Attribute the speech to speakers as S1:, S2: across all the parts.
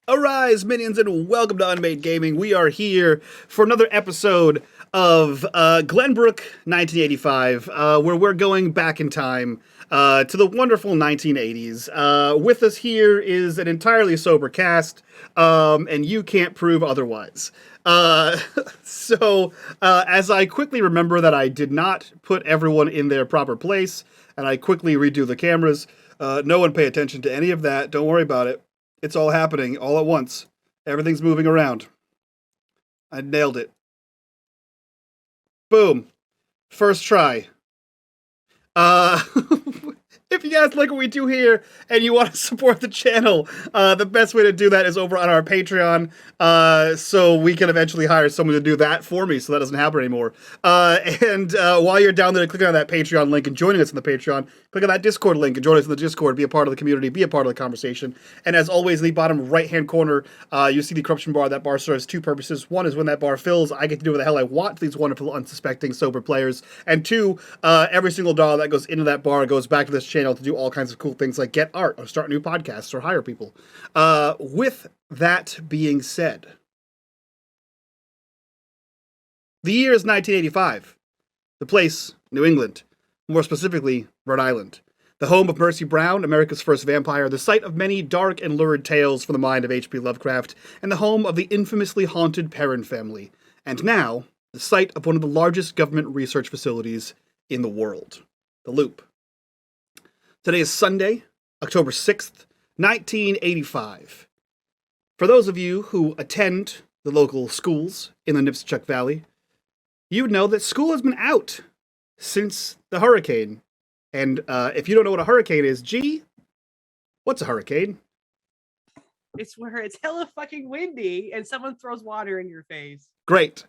S1: Arise, minions, and welcome to unMadeGaming. We are here for another episode of Glenbrook 1985, where we're going back in time to the wonderful 1980s. With us here is an entirely sober cast, and you can't prove otherwise. Uh, as I quickly remember that I did not put everyone in their proper place, and I quickly redo the cameras, no one pay attention to any of that. Don't worry about it. It's all happening all at once. Everything's moving around. I nailed it. Boom. First try. Uh, if you guys like what we do here and you want to support the channel, the best way to do that is over on our Patreon. So we can eventually hire someone to do that for me so that doesn't happen anymore. And while you're down there clicking on that Patreon link and joining us in the Patreon, click on that Discord link and join us in the Discord, be a part of the community, be a part of the conversation. And as always, in the bottom right-hand corner, you see the corruption bar. That bar serves two purposes. One is when that bar fills, I get to do what the hell I want to these wonderful, unsuspecting, sober players. And two, every single dollar that goes into that bar goes back to this channel to do all kinds of cool things like get art or start new podcasts or hire people. With that being said, the year is 1985. The place, New England. More specifically, Rhode Island. The home of Mercy Brown, America's first vampire, the site of many dark and lurid tales from the mind of HP Lovecraft, and the home of the infamously haunted Perron Family. And now, the site of one of the largest government research facilities in the world. The Loop. Today is Sunday, October 6th, 1985. For those of you who attend the local schools in the Nipschuck Valley, you would know that school has been out since the hurricane. And if you don't know what a hurricane is, gee, what's a hurricane?
S2: It's where it's hella fucking windy and someone throws water in your face.
S1: Great.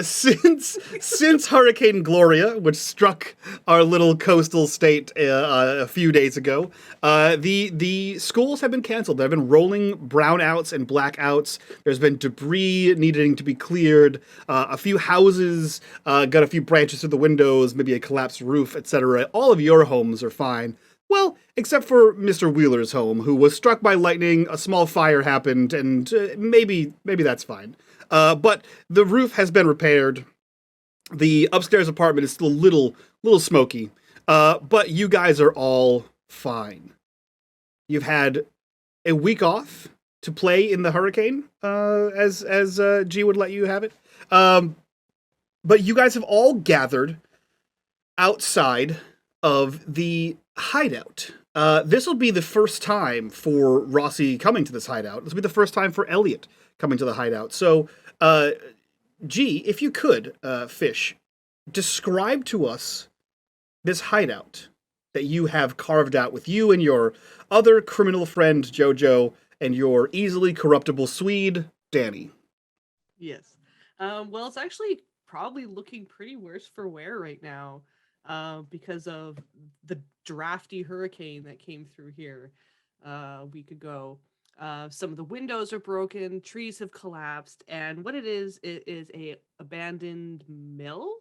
S1: Since Hurricane Gloria, which struck our little coastal state a few days ago, the schools have been canceled. There have been rolling brownouts and blackouts. There's been debris needing to be cleared. A few houses got a few branches through the windows, maybe a collapsed roof, etc. All of your homes are fine. Well, except for Mr. Wheeler's home, who was struck by lightning, a small fire happened, and maybe that's fine. But the roof has been repaired. The upstairs apartment is still a little smoky. But you guys are all fine. You've had a week off to play in the hurricane, as G would let you have it. But you guys have all gathered outside of the hideout. This will be the first time for Rossy coming to this hideout. This will be the first time for Elliot coming to the hideout. So, G, if you could, Fish, describe to us this hideout that you have carved out with you and your other criminal friend, Jojo, and your easily corruptible Swede, Danny.
S2: Yes. Well, it's actually probably looking pretty worse for wear right now because of the drafty hurricane that came through here a week ago. Some of the windows are broken, trees have collapsed, and what it is a abandoned mill,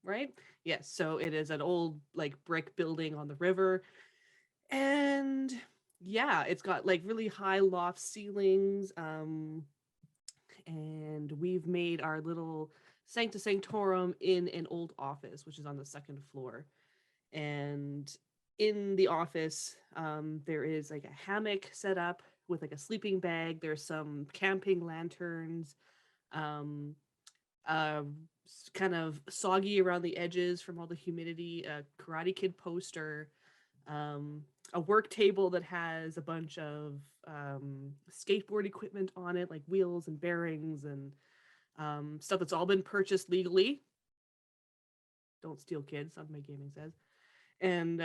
S2: right? Yes, so it is an old like brick building on the river, and yeah, it's got like really high loft ceilings, and we've made our little Sancta Sanctorum in an old office, which is on the second floor, and in the office, there is like a hammock set up with like a sleeping bag. There's some camping lanterns, uh, kind of soggy around the edges from all the humidity. A Karate Kid poster, a work table that has a bunch of skateboard equipment on it, like wheels and bearings and stuff that's all been purchased legally. Don't steal, kids, unMadeGaming says. And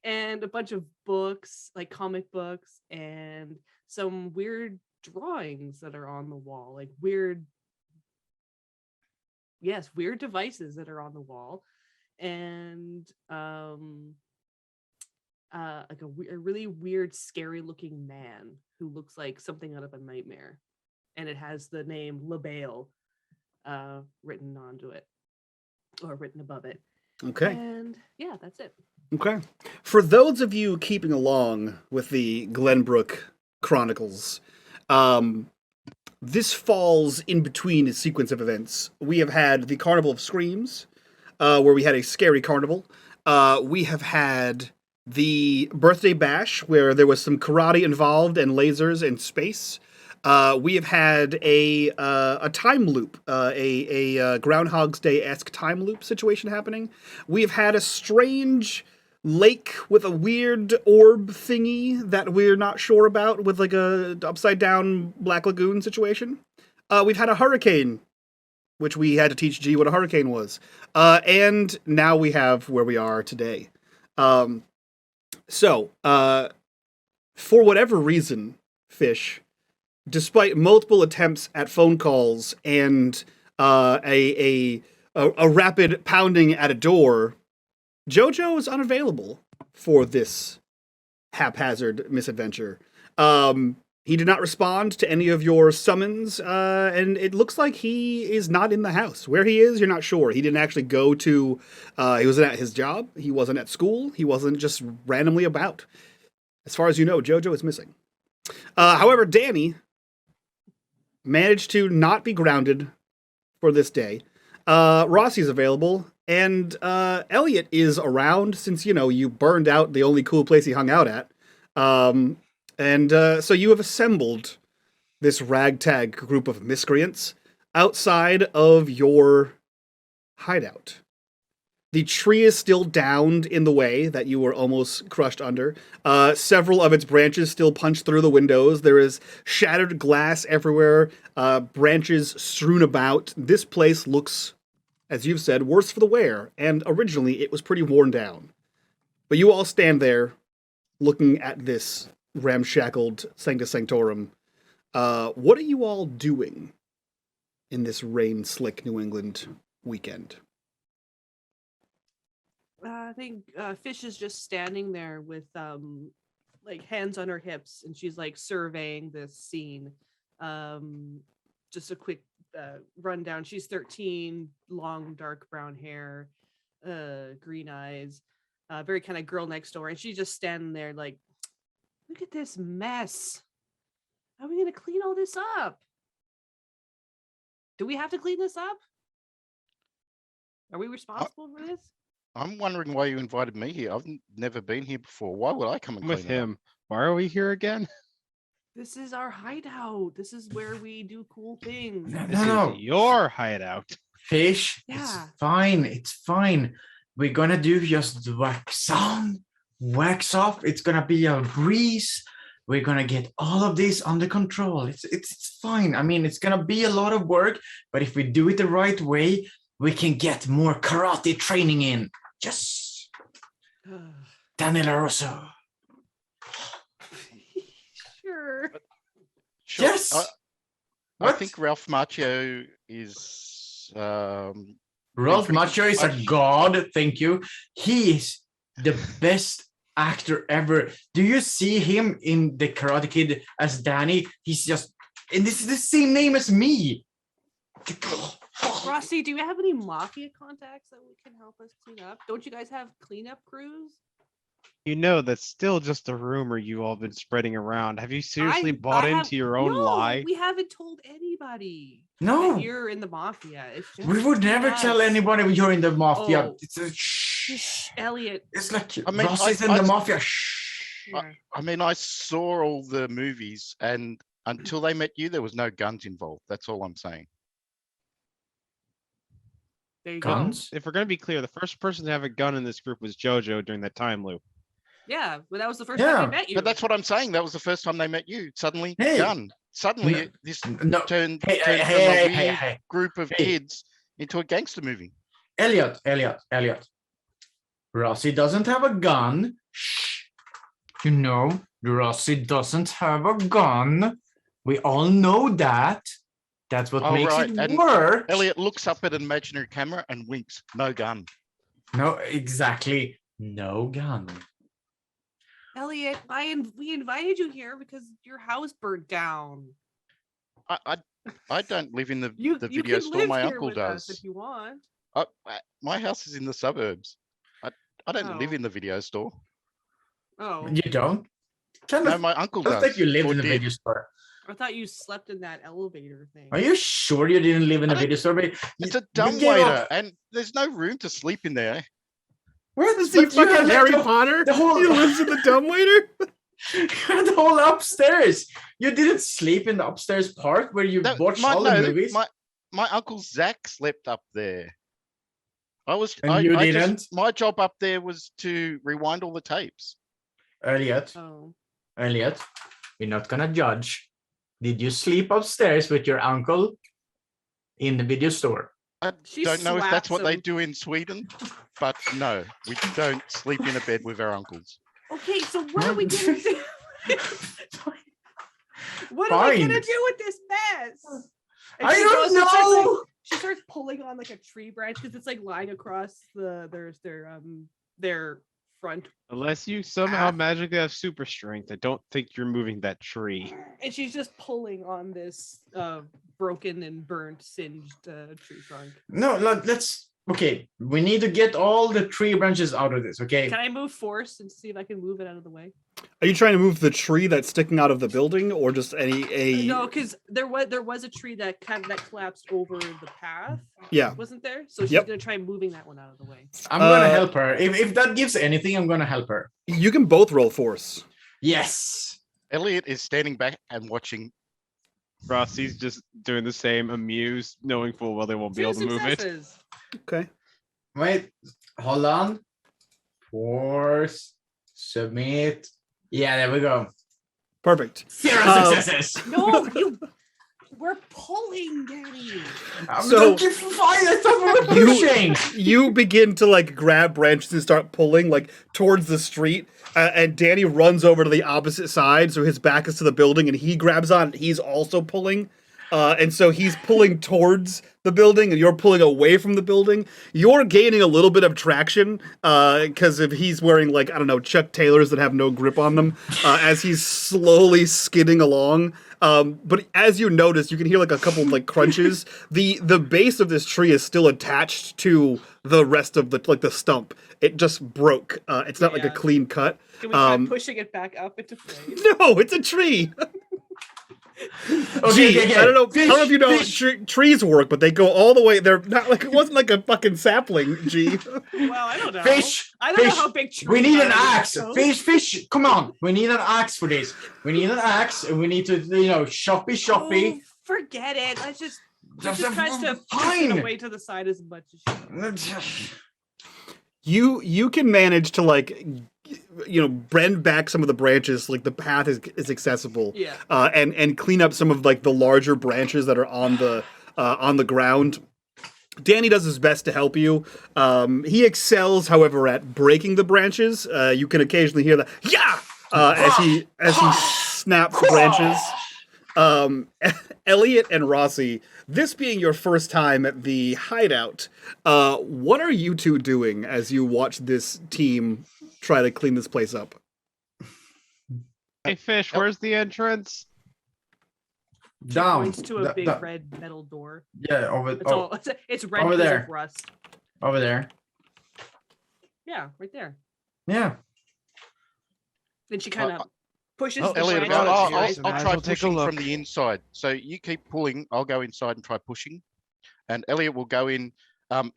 S2: and a bunch of books, like comic books, and some weird drawings that are on the wall, like weird devices that are on the wall, and like a really weird, scary looking man who looks like something out of a nightmare, and it has the name LaBelle written onto it, or written above it.
S1: Okay.
S2: And yeah, that's it.
S1: Okay. For those of you keeping along with the Glenbrook Chronicles, um, this falls in between a sequence of events. We have had the Carnival of Screams, where we had a scary carnival. We have had the birthday bash, where there was some karate involved and lasers and space. We have had a time loop, a Groundhog's Day esque time loop situation happening. We have had a strange lake with a weird orb thingy that we're not sure about, with like a upside down Black Lagoon situation. We've had a hurricane, which we had to teach G what a hurricane was. And now we have where we are today. Um, so, for whatever reason, Fish, despite multiple attempts at phone calls and a rapid pounding at a door, Jojo is unavailable for this haphazard misadventure. He did not respond to any of your summons, and it looks like he is not in the house. Where he is, you're not sure. He didn't actually go to. He wasn't at his job. He wasn't at school. He wasn't just randomly about. As far as you know, Jojo is missing. However, Danny managed to not be grounded for this day. Rossy's available, and Elliot is around since, you burned out the only cool place he hung out at. So you have assembled this ragtag group of miscreants outside of your hideout. The tree is still downed in the way that you were almost crushed under. Several of its branches still punch through the windows. There is shattered glass everywhere, branches strewn about. This place looks, as you've said, worse for the wear, and originally it was pretty worn down. But you all stand there looking at this ramshackled Sancta Sanctorum. What are you all doing in this rain-slick New England weekend?
S2: I think Fish is just standing there with like hands on her hips, and she's like surveying this scene. Just a quick rundown. She's 13, long dark brown hair, green eyes, very kind of girl next door, and she's just standing there like, look at this mess. How are we gonna clean all this up? Do we have to clean this up? Are we responsible for this?
S3: I'm wondering why you invited me here. I've never been here before. Why would I come and
S4: with
S3: clean it up?
S4: him? Why are we here again?
S2: This is our hideout. This is where we do cool things.
S4: This is your hideout.
S5: Fish,
S2: Yeah.
S5: it's fine. It's fine. We're gonna do just wax on, wax off. It's gonna be a breeze. We're gonna get all of this under control. It's fine. I mean, it's gonna be a lot of work, but if we do it the right way, we can get more karate training in. Yes. Daniela Rosso.
S2: Sure.
S3: Sure.
S5: Yes.
S3: I
S5: What?
S3: think Ralph Macchio is.
S5: Ralph Macchio is a god. Thank you. He is the best actor ever. Do you see him in the Karate Kid as Danny? He's just, and this is the same name as me.
S2: Rossy, do you have any mafia contacts that can help us clean up? Don't you guys have cleanup crews?
S4: You know that's still just a rumor you all been spreading around. Have you seriously bought into your own
S2: no,
S4: lie?
S2: We haven't told anybody.
S5: No.
S2: That you're in the mafia. It's just
S5: We would never
S2: us.
S5: tell anybody you're in the mafia.
S2: Oh.
S5: It's a shh.
S2: Elliot.
S5: It's like
S3: I mean,
S5: Ross is in the mafia. Shh.
S2: Yeah.
S3: I mean, I saw all the movies, and until they met you, there was no guns involved. That's all I'm saying.
S2: There you
S5: Guns?
S4: If we're gonna be clear, the first person to have a gun in this group was JoJo during that time loop.
S2: go. Yeah, but that was the first
S5: Yeah.
S2: time I met you.
S3: But that's what I'm saying. That was the first time they met you. Suddenly,
S5: Hey.
S3: gun. Suddenly,
S5: No.
S3: this
S5: No.
S3: turned
S5: Hey,
S3: from
S5: hey,
S3: a
S5: hey,
S3: weird
S5: hey.
S3: group of
S5: Hey.
S3: kids into a gangster movie.
S5: Elliot. Rossy doesn't have a gun. Shh. You know, Rossy doesn't have a gun. We all know that. That's what
S3: Oh,
S5: makes
S3: right.
S5: it
S3: And
S5: work.
S3: Elliot looks up at an imaginary camera and winks. No gun.
S5: No, exactly. No gun.
S2: Elliot, we invited you here because your house burnt down.
S3: I don't live in the
S2: You
S3: video
S2: can
S3: store.
S2: live
S3: My
S2: here
S3: uncle
S2: with us
S3: does.
S2: if you want.
S3: My house is in the suburbs. I don't live
S2: Oh.
S3: in the video store.
S2: Oh,
S5: You don't? Kind
S3: No,
S5: of
S3: my uncle
S5: looks
S3: does.
S5: like you lived
S3: or
S5: in the
S3: did.
S5: video store.
S2: I thought you slept in that elevator thing.
S5: Are you sure you didn't live in
S3: I
S5: a
S3: don't-
S5: video store? But
S3: It's
S5: you-
S3: a dumb
S5: you gave
S3: waiter,
S5: up-
S3: and there's no room to sleep in there.
S5: What?
S1: Is he
S5: But you
S1: fucking
S5: had
S1: Harry
S5: the-
S1: Potter?
S5: the whole-
S1: He lives in the dumbwaiter?
S5: You had the whole upstairs. You didn't sleep in the upstairs part where you
S3: That-
S5: watched all the movies.
S3: My uncle Zach slept up there.
S5: And
S3: I
S5: you
S3: just-
S5: didn't?
S3: my job up there was to rewind all the tapes.
S5: Elliot,
S2: Oh,
S5: Elliot, we're not gonna judge. Did you sleep upstairs with your uncle in the video store?
S3: I
S2: She
S3: don't know if that's
S2: slaps
S3: what they
S2: him.
S3: do in Sweden, but no, we don't sleep in a bed with our uncles.
S2: okay. So what are we gonna do? What are we gonna
S5: Fine.
S2: do with this mess? And
S5: I
S2: she
S5: don't
S2: goes and starts, like,
S5: know.
S2: she starts pulling on like a tree branch because it's like lying across their front,
S4: Unless you somehow magically have super strength, I don't think you're moving that tree.
S2: and she's just pulling on this broken and burnt, singed tree trunk.
S5: No, let's. Okay, we need to get all the tree branches out of this. Okay.
S2: Can I move force and see if I can move it out of the way?
S1: Are you trying to move the tree that's sticking out of the building, or just a?
S2: No, because there was a tree that collapsed over the path,
S1: Yeah.
S2: wasn't there? So she's
S1: Yep.
S2: gonna try moving that one out of the way.
S5: I'm gonna
S1: Uh,
S5: help her. If that gives anything, I'm gonna help her.
S1: You can both roll force.
S5: Yes.
S3: Elliot is standing back and watching.
S4: Rossy's just doing the same, amused, knowing full well they won't be
S2: Two
S4: able to move it.
S2: successes.
S1: Okay.
S5: Wait. Hold on. Force. Submit. Yeah, there we go.
S1: Perfect.
S5: 0
S1: Um,
S5: successes.
S2: No, we're pulling, Daddy.
S1: So-
S5: Fine. I thought we were
S1: You-
S5: pushing.
S1: You begin to like grab branches and start pulling like towards the street, and Danny runs over to the opposite side, so his back is to the building, and he grabs on. He's also pulling, and so he's pulling towards the building, and you're pulling away from the building. You're gaining a little bit of traction because if he's wearing like, I don't know, Chuck Taylors that have no grip on them, as he's slowly skidding along. But as you notice, you can hear like a couple of like crunches. The base of this tree is still attached to the rest of the stump. It just broke. It's not like a
S2: Yeah.
S1: clean cut.
S2: Can we try
S1: Um,
S2: pushing it back up into frame?
S1: No, it's a tree.
S5: Okay,
S1: Gee,
S5: okay,
S1: I don't know. I don't know if you know how
S5: Fish.
S1: trees work, but they go all the way. They're not like it wasn't like a fucking sapling. Gee.
S2: Well, I don't know.
S5: Fish.
S2: I don't know
S5: Fish.
S2: how big trees
S5: We need
S2: are
S5: an
S2: in
S5: axe.
S2: Mexico.
S5: Fish. Come on. We need an axe for this. We need an axe, and we need to, shoppy.
S2: Oh, forget it. Let's just try to push it
S5: Fine.
S2: away to the side as much as you.
S1: You can manage to like bend back some of the branches, like the path is accessible.
S2: Yeah.
S1: And clean up some of like the larger branches that are on the ground. Danny does his best to help you. He excels, however, at breaking the branches. You can occasionally hear the as he snaps branches. Elliot and Rossy, this being your first time at the hideout, what are you two doing as you watch this team try to clean this place up?
S4: Hey, Fish, where's the entrance?
S5: Down.
S2: Points to a big red metal door.
S5: Yeah, over.
S2: It's all it's red
S5: over
S2: because
S5: there.
S2: of rust.
S5: Over there.
S2: Yeah, right there.
S5: Yeah.
S2: Then she kind of pushes
S4: oh,
S2: the
S3: Elliot,
S2: branch
S4: I'll-
S2: out
S3: I'll,
S2: of
S3: I'll,
S2: sight.
S3: I'll
S4: Might as
S3: try
S4: well take a
S3: pushing from
S4: look.
S3: the inside. So you keep pulling. I'll go inside and try pushing, and Elliot will go in.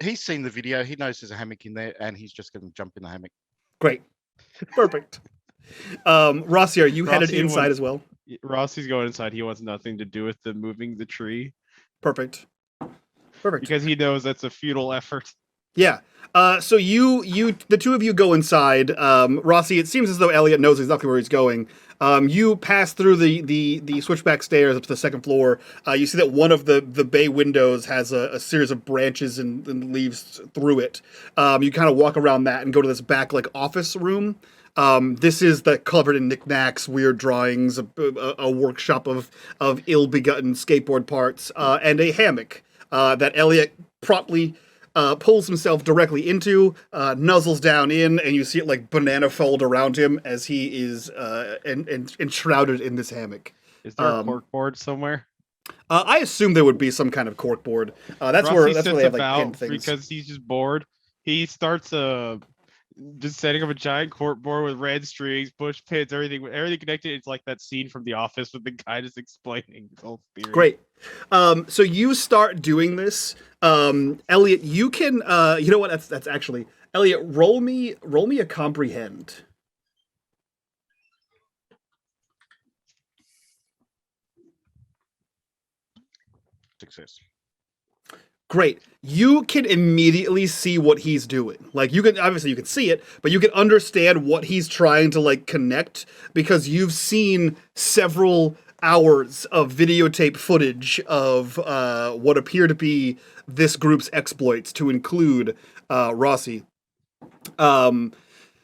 S3: He's seen the video. He knows there's a hammock in there, and he's just going to jump in the hammock.
S1: Great. Perfect. Rossy, are you headed
S4: Rossy
S1: inside
S4: would-
S1: as well?
S4: Rossy's going inside. He wants nothing to do with the moving the tree
S1: Perfect. Perfect.
S4: because he knows that's a futile effort.
S1: Yeah. So the two of you go inside. Rossy, it seems as though Elliot knows exactly where he's going. You pass through the switchback stairs up to the second floor. You see that one of the bay windows has a series of branches and leaves through it. You kind of walk around that and go to this back like office room. This is covered in knickknacks, weird drawings, a workshop of ill-begotten skateboard parts, and a hammock that Elliot promptly pulls himself directly into, nuzzles down in, and you see it like banana fold around him as he is enshrouded in this hammock.
S4: Is there a corkboard somewhere?
S1: I assume there would be some kind of corkboard. That's
S4: Rossi
S1: where they
S4: sits
S1: have like
S4: about
S1: pinned things.
S4: because he's just bored. He starts just setting up a giant corkboard with red strings, push pins, everything connected. It's like that scene from The Office with the guy just explaining his whole theory.
S1: Great. So you start doing this. Elliot, you can you know what, that's actually Elliot, roll me a comprehend.
S3: Success.
S1: Great. You can immediately see what he's doing. Like, you can, obviously you can see it, but you can understand what he's trying to, like, connect, because you've seen several hours of videotape footage of what appear to be this group's exploits, to include Rossy.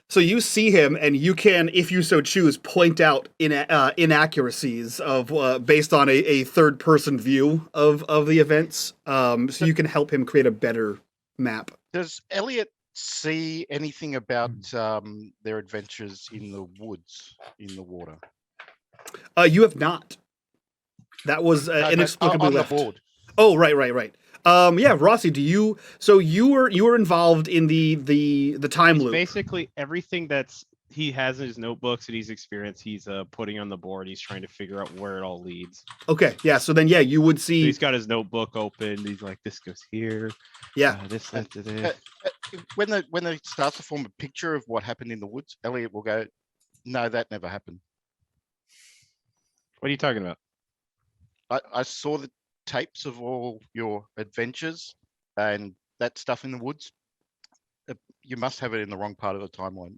S1: So you see him, and you can, if you so choose, point out inaccuracies of based on a third-person view of the events. So you can help him create a better map.
S3: Does Elliot see anything about their adventures in the woods, in the water?
S1: You have not. That was inexplicably
S3: on
S1: left.
S3: the board.
S1: Oh, right. Yeah, Rossy, do you? So you were involved in the time loop.
S4: Basically, everything he has in his notebooks and he's experienced, he's putting on the board. He's trying to figure out where it all leads.
S1: Okay, yeah. So then, yeah, you would see.
S4: So he's got his notebook open. He's like, this goes here.
S1: Yeah.
S4: This led to this.
S3: When they starts to form a picture of what happened in the woods, Elliot will go, "No, that never happened."
S4: What are you talking about?
S3: I saw the tapes of all your adventures and that stuff in the woods. You must have it in the wrong part of the timeline.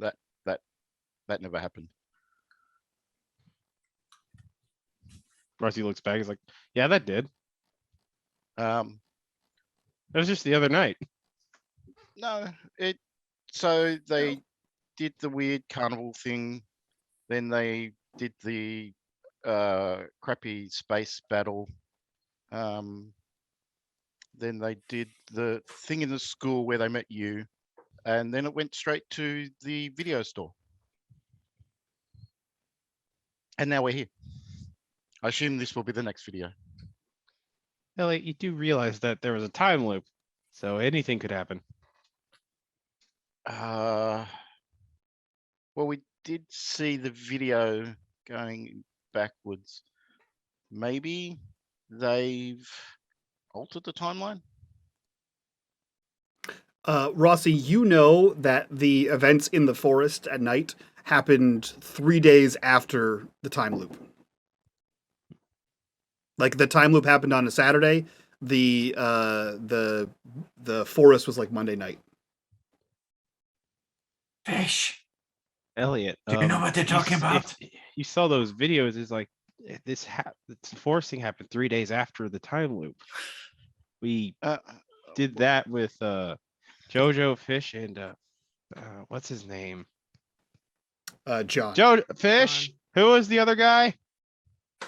S3: That never happened.
S4: Rossy looks back. He's like, yeah, that did.
S3: That
S4: was just the other night.
S3: No, so they did the weird carnival thing, then they did the crappy space battle. Then they did the thing in the school where they met you, and then it went straight to the video store. And now we're here. I assume this will be the next video.
S4: Elliot, you do realize that there was a time loop, so anything could happen.
S3: Well, we did see the video going backwards. Maybe they've altered the timeline?
S1: Rossy, you know that the events in the forest at night happened 3 days after the time loop. Like, the time loop happened on a Saturday. The forest was like Monday night.
S5: Fish.
S4: Elliot,
S5: Do you know what they're talking about?
S4: You saw those videos. It's like this forest thing happened 3 days after the time loop. We did that with Jojo Fish and what's his name?
S1: John.
S4: Joe Fish.
S2: John.
S4: Who was the other guy?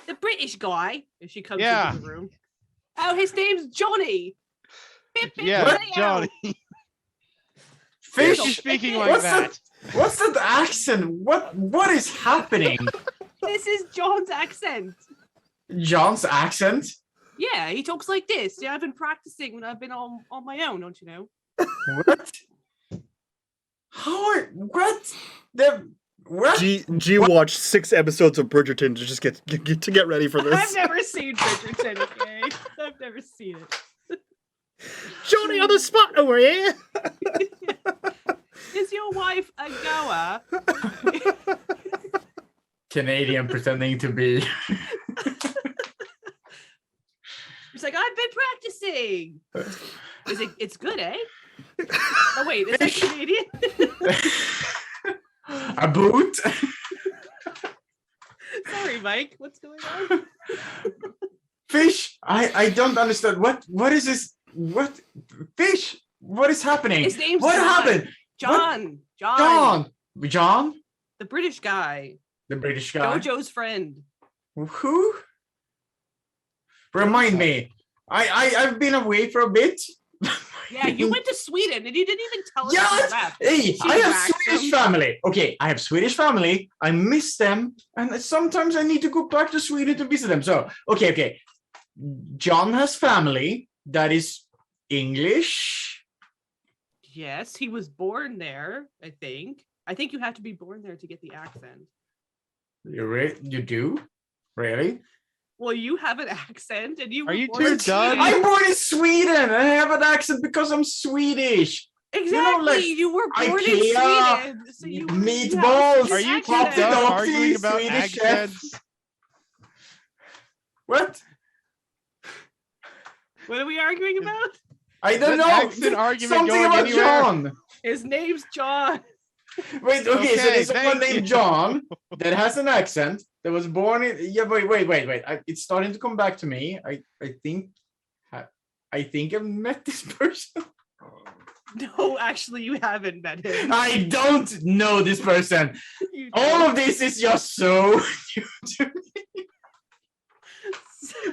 S2: The British guy. If she comes
S4: Yeah.
S2: into the room. Oh, his name's Johnny.
S4: Yeah,
S2: Bloody hell.
S4: Johnny.
S5: Fish.
S4: You're speaking like
S5: What's
S4: that.
S5: What's that accent? What is happening?
S2: This is John's accent.
S5: John's accent?
S2: Yeah, he talks like this. Yeah, I've been practicing when I've been on my own, don't you know?
S5: What? What? What?
S1: G watched 6 episodes of Bridgerton to just get ready for this.
S2: I've never seen Bridgerton, okay? I've never seen it.
S1: Johnny on the spot over here.
S2: Is your wife a goer?
S5: Canadian pretending to be.
S2: He's like, I've been practicing. It's good, eh? Oh wait, is that Canadian?
S5: A boot?
S2: Sorry, Mike. What's going on?
S5: Fish? I don't understand. What is this? What? Fish? What is happening?
S2: His name's
S5: what
S2: John.
S5: happened?
S2: John.
S5: John?
S2: The British guy.
S5: The British guy?
S2: Jojo's friend.
S5: Who? Remind me. I've been away for a bit.
S2: Yeah, you went to Sweden and you didn't even tell us you
S5: Yes!
S2: left.
S5: Hey, I have
S2: waxed
S5: Swedish
S2: them.
S5: family. Okay, I have Swedish family. I miss them. And sometimes I need to go back to Sweden to visit them. So, okay. John has family that is English.
S2: Yes, he was born there, I think. I think you have to be born there to get the accent.
S5: You do? Really?
S2: Well, you have an accent and you
S4: Are
S2: were
S4: you
S2: born
S4: two
S2: in
S4: done?
S2: Sweden.
S5: I'm born in Sweden. I have an accent because I'm Swedish.
S2: Exactly.
S5: like,
S2: You were born in
S5: IKEA,
S2: Sweden. So you have a
S5: meatballs.
S2: Swedish
S4: Are you two
S2: accent.
S4: done
S5: Nazi,
S4: arguing about
S5: Swedish chef.
S4: accents?
S5: What?
S2: What are we arguing about?
S5: I don't
S4: That
S5: know.
S4: accent argument
S5: Something
S4: going
S5: about
S4: anywhere?
S5: John.
S2: His name's John.
S5: Wait, okay, so
S4: Okay,
S5: there's someone
S4: thank
S5: named
S4: you.
S5: John that has an accent that was born in. Yeah, wait. It's starting to come back to me. I think I've met this person.
S2: No, actually, you haven't met him.
S5: I don't know this person.
S2: You
S5: All
S2: don't.
S5: of this is just so new to me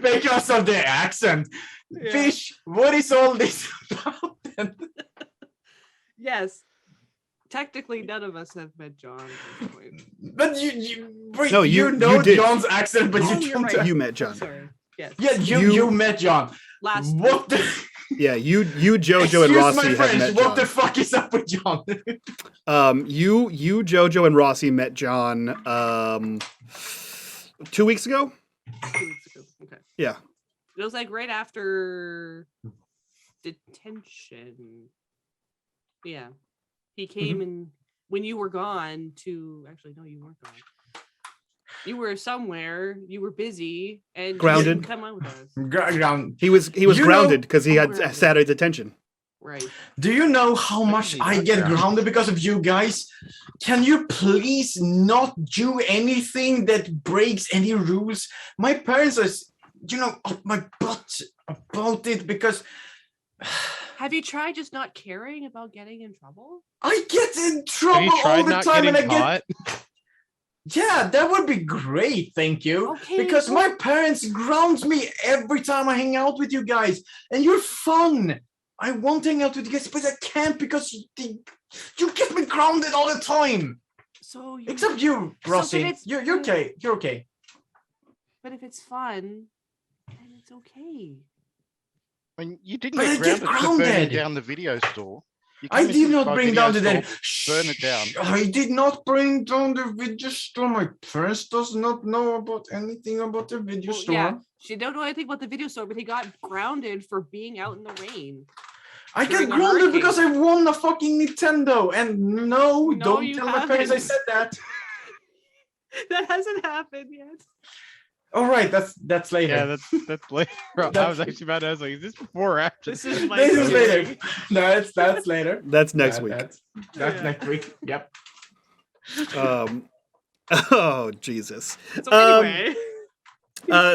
S5: because of the accent.
S2: Yeah.
S5: Fish, what is all this about? Then?
S2: Yes. Technically, none of us have met John at this point.
S5: But wait,
S1: No,
S5: you
S1: you
S5: know
S1: did.
S5: John's accent, but
S2: Oh,
S5: you
S2: you're
S5: don't.
S2: right.
S1: You met
S2: I'm
S1: John.
S2: sorry. Yes.
S5: Yeah, you met John.
S2: Last
S5: What
S2: week.
S5: the?
S1: Yeah, you Jojo
S5: Excuse
S1: and
S5: my
S1: Rossy have
S5: French.
S1: met
S5: What the
S1: John.
S5: fuck is up with John?
S1: You Jojo and Rossy met John 2 weeks ago.
S2: 2 weeks ago. Okay.
S1: Yeah.
S2: It was like right after detention. Yeah. He came in when you were gone to actually no, you weren't gone. You were somewhere, you were busy and you
S1: Grounded.
S2: didn't come out with us.
S5: Ground.
S1: He was
S5: You know-
S1: grounded because he had
S2: Grounded.
S1: Saturday detention.
S2: Right.
S5: Do you know how much
S4: Maybe
S5: I
S4: not
S5: get
S4: grounded.
S5: grounded because of you guys? Can you please not do anything that breaks any rules? My parents are, up my butt about it because
S2: Have you tried just not caring about getting in trouble?
S5: I get in
S4: Have
S5: trouble
S4: you
S5: all
S4: tried
S5: the
S4: not
S5: time,
S4: getting
S5: and I
S4: caught?
S5: Yeah, that would be great, thank you.
S2: Okay,
S5: Because
S2: well-
S5: my parents ground me every time I hang out with you guys, and you're fun. I want to hang out with you guys, but I can't because you get me grounded all the time.
S2: So you,
S5: Except you,
S2: So,
S5: Rossy.
S2: but it's-
S5: You're okay. You're okay.
S2: but if it's fun, then it's okay.
S3: I mean, you didn't
S5: But I
S3: get
S5: get
S3: grounded for burning
S5: grounded.
S3: down the video store. You
S5: I
S3: come
S5: did
S3: into
S5: not
S3: my
S5: bring
S3: video
S5: down the
S3: store,
S5: dead.
S3: burn it down.
S5: I did not bring down the video store. My parents does not know about anything about the video
S2: Well,
S5: store.
S2: yeah, she don't know anything about the video store, but he got grounded for being out in the rain.
S5: I
S2: during
S5: got
S2: a
S5: grounded
S2: hurricane.
S5: because I won a fucking Nintendo. And no,
S2: No,
S5: don't
S2: you
S5: tell my parents I
S2: haven't.
S5: said that.
S2: That hasn't happened yet.
S5: All right, that's later.
S4: Yeah, that's later. I was actually about to ask, like, is this before or after?
S2: This is my
S5: This is
S2: story.
S5: later. No, that's later.
S1: That's next
S5: That-
S1: week.
S5: That's
S2: Yeah.
S5: next week. Yep.
S1: Oh Jesus.
S2: So anyway,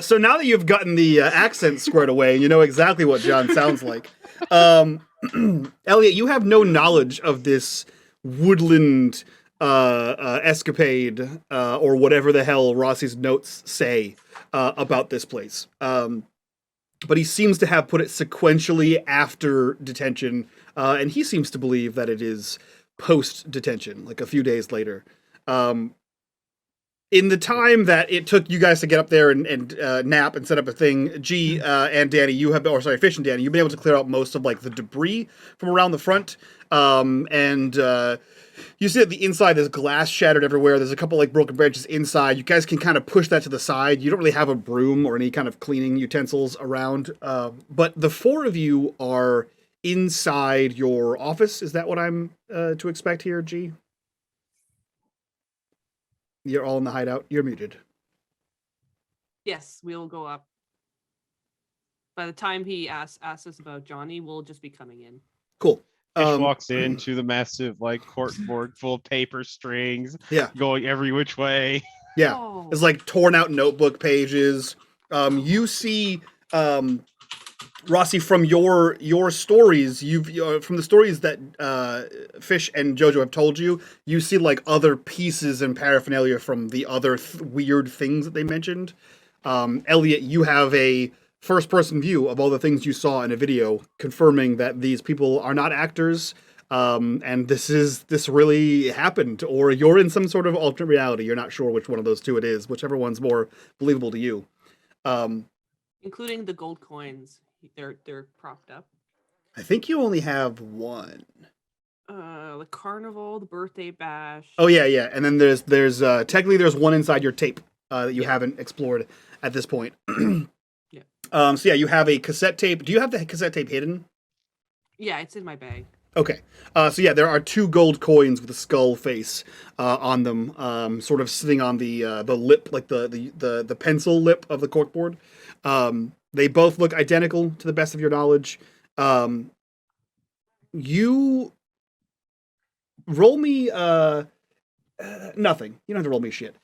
S1: So now that you've gotten the accent squared away, and you know exactly what John sounds like. Elliot, you have no knowledge of this woodland escapade or whatever the hell Rossy's notes say about this place. But he seems to have put it sequentially after detention, and he seems to believe that it is post-detention, like a few days later. In the time that it took you guys to get up there and nap and set up a thing, G and Danny, Fish and Danny, you've been able to clear out most of like the debris from around the front. You see that the inside there's glass shattered everywhere. There's a couple like broken branches inside. You guys can kind of push that to the side. You don't really have a broom or any kind of cleaning utensils around. But the four of you are inside your office. Is that what I'm to expect here, G? You're all in the hideout. You're muted.
S2: yes, we'll go up. By the time he asks us about Johnny, we'll just be coming in.
S1: Cool.
S4: Fish walks into the massive like corkboard full of paper strings,
S1: Yeah.
S4: going every which way.
S1: Yeah.
S2: Oh.
S1: It's like torn out notebook pages. You see, Rossy, from your stories, from the stories that Fish and Jojo have told you, you see like other pieces and paraphernalia from the other weird things that they mentioned. Elliot, you have a first-person view of all the things you saw in a video, confirming that these people are not actors, and this really happened, or you're in some sort of alternate reality. You're not sure which one of those two it is, whichever one's more believable to you.
S2: Including the gold coins. They're propped up.
S1: I think you only have one.
S2: The carnival, the birthday bash.
S1: Oh yeah. And then there's technically there's one inside your tape that you haven't explored at this point.
S2: Yeah.
S1: So yeah, you have a cassette tape. Do you have the cassette tape hidden?
S2: Yeah, it's in my bag.
S1: Okay. So yeah, there are 2 gold coins with a skull face on them, sort of sitting on the lip, like the pencil lip of the corkboard. They both look identical to the best of your knowledge. You roll me nothing. You don't have to roll me shit.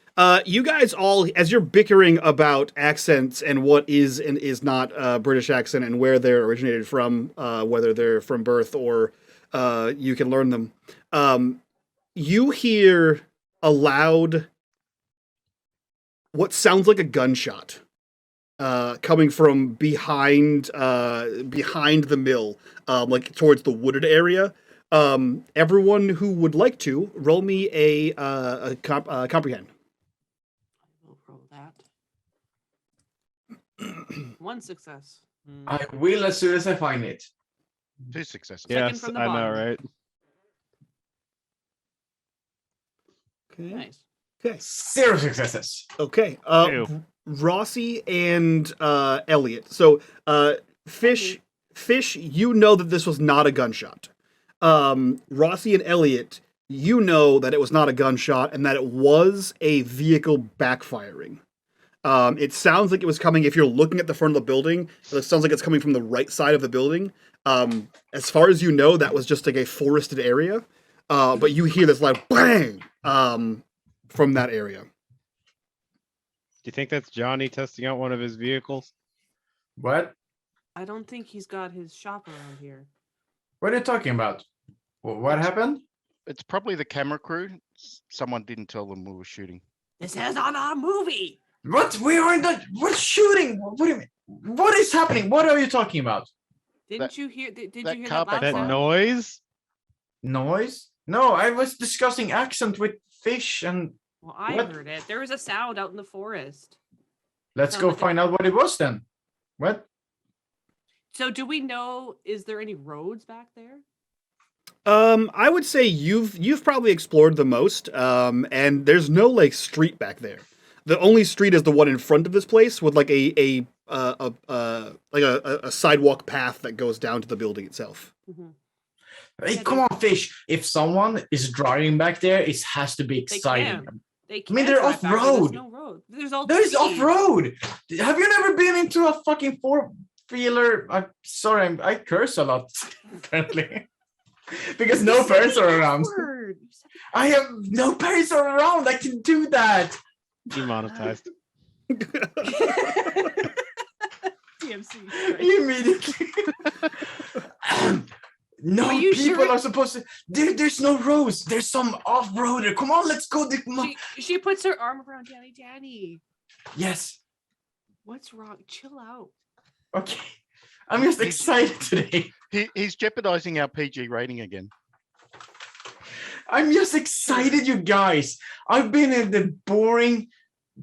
S1: You guys all, as you're bickering about accents and what is and is not a British accent and where they're originated from, whether they're from birth or you can learn them, you hear a loud, what sounds like a gunshot, coming from behind the mill, like towards the wooded area. Everyone who would like to roll me a comprehend.
S2: I will roll that. 1 success.
S5: I will as soon as I find it.
S3: 2 successes.
S2: Second
S4: Yes,
S2: from the
S4: I know,
S2: bottom.
S4: right?
S1: Okay.
S2: Nice.
S1: Okay.
S5: 0 successes.
S1: Okay.
S4: Ew.
S1: Rossy and Elliot. So, Fish, you know that this was not a gunshot. Rossy and Elliot, you know that it was not a gunshot and that it was a vehicle backfiring. It sounds like it was coming, if you're looking at the front of the building, it sounds like it's coming from the right side of the building. As far as you know, that was just like a forested area. But you hear this loud bang from that area.
S4: Do you think that's Johnny testing out one of his vehicles?
S5: What?
S2: I don't think he's got his shop around here.
S5: What are you talking about? What happened?
S3: It's probably the camera crew. Someone didn't tell them we were shooting.
S2: This is on a movie.
S5: What? We are not. We're shooting. What do you mean? What is happening? What are you talking about?
S2: Didn't you hear? Did you
S3: that
S2: hear
S3: car
S2: that loud
S3: back
S4: That
S3: Fine.
S2: sound?
S4: noise?
S5: Noise? No, I was discussing accent with Fish, and
S2: Well, I
S5: What?
S2: heard it. There was a sound out in the forest.
S5: let's
S2: Sound
S5: go
S2: like a-
S5: find out what it was then. What?
S2: So, do we know? Is there any roads back there?
S1: I would say you've probably explored the most, and there's no like street back there. The only street is the one in front of this place with like a sidewalk path that goes down to the building itself.
S2: Mhm.
S5: Hey,
S2: Yeah,
S5: come on, Fish. If someone is driving back there, it has to be
S2: They
S5: exciting.
S2: can. They
S5: I mean,
S2: can't
S5: they're
S2: drive back there,
S5: off-road.
S2: There's no road. There's all
S5: There's
S2: trees.
S5: off-road. Have you never been into a fucking four-wheeler? I'm sorry, I curse a lot apparently. Because no
S2: You said
S5: parents
S2: the
S5: are
S2: F
S5: around.
S2: word. You said the
S5: I have no parents are around. I can do that.
S4: Demonetized.
S2: TMC. Right?
S5: Immediately. No,
S2: Are you
S5: people
S2: sure?
S5: are supposed to. There's no roads. There's some off-roader. Come on, let's go.
S2: She puts her arm around Danny.
S5: Yes.
S2: What's wrong? Chill out.
S5: Okay. I'm just excited today.
S3: He's jeopardizing our PG rating again.
S5: I'm just excited, you guys. I've been in the boring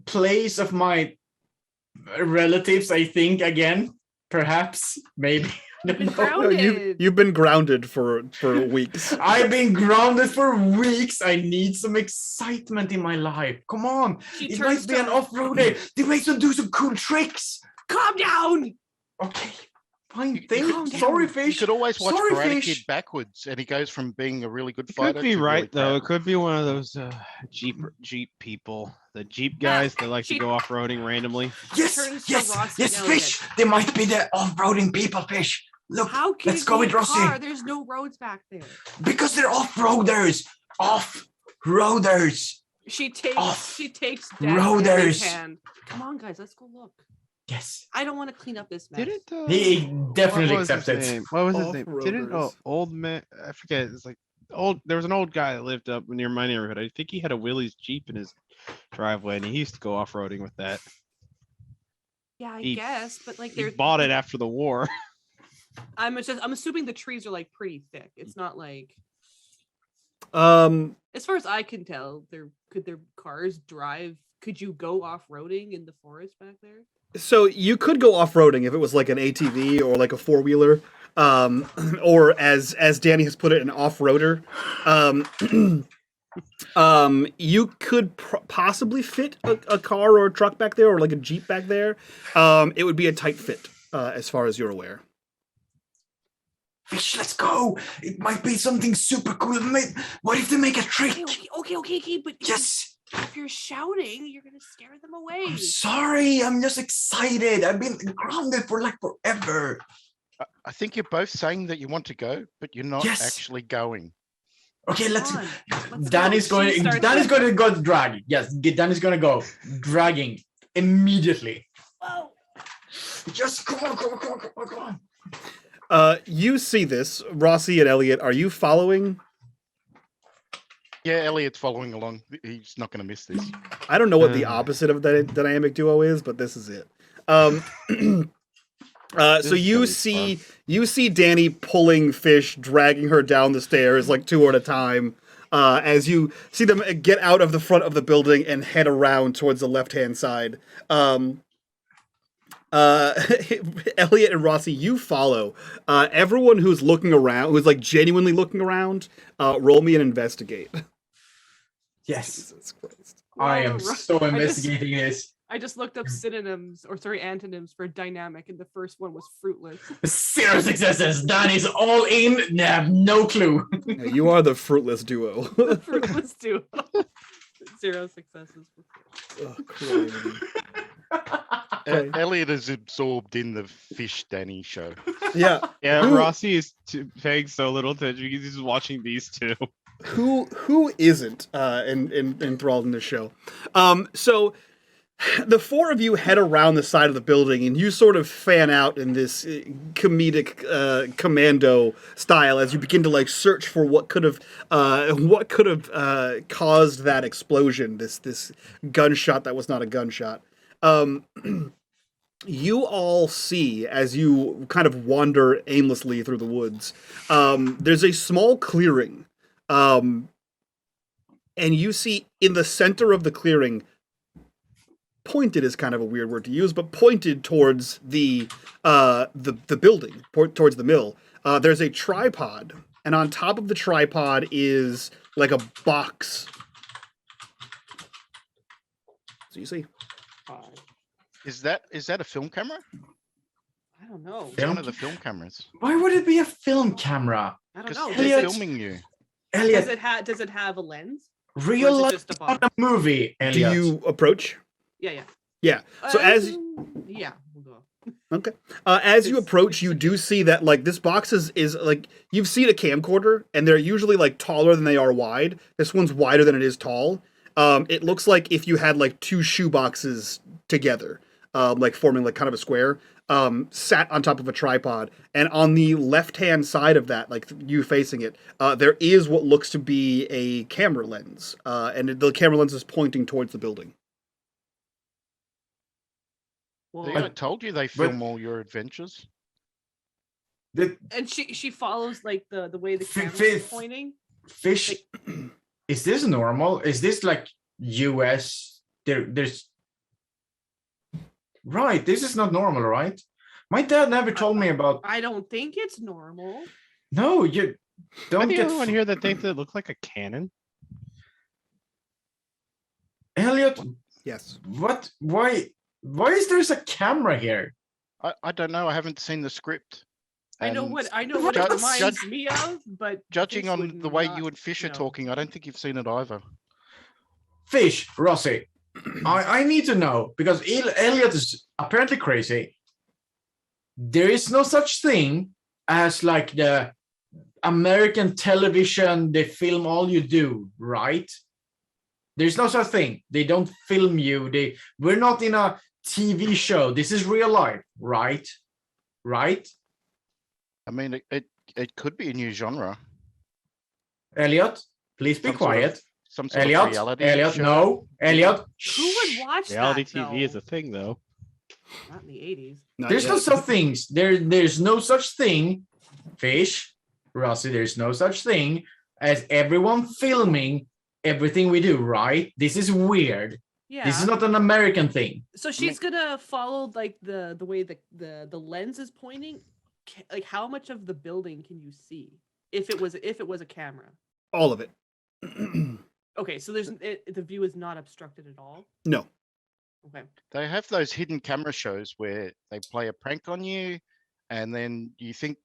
S5: place of my relatives, I think, again. Perhaps, maybe. I
S2: You've been
S5: don't know.
S1: No,
S2: grounded.
S1: you've been grounded for weeks.
S5: I've been grounded for weeks. I need some excitement in my life. Come on.
S2: She
S5: It
S2: turns
S5: might be an
S2: to-
S5: off-roader. They might do some cool tricks.
S2: Calm down.
S5: Okay. Fine.
S3: You
S5: Thank
S2: calm
S5: you.
S2: down.
S5: Sorry,
S3: You
S5: Fish.
S3: could always watch
S5: Sorry,
S3: Karate
S5: Fish.
S3: Kid backwards, and he goes from being a really good
S4: It
S3: fighter.
S4: could be
S3: to
S4: right
S3: really
S4: though.
S3: bad.
S4: It could be one of those Jeep people, the Jeep guys that like to
S2: she-
S4: go off-roading randomly.
S5: Yes,
S2: turns to
S5: yes,
S2: Rossy
S5: yes,
S2: and Elliot.
S5: Fish. They might be the off-roading people, Fish. Look,
S2: How can
S5: let's
S2: it
S5: go
S2: be
S5: with
S2: a
S5: Rossy.
S2: car? There's no roads back there.
S5: Because they're off-roaders. Off-roaders.
S2: She takes
S5: Off
S2: Danny's
S5: roaders.
S2: hand. Come on, guys, let's go look.
S5: Yes.
S2: I don't want to clean up this mess.
S4: Didn't
S5: He definitely
S4: what was his
S5: accepted.
S4: name? What was his name? Didn't
S1: Off-roaders.
S4: old man? I forget. It's like old. There was an old guy that lived up near my neighborhood. I think he had a Willys Jeep in his driveway, and he used to go off-roading with that.
S2: Yeah, I
S4: He-
S2: guess, but like
S4: He
S2: they're
S4: bought it after the war.
S2: I'm assuming the trees are like pretty thick. It's not like,
S1: Um,
S2: as far as I can tell, could their cars drive could you go off-roading in the forest back there?
S1: So you could go off-roading if it was like an ATV or like a four-wheeler, or as Danny has put it, an off-roader. You could possibly fit a car or a truck back there, or like a Jeep back there. It would be a tight fit, as far as you're aware.
S5: Fish, let's go. It might be something super cool. What if they make a trick?
S2: Okay, but
S5: Yes.
S2: if you're shouting, you're gonna scare them away.
S5: I'm sorry. I'm just excited. I've been grounded for like forever.
S3: I think you're both saying that you want to go, but you're not
S5: Yes.
S3: actually going.
S5: Okay, let's
S2: Let's
S5: Danny's
S2: go. She starts
S5: going
S2: it.
S5: to go dragging. Yes, Danny's going to go dragging immediately.
S2: Whoa.
S5: Just come on.
S1: You see this, Rossy and Elliot. Are you following?
S3: Yeah, Elliot's following along. He's not going to miss this.
S1: I don't know what the opposite of the dynamic duo is, but this is it. So you see Danny pulling Fish, dragging her down the stairs like two at a time. As you see them get out of the front of the building and head around towards the left-hand side. Elliot and Rossy, you follow. Everyone who's looking around, who's like genuinely looking around, roll me an investigate.
S5: Yes.
S1: Jesus Christ.
S5: I am so investigating this.
S2: I just looked up antonyms for dynamic, and the first one was fruitless.
S5: 0 successes. Danny's all in. No clue.
S1: Yeah, you are the fruitless duo.
S2: Fruitless too. 0 successes.
S1: Oh, crazy. Okay.
S3: Elliot is absorbed in the Fish Danny show.
S1: Yeah.
S4: Yeah,
S1: Who-
S4: Rossy is paying so little attention. He's just watching these two.
S1: Who isn't enthralled in this show? So the four of you head around the side of the building, and you sort of fan out in this comedic commando style as you begin to like search for what could have caused that explosion. This gunshot that was not a gunshot. You all see, as you kind of wander aimlessly through the woods, there's a small clearing. And you see in the center of the clearing, pointed is kind of a weird word to use, but pointed towards the building, towards the mill. There's a tripod, and on top of the tripod is like a box. So you see.
S3: Is that a film camera?
S2: I don't know.
S3: It's one of the film cameras.
S5: Why would it be a film camera?
S2: I don't
S3: Because
S2: know.
S3: they're
S5: Elliot.
S3: filming you.
S5: Elliot,
S2: Does it have a lens?
S5: real
S2: or is it
S5: life
S2: just a
S5: is not
S2: box?
S5: a movie,
S1: Do
S5: Elliot.
S1: you approach?
S2: Yeah.
S1: Yeah. So as
S2: Yeah, we'll go.
S1: Okay. As you
S2: It's-
S1: approach, you do see that like this box is like you've seen a camcorder, and they're usually like taller than they are wide. This one's wider than it is tall. It looks like if you had like two shoe boxes together, like forming like kind of a square, sat on top of a tripod, and on the left-hand side of that, like you facing it, there is what looks to be a camera lens, and the camera lens is pointing towards the building.
S2: Well,
S3: I told you they film all your adventures.
S2: and she follows like the way the camera is
S5: Fifth.
S2: pointing.
S5: Fish, is this normal? Is this like US? There's right. This is not normal, right? My dad never told me about.
S2: I don't think it's normal.
S5: No, you
S4: Am I
S5: don't
S4: the
S5: get
S4: only one here that thinks it looks like a cannon?
S5: Elliot.
S1: Yes.
S5: What? Why is there a camera here?
S3: I don't know. I haven't seen the script.
S2: I know
S3: And
S2: what it
S3: Judge-
S2: reminds me of, but
S3: Judging
S2: this
S3: on
S2: would
S3: the way
S2: not,
S3: you and Fish are
S2: no.
S3: talking, I don't think you've seen it either.
S5: Fish, Rossy. I need to know because Elliot is apparently crazy. There is no such thing as like the American television. They film all you do, right? There's no such thing. They don't film you. We're not in a TV show. This is real life, right? Right?
S3: I mean, it could be a new genre.
S5: Elliot, please be
S3: Some sort of
S5: quiet.
S3: Some sort of
S5: Elliot,
S3: reality
S5: Elliot,
S3: show.
S5: no. Elliot,
S2: Who would watch
S4: Reality
S2: that?
S4: TV is
S2: though?
S4: a thing, though.
S2: Not in the 80s.
S1: Not
S5: there's no
S1: yet.
S5: such things. There's no such thing, Fish, Rossy, there's no such thing as everyone filming everything we do, right? This is weird.
S2: Yeah.
S5: This is not an American thing.
S2: So she's gonna follow like the way the lens is pointing. Like how much of the building can you see if it was a camera?
S1: All of it.
S2: Okay, so the view is not obstructed at all.
S1: No.
S2: Okay.
S3: They have those hidden camera shows where they play a prank on you, and then you think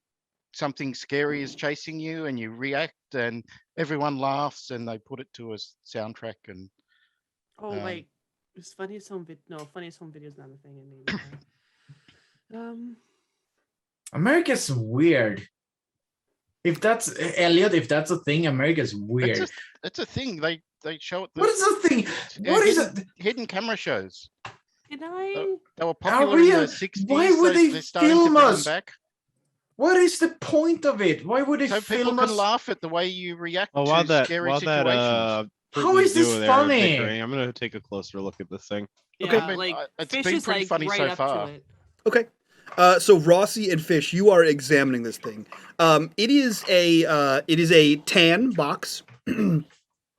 S3: something scary is chasing you, and you react, and everyone laughs, and they put it to a soundtrack. And
S2: like it's funniest home funniest home video is not a thing in maybe.
S5: America's weird. If that's Elliot, if that's a thing, America's weird.
S3: it's a thing. They show it.
S5: What is the thing? What is it?
S3: Hidden camera shows.
S2: Can I?
S3: They were popular in the 60s.
S5: Why would they
S3: they're starting to
S5: film
S3: bring them
S5: us?
S3: back.
S5: What is the point of it? Why would they
S3: So people
S5: film
S3: can
S5: us?
S3: laugh at the way you react
S4: Well,
S3: to scary situations.
S5: How is this funny?
S4: I'm gonna take a closer look at this thing.
S2: Yeah,
S3: I mean,
S2: like
S3: it's
S2: Fish
S3: been
S2: is
S3: pretty
S2: like
S3: funny
S2: right
S3: so
S2: up
S3: far.
S2: to it.
S1: Okay. So Rossy and Fish, you are examining this thing. It is a tan box.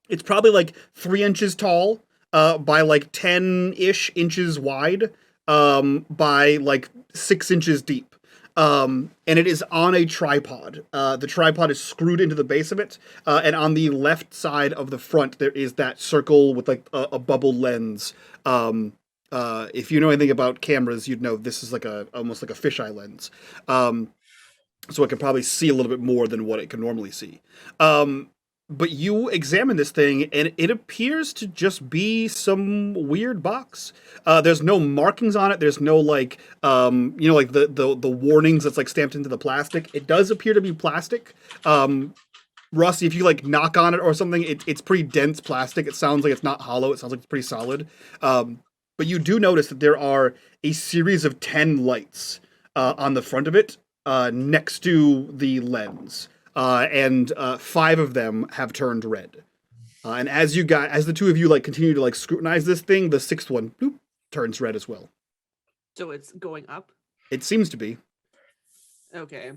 S1: It's probably like 3 inches tall, by like 10-ish inches wide, by like 6 inches deep. And it is on a tripod. The tripod is screwed into the base of it, and on the left side of the front there is that circle with like a bubble lens. If you know anything about cameras, you'd know this is like almost like a fisheye lens. So it can probably see a little bit more than what it can normally see. But you examine this thing, and it appears to just be some weird box. There's no markings on it. There's no like, like the warnings that's like stamped into the plastic. It does appear to be plastic. Rossy, if you like knock on it or something, it's pretty dense plastic. It sounds like it's not hollow. It sounds like it's pretty solid. But you do notice that there are a series of 10 lights on the front of it next to the lens. And 5 of them have turned red. And as the two of you like continue to like scrutinize this thing, the 6th one bloop, turns red as well.
S2: So it's going up?
S1: It seems to be.
S2: Okay.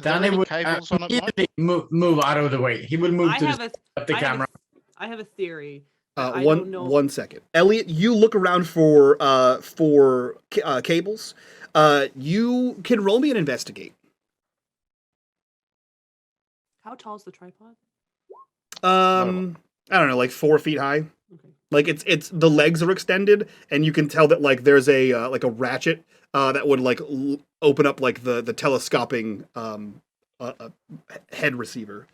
S5: Danny would
S3: cables on it, Mike?
S5: immediately move out of the way. He would move to the camera.
S2: I have a theory.
S1: One second, Elliot. You look around for cables. You can roll me an investigate.
S2: How tall is the tripod?
S1: I don't know, like 4 feet high.
S2: Okay.
S1: Like it's the legs are extended, and you can tell that like there's a like a ratchet that would like open up like the telescoping head receiver.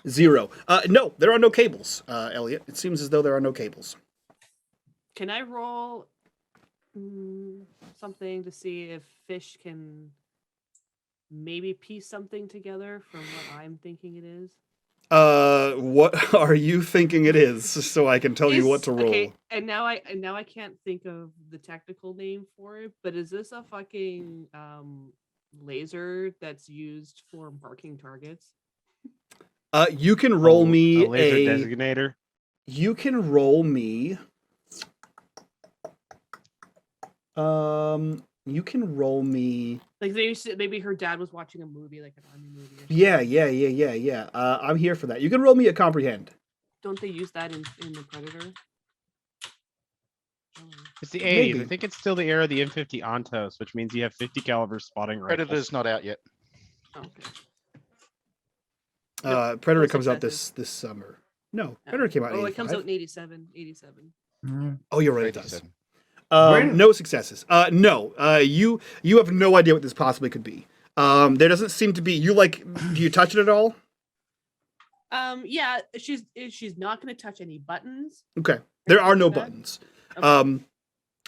S1: 0. No, there are no cables, Elliot. It seems as though there are no cables.
S2: Can I roll something to see if Fish can maybe piece something together from what I'm thinking it is?
S1: What are you thinking it is, so I can tell you what to roll?
S2: Okay, and now I can't think of the technical name for it, but is this a fucking laser that's used for marking targets?
S1: You can roll me
S4: a laser designator.
S1: You can roll me. You can roll me.
S2: Like maybe her dad was watching a movie, like an army movie.
S1: Yeah. I'm here for that. You can roll me a comprehend.
S2: Don't they use that in the Predator?
S4: It's the 80s.
S1: Maybe.
S4: I think it's still the era of the M50 Ontos, which means you have 50 caliber spotting rifles.
S3: Predator's not out yet.
S2: Oh, okay.
S1: Predator
S2: No
S1: comes out
S2: successes.
S1: this summer. No, Predator came out in 85.
S2: It comes out in 87.
S1: Oh, you're right, it does.
S3: 87.
S1: No successes. No. You have no idea what this possibly could be. There doesn't seem to be. Do you touch it at all?
S2: Yeah, she's not going to touch any buttons.
S1: Okay. There are no
S2: like that?
S1: buttons.
S2: Okay.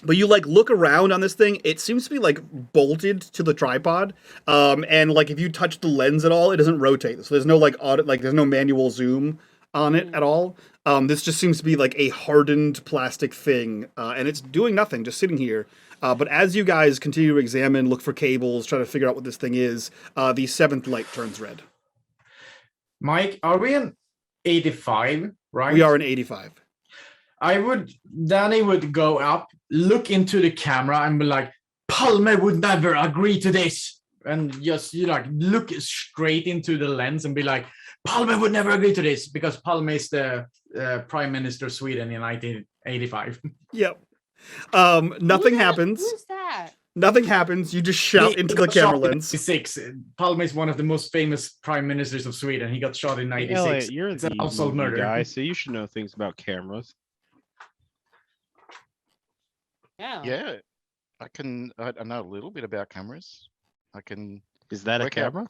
S1: But you like look around on this thing. It seems to be like bolted to the tripod. And like if you touch the lens at all, it doesn't rotate. So there's no like there's no manual zoom on it at all. This just seems to be like a hardened plastic thing, and it's doing nothing, just sitting here. But as you guys continue to examine, look for cables, try to figure out what this thing is, the 7th light turns red.
S5: Mike, are we in 85, right?
S1: We are in 85.
S5: Danny would go up, look into the camera and be like, Palme would never agree to this. And just, look straight into the lens and be like, Palme would never agree to this, because Palme is the Prime Minister of Sweden in 1985.
S1: Yep. Nothing happens.
S2: Who's that?
S1: Nothing happens. You just shout into the camera lens.
S5: 96. Palme is one of the most famous prime ministers of Sweden. He got shot in 96.
S4: Elliot, you're
S5: It's
S4: the
S5: an household
S4: movie
S5: murder.
S4: guy, so you should know things about cameras.
S2: Yeah.
S3: Yeah, I know a little bit about cameras. I can.
S4: Is that a
S3: Work out.
S4: camera?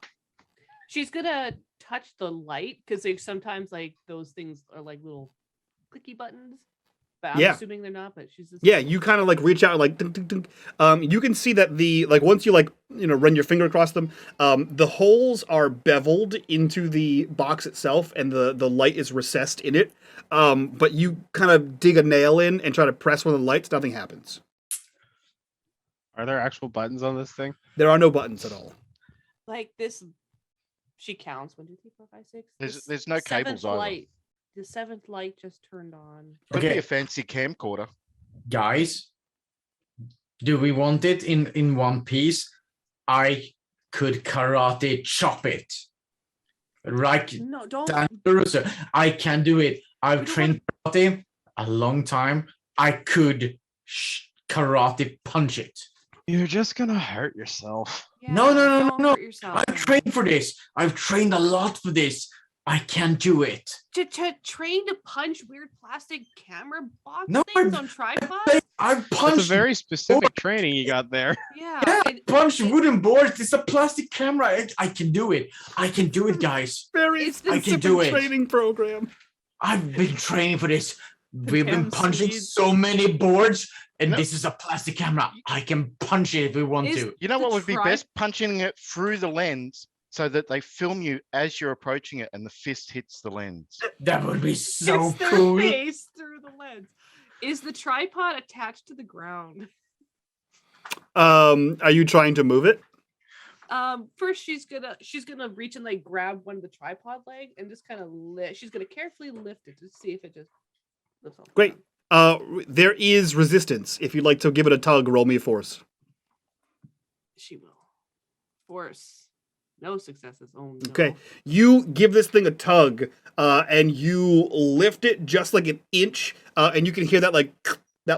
S2: She's gonna touch the light because they sometimes like those things are like little clicky buttons. But I'm
S1: Yeah.
S2: assuming they're not. But she's just
S1: Yeah, you kind of like reach out and like ding, ding, ding. You can see that the like once you like run your finger across them, the holes are beveled into the box itself, and the light is recessed in it. But you kind of dig a nail in and try to press one of the lights. Nothing happens.
S4: Are there actual buttons on this thing?
S1: There are no buttons at all.
S2: like this. She counts 1, 2, 3, 4, 5, 6.
S3: There's no cables either.
S2: light. The 7th light just turned on.
S3: Could be
S5: Okay.
S3: a fancy camcorder.
S5: Guys, do we want it in one piece? I could karate chop it. Right,
S2: No, don't.
S5: Dan Russo. I can do it. I've
S2: You don't
S5: trained karate a long time. I could karate punch it.
S4: You're just gonna hurt yourself.
S5: No,
S2: don't
S5: no.
S2: hurt yourself,
S5: I've
S2: man.
S5: trained for this. I've trained a lot for this. I can do it.
S2: To train to punch weird plastic camera box
S5: No,
S2: things
S5: I've-
S2: on tripods.
S5: I've
S4: That's
S5: punched.
S4: a very specific training you got there.
S2: Yeah,
S5: Yeah,
S2: it-
S5: punch
S2: it-
S5: wooden boards. It's a plastic camera. I can do it. I can do it, guys.
S1: Very
S2: It's the-
S5: I can
S1: specific
S5: do it.
S1: training program.
S5: I've been training for this. We've been
S2: Cam
S5: punching
S2: Swedes.
S5: so many boards, and
S3: No.
S5: this is a plastic camera. I can punch it if we want
S2: Is-
S5: to.
S3: You know
S2: The
S3: what would be
S2: tri-
S3: best? Punching it through the lens so that they film you as you're approaching it and the fist hits the lens.
S5: That would be so
S2: Hits their
S5: cool.
S2: face through the lens. Is the tripod attached to the ground?
S1: Are you trying to move it?
S2: First she's gonna reach and like grab one of the tripod legs and just kind of lift. She's gonna carefully lift it to see if it just lifts off. the
S1: Great.
S2: ground.
S1: There is resistance. If you'd like to give it a tug, roll me a force.
S2: She will. Force. No successes. Oh no.
S1: Okay. You give this thing a tug, and you lift it just like an inch, and you can hear that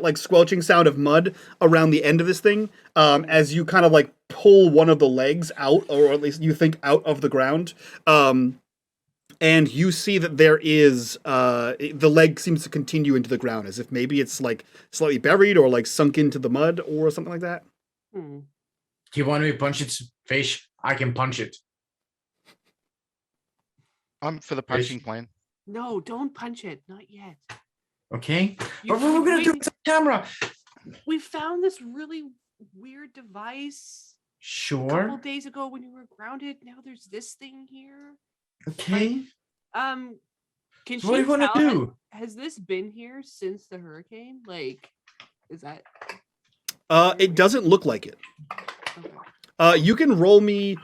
S1: like squelching sound of mud around the end of this thing, as you kind of like pull one of the legs out, or at least you think out of the ground. And you see that there is the leg seems to continue into the ground, as if maybe it's like slightly buried or like sunk into the mud or something like that.
S2: Hmm.
S5: Do you want me to punch its fish? I can punch it.
S3: I'm for the punching plan.
S2: No, don't punch it. Not yet.
S5: Okay.
S2: You-
S5: But we're gonna do
S2: we-
S5: it on camera.
S2: We found this really weird device a couple
S5: Sure.
S2: days ago when you were grounded. Now there's this thing here.
S5: Okay.
S2: Can she
S5: So what do you want to
S2: tell-
S5: do?
S2: Has this been here since the hurricane? Like, is that
S1: It doesn't look like it.
S2: okay?
S1: You can roll me,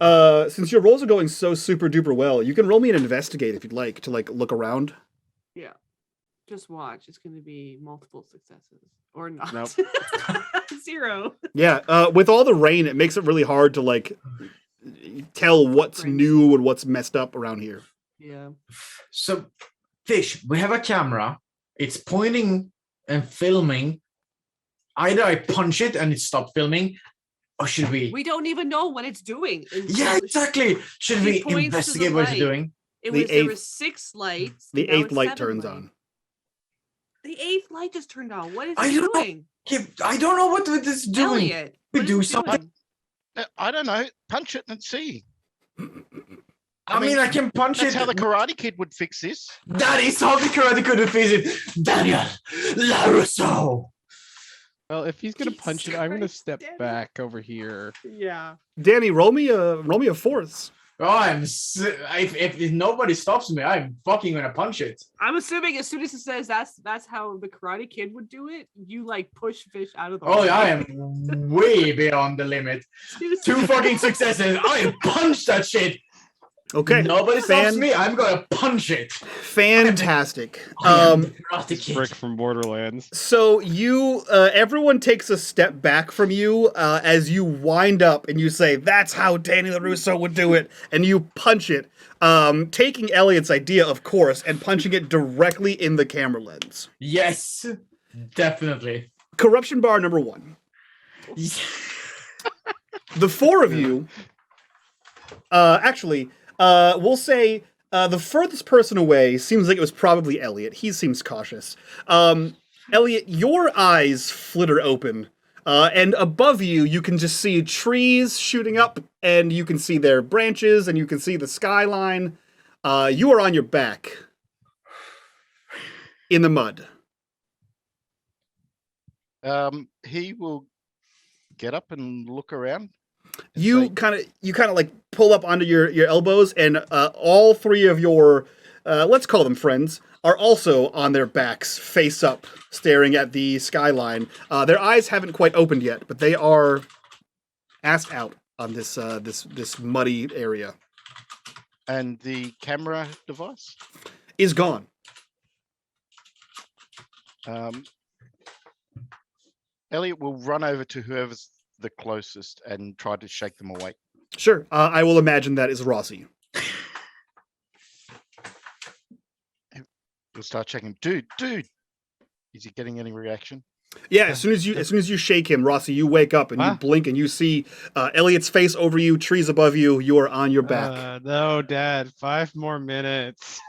S1: since your rolls are going so super duper well, you can roll me an investigate if you'd like to like look around.
S2: Yeah. Just watch. It's going to be multiple successes or not.
S4: Nope.
S2: 0.
S1: Yeah, with all the rain, it makes it really hard to like tell what's
S2: Right.
S1: new and what's messed up around here.
S2: Yeah.
S5: So, fish, we have a camera. It's pointing and filming. Either I punch it and it stops filming, or should we?
S2: We don't even know what it's doing. until
S5: Yeah, exactly. Should
S2: He
S5: we
S2: points to the
S5: investigate what it's
S2: light.
S5: doing?
S2: It
S1: The
S2: was there
S1: eighth-
S2: was 6 lights.
S1: The
S2: now
S1: 8th
S2: it's
S1: light
S2: 7
S1: turns
S2: lights.
S1: on.
S2: The 8th light just turned on. What is
S5: I
S2: it
S5: don't know.
S2: doing?
S5: I don't know what this is doing.
S2: Elliot,
S5: We
S2: what is
S5: do
S2: it
S5: something.
S2: doing?
S3: I don't know. Punch it and see.
S5: I mean, I can punch
S3: That's
S5: it.
S3: how the Karate Kid would fix this.
S5: That is how the karate could visit Daniel LaRusso.
S4: Well, if he's gonna
S2: Jesus
S4: punch it, I'm gonna
S2: Christ,
S4: step
S2: Danny.
S4: back over here.
S2: Yeah.
S1: Danny, roll me a force.
S5: Oh, if nobody stops me, I'm fucking gonna punch it.
S2: I'm assuming as soon as it says that's how the Karate Kid would do it, you like push fish out of the
S5: Oh,
S2: way.
S5: I am way beyond the limit. 2 fucking successes. I punch that shit.
S1: Okay.
S5: Nobody stops me. I'm gonna punch it.
S1: Fantastic.
S5: I am the Karate Kid.
S4: Brick from Borderlands.
S1: So you, everyone takes a step back from you as you wind up and you say, "That's how Danny LaRusso would do it," and you punch it, taking Elliot's idea, of course, and punching it directly in the camera lens.
S5: Yes, definitely.
S1: Corruption bar number 1. The 4 of you, we'll say the furthest person away seems like it was probably Elliot. He seems cautious. Elliot, your eyes flitter open, and above you, you can just see trees shooting up, and you can see their branches, and you can see the skyline. You are on your back in the mud.
S3: He will get up and look around.
S1: You kind of like pull up onto your elbows, and all 3 of your, let's call them friends, are also on their backs, face up, staring at the skyline. Their eyes haven't quite opened yet, but they are ass out on this this muddy area.
S3: And the camera device
S1: Is gone.
S3: Elliot will run over to whoever's the closest and try to shake them awake.
S1: Sure, I will imagine that is Rossy.
S3: We'll start checking. Dude, is he getting any reaction?
S1: Yeah, as soon as you shake him, Rossy, you wake up and you blink and you see Elliot's face over you, trees above you. You are on your back.
S4: No, Dad. 5 more minutes.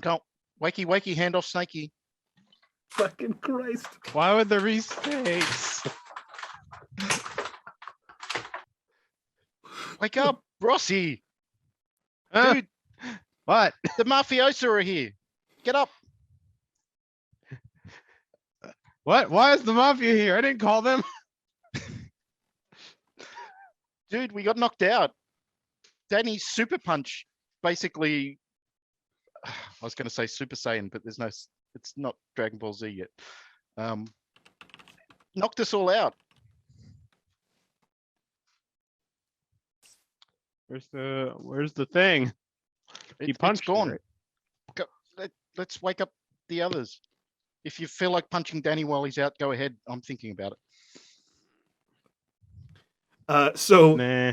S3: Come, wakey, hand off Snakey.
S1: Fucking Christ!
S4: Why would there be snakes?
S3: Wake up, Rossy.
S4: Huh?
S3: Dude,
S4: What?
S3: the mafiosa are here. Get up.
S4: What? Why is the mafia here? I didn't call them.
S3: Dude, we got knocked out. Danny's super punch, basically, I was going to say Super Saiyan, but there's no, it's not Dragon Ball Z yet. Knocked us all out.
S4: Where's the thing? He punched
S3: it's gone.
S4: it.
S3: Go, let's wake up the others. If you feel like punching Danny while he's out, go ahead. I'm thinking about it.
S1: So
S4: Nah.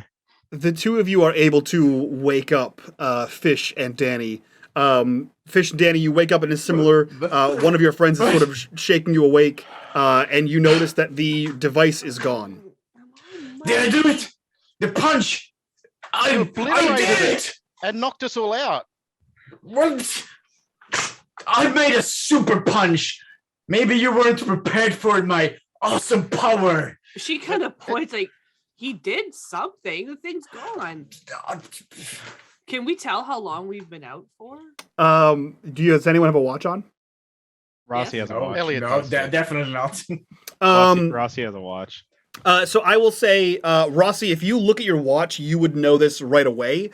S1: the 2 of you are able to wake up Fish and Danny. Fish and Danny, you wake up in a similar. One of your friends is sort of shaking you awake, and you notice that the device is gone.
S5: Did I do it? The punch. I did it.
S3: And knocked us all out.
S5: What? I made a super punch. Maybe you weren't prepared for my awesome power.
S2: She kind of points like, he did something. The thing's gone. Can we tell how long we've been out for?
S1: Does anyone have a watch on?
S4: Rossi has a
S5: No,
S4: watch.
S3: Elliot
S5: no,
S3: does.
S5: definitely not.
S4: Rossi has a watch.
S1: So I will say, Rossy, if you look at your watch, you would know this right away.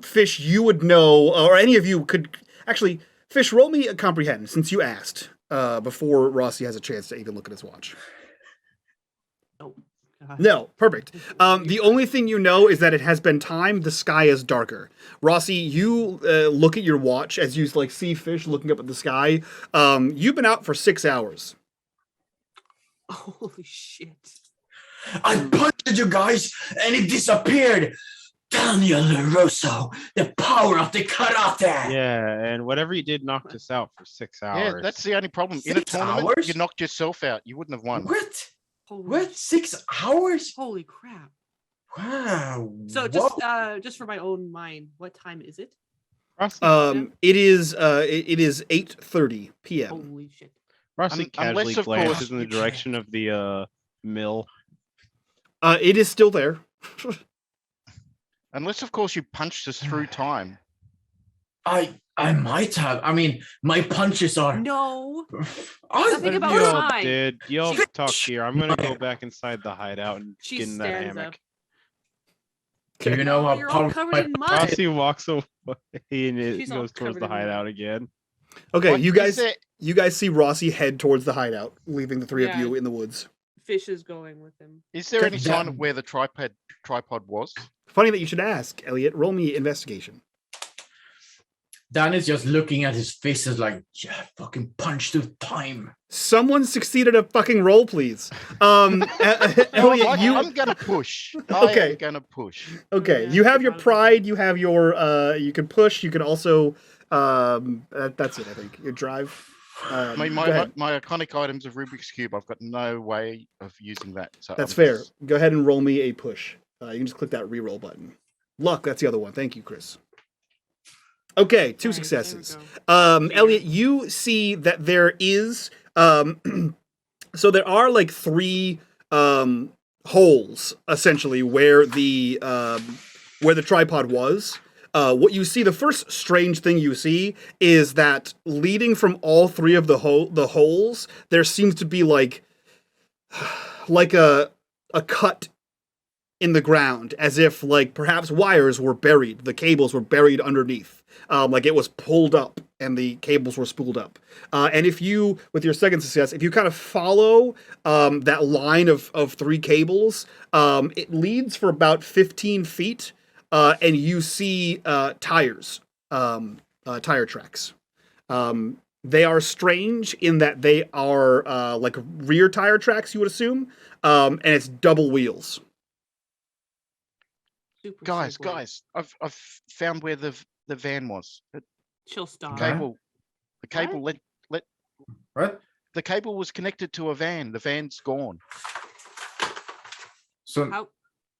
S1: Fish, you would know, or any of you could actually. Fish, roll me a comprehend since you asked before Rossy has a chance to even look at his watch.
S2: Oh,
S1: No, perfect. The only thing you know is that it has been time. The sky is darker. Rossy, you look at your watch as you like see Fish looking up at the sky. You've been out for 6 hours.
S2: holy shit.
S5: I punched you guys and it disappeared. Daniel LaRusso, the power of the karate.
S4: Yeah, and whatever you did knocked us out for 6 hours.
S3: Yeah, that's the only problem. In a
S5: 6
S3: tournament,
S5: hours?
S3: you knocked yourself out. You wouldn't have won.
S5: What?
S2: Holy
S5: What? 6 hours?
S2: Holy crap.
S5: Wow.
S2: So just for my own mind, what time is it?
S4: Rossi,
S1: It is 8:30 p.m.
S2: Holy shit.
S4: Rossi
S3: unless,
S4: casually
S3: of course,
S4: glances in the
S3: you
S4: direction of the mill.
S1: It is still there.
S3: Unless, of course, you punched us through time.
S5: I might have. I mean, my punches are.
S2: No.
S5: I
S2: Nothing about
S4: Y'all
S2: time.
S4: did. Y'all
S2: She-
S4: talk here. I'm gonna go back inside the hideout and
S2: She
S4: get in that
S2: stands
S4: hammock.
S2: up.
S5: Do you know how
S2: You're all
S5: powerful
S2: covered
S5: my
S2: in mud.
S4: Rossi walks away and it
S2: She's all
S4: goes towards
S2: covered
S4: the
S2: in mud.
S4: hideout again.
S1: Okay,
S3: What
S1: you
S3: is
S1: guys
S3: it?
S1: see Rossy head towards the hideout, leaving the 3 of
S2: Yeah.
S1: you in the woods.
S2: Fish is going with him.
S3: Is there any sign
S5: That-
S3: of where the tripod was?
S1: Funny that you should ask, Elliot. Roll me investigation.
S5: Dan is just looking at his faces like, yeah, fucking punch through time.
S1: Someone succeeded a fucking roll, please. Elliot,
S3: I'm gonna push.
S1: Okay.
S3: I'm gonna push.
S1: Okay,
S2: Yeah,
S1: you have
S2: I
S1: your
S2: forgot about
S1: pride. You have your. You can push. You can also. That's it. I think your drive.
S3: I mean,
S1: go ahead.
S3: my iconic items of Rubik's Cube, I've got no way of using that. So
S1: That's
S3: I'm
S1: fair.
S3: just-
S1: Go ahead and roll me a push. You can just click that reroll button. Luck. That's the other one. Thank you, Chris. Okay, 2
S2: Nice, there we
S1: successes.
S2: go. Clear.
S1: Elliot, you see that there is. So there are like 3 holes essentially where the tripod was. What you see, the first strange thing you see is that leading from all 3 of the holes, there seems to be like a cut in the ground, as if like perhaps wires were buried, the cables were buried underneath. Like it was pulled up and the cables were spooled up. And if you, with your second success, if you kind of follow that line of 3 cables, it leads for about 15 feet, and you see tires, tire tracks. They are strange in that they are like rear tire tracks, you would assume, and it's double wheels.
S2: Super
S3: Guys,
S2: segue.
S3: I've found where the van was.
S2: She'll stop.
S5: Okay.
S3: The cable
S5: What?
S3: the cable was connected to a van. The van's gone.
S5: So
S2: How?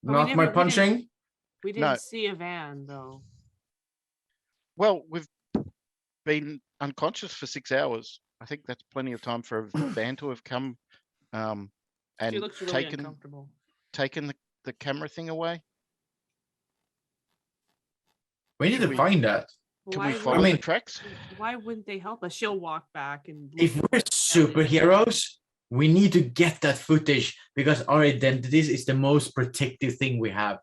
S2: But
S5: not my
S2: we
S5: punching.
S2: We didn't
S3: No.
S2: see a van though.
S3: Well, we've been unconscious for 6 hours. I think that's plenty of time for a van to have come
S2: She
S3: and
S2: looks really
S3: taken
S2: uncomfortable.
S3: the camera thing away.
S5: We need
S3: Should
S5: to
S3: we-
S5: find that.
S3: Can
S2: Why
S3: we
S2: would-
S3: follow
S5: mean-
S3: the tracks?
S2: Why wouldn't they help us? She'll walk back and.
S5: If
S2: look
S5: we're
S2: for it.
S5: superheroes, we need to get that footage because our identities is the most protective thing we have.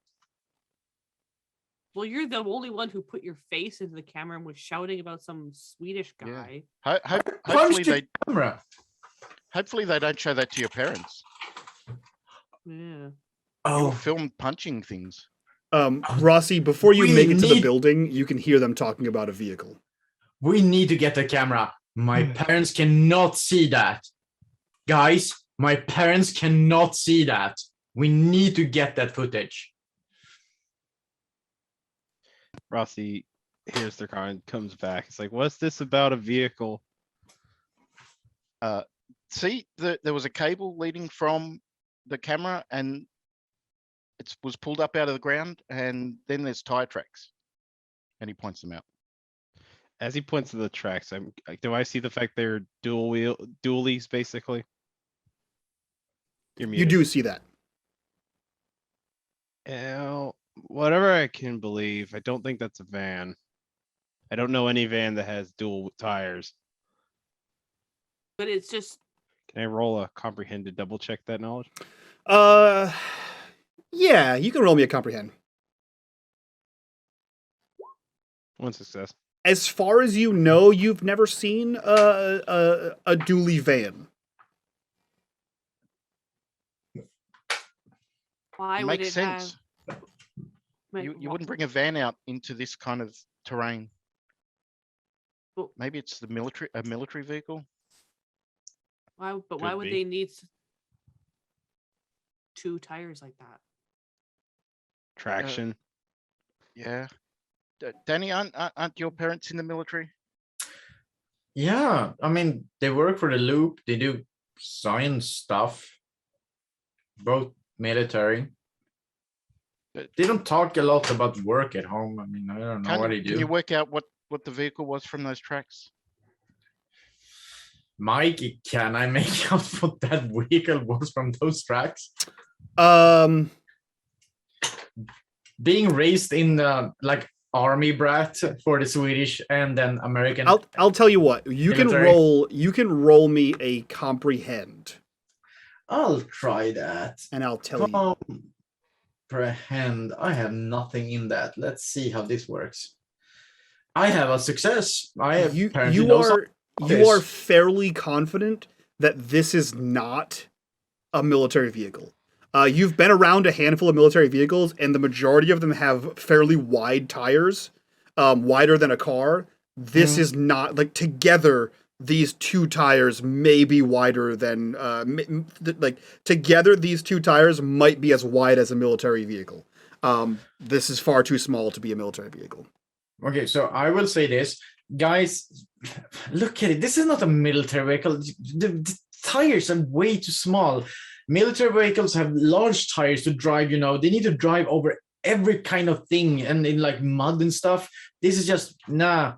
S2: Well, you're the only one who put your face into the camera and was shouting about some Swedish
S3: Yeah.
S2: guy.
S3: Hopefully
S5: Punch the camera.
S3: they don't show that to your parents.
S2: Yeah.
S3: You'll
S5: Oh,
S3: film punching things.
S1: Rossi, before you
S5: We
S1: make it to the
S5: need-
S1: building, you can hear them talking about a vehicle.
S5: we need to get the camera. My parents cannot see that. Guys, my parents cannot see that. We need to get that footage.
S4: Rossy hears their car and comes back. It's like, what's this about a vehicle?
S3: See, there was a cable leading from the camera and it was pulled up out of the ground, and then there's tire tracks. And he points them out.
S4: As he points to the tracks, do I see the fact they're dualies basically? You're
S1: You
S4: muted.
S1: do see that.
S4: Well, whatever I can believe, I don't think that's a van. I don't know any van that has dual tires.
S2: But it's just
S4: Can I roll a comprehend to double check that knowledge?
S1: Yeah, you can roll me a comprehend.
S4: 1 success.
S1: As far as you know, you've never seen a dually van.
S2: why would
S3: Makes
S2: it
S3: sense.
S2: have? Like,
S3: You
S2: wh-
S3: wouldn't bring a van out into this kind of terrain.
S2: Well-
S3: Maybe it's a military vehicle.
S2: Why? But
S4: Could
S2: why would
S4: be.
S2: they need 2 tires like that?
S4: Traction.
S3: Yeah. Danny, aren't your parents in the military?
S5: Yeah, I mean, they work for the loop. They do science stuff. Both military.
S3: But-
S5: They don't talk a lot about work at home. I mean, I don't know what they
S3: Can you
S5: do.
S3: work out what the vehicle was from those tracks?
S5: Mike, can I make out what that vehicle was from those tracks? Being raised in like army brat for the Swedish and then American.
S1: I'll tell you what. You
S5: Military.
S1: can roll me a comprehend,
S5: I'll try that.
S1: and I'll tell you.
S5: Comprehend. I have nothing in that. Let's see how this works. I have a success. I have apparently know something about
S1: You are
S5: this.
S1: fairly confident that this is not a military vehicle. You've been around a handful of military vehicles, and the majority of them have fairly wide tires, wider than a car. This is not, like, together, these two tires may be wider than, together these two tires might be as wide as a military vehicle. This is far too small to be a military vehicle.
S5: Okay, so I will say this. Guys, look at it. This is not a military vehicle. The tires are way too small. Military vehicles have large tires to drive, they need to drive over every kind of thing and in like mud and stuff. This is just, no,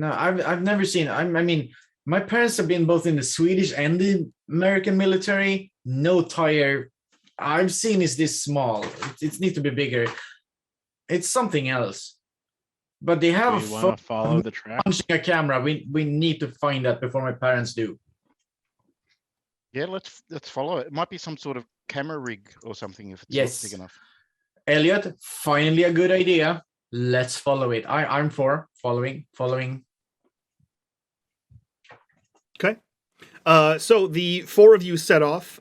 S5: I've never seen, I mean, my parents have been both in the Swedish and the American military. No tire I've seen is this small. It needs to be bigger. It's something else. But they have
S4: Do you want to follow the track?
S5: punching a camera. We need to find that before my parents do.
S3: Yeah, let's follow it. It might be some sort of camera rig or something if it's
S5: Yes.
S3: not big enough.
S5: Elliot, finally a good idea. Let's follow it. I'm for following.
S1: Okay. So the four of you set off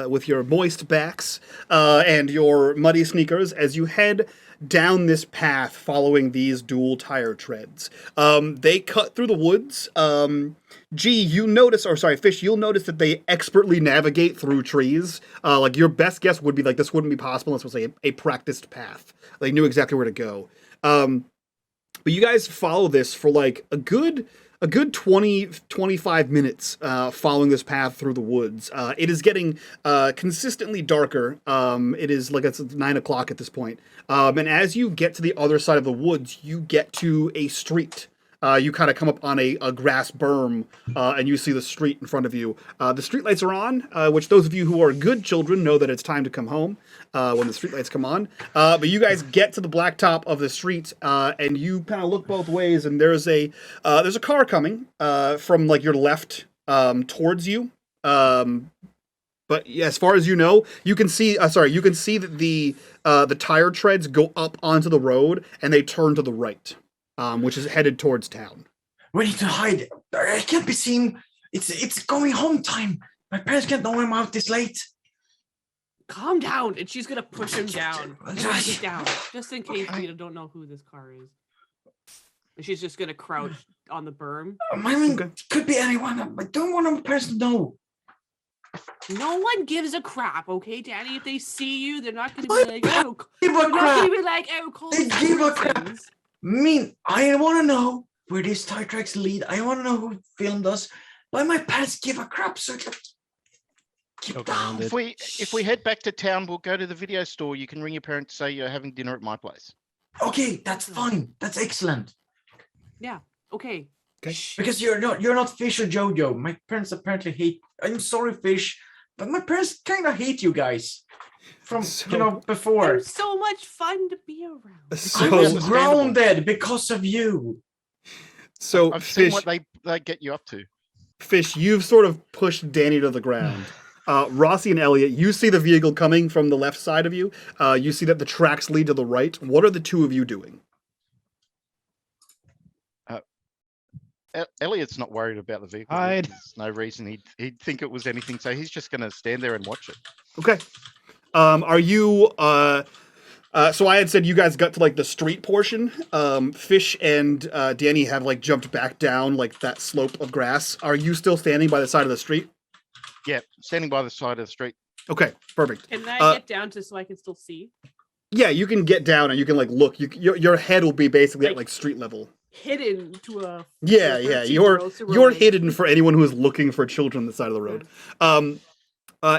S1: with your moist backs and your muddy sneakers as you head down this path following these dual tire treads. They cut through the woods. Fish, you'll notice that they expertly navigate through trees. Like your best guess would be like this wouldn't be possible unless it was a practiced path. They knew exactly where to go. But you guys follow this for like a good 20-25 minutes following this path through the woods. It is getting consistently darker. It is like it's 9 o'clock at this point. And as you get to the other side of the woods, you get to a street. You kind of come up on a grass berm, and you see the street in front of you. The streetlights are on, which those of you who are good children know that it's time to come home when the streetlights come on. But you guys get to the blacktop of the street, and you kind of look both ways, and there's a car coming from like your left towards you. But as far as you know, you can see that the tire treads go up onto the road, and they turn to the right. Which is headed towards town.
S5: We need to hide. I can't be seen. It's going home time. My parents can't know I'm out this late.
S2: Calm down, and she's gonna push him down. Get down, just in case we don't know who this car is. And she's just gonna crouch on the berm.
S5: I mean, it could be anyone. I don't want my parents to know.
S2: No one gives a crap, okay, Danny? If they see you, they're not gonna be like, oh,
S5: Give a
S2: they're not
S5: crap.
S2: gonna be like, oh, call
S5: They
S2: the
S5: give a crap.
S2: citizens.
S5: I want to know where these tire tracks lead. I want to know who filmed us. Why my parents give a crap? So keep down.
S3: If we head back to town, we'll go to the video store. You can ring your parents, say you're having dinner at my place.
S5: Okay, that's fine. That's excellent.
S2: Yeah. Okay.
S5: Because you're not Fish or Jojo. My parents apparently hate. I'm sorry, Fish, but my parents kind of hate you guys. From before.
S2: They're so much fun to be around.
S5: I was grounded because of you.
S1: So
S3: I've seen
S1: Fish,
S3: what they get you up to.
S1: Fish, you've sort of pushed Danny to the ground. Rossy and Elliot, you see the vehicle coming from the left side of you. You see that the tracks lead to the right. What are the two of you doing?
S3: Elliot's not worried about the vehicle.
S4: Hide.
S3: There's no reason he'd think it was anything, so he's just going to stand there and watch it.
S1: Okay. Are you? So I had said you guys got to like the street portion. Fish and Danny have like jumped back down like that slope of grass. Are you still standing by the side of the street?
S3: Yeah, standing by the side of the street.
S1: Okay, perfect.
S2: Can I get down so I can still see?
S1: Yeah, you can get down and you can like look. Your head will be basically at
S2: Like-
S1: like street level.
S2: Hidden to a
S1: Yeah.
S2: 13-year-old, so we're
S1: You're
S2: like-
S1: hidden for anyone who is looking for children on the side of the road.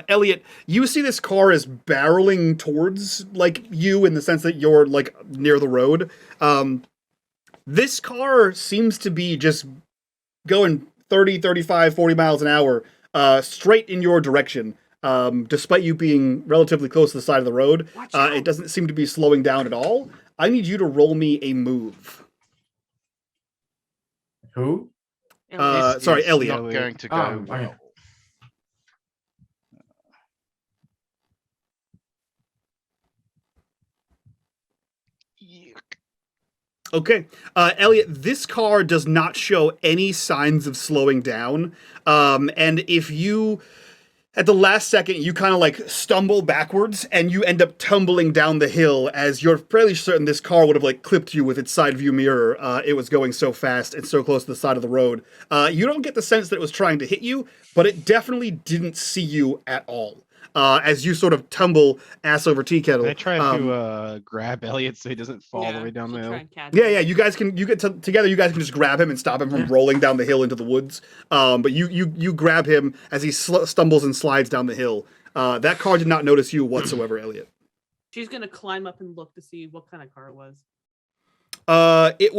S1: Elliot, you see this car is barreling towards like you in the sense that you're like near the road. This car seems to be just going 30, 35, 40 miles an hour straight in your direction. Despite you being relatively close to the side of the road,
S2: Watch out.
S1: it doesn't seem to be slowing down at all. I need you to roll me a move.
S5: Who?
S2: Elliot.
S1: Sorry,
S3: It's
S1: Elliot.
S3: not going to go
S5: Oh,
S3: well.
S5: okay.
S1: Okay. Elliot, this car does not show any signs of slowing down. And if you At the last second, you kind of like stumble backwards and you end up tumbling down the hill as you're fairly certain this car would have like clipped you with its side view mirror. It was going so fast and so close to the side of the road. You don't get the sense that it was trying to hit you, but it definitely didn't see you at all. As you sort of tumble ass over tea kettle.
S4: I try to grab Elliot so he doesn't fall the way down the
S2: she'll
S4: hill.
S2: try and catch
S1: Yeah,
S2: him.
S1: yeah. You guys can together. You guys can just grab him and stop him from rolling down the hill into the woods. But you grab him as he stumbles and slides down the hill. That car did not notice you whatsoever, Elliot.
S2: She's gonna climb up and look to see what kind of car it was.
S1: It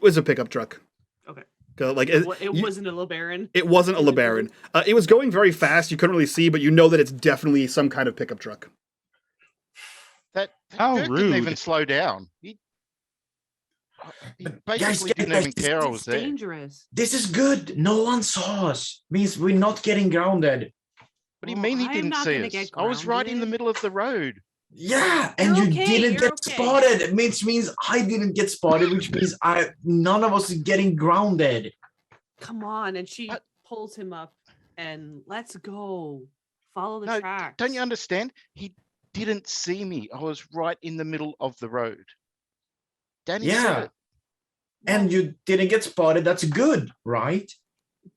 S1: was a pickup truck.
S2: Okay.
S1: Like
S2: It wasn't a LeBaron.
S1: it wasn't a LeBaron. It was going very fast. You couldn't really see, but you know that it's definitely some kind of pickup truck.
S3: That
S4: How
S3: jerk didn't even
S4: rude.
S3: slow down. He
S5: Guys,
S3: basically didn't even care I was
S2: It's
S3: there.
S2: dangerous.
S5: This is good. No one saw us. Means we're not getting grounded.
S3: What do you
S2: Well,
S3: mean he
S2: I'm
S3: didn't
S2: not
S3: see
S2: gonna
S3: us?
S2: get
S3: I was right in the
S2: grounded.
S3: middle of the road.
S5: Yeah, and
S2: You're
S5: you
S2: okay,
S5: didn't
S2: you're
S5: get
S2: okay.
S5: spotted. Which means I didn't get spotted, which means none of us is getting grounded.
S2: Come on, and she
S3: But-
S2: pulls him up and let's go. Follow the
S3: No,
S2: tracks.
S3: don't you understand? He didn't see me. I was right in the middle of the road. Danny
S5: Yeah.
S3: said it.
S5: And you didn't get spotted. That's good, right?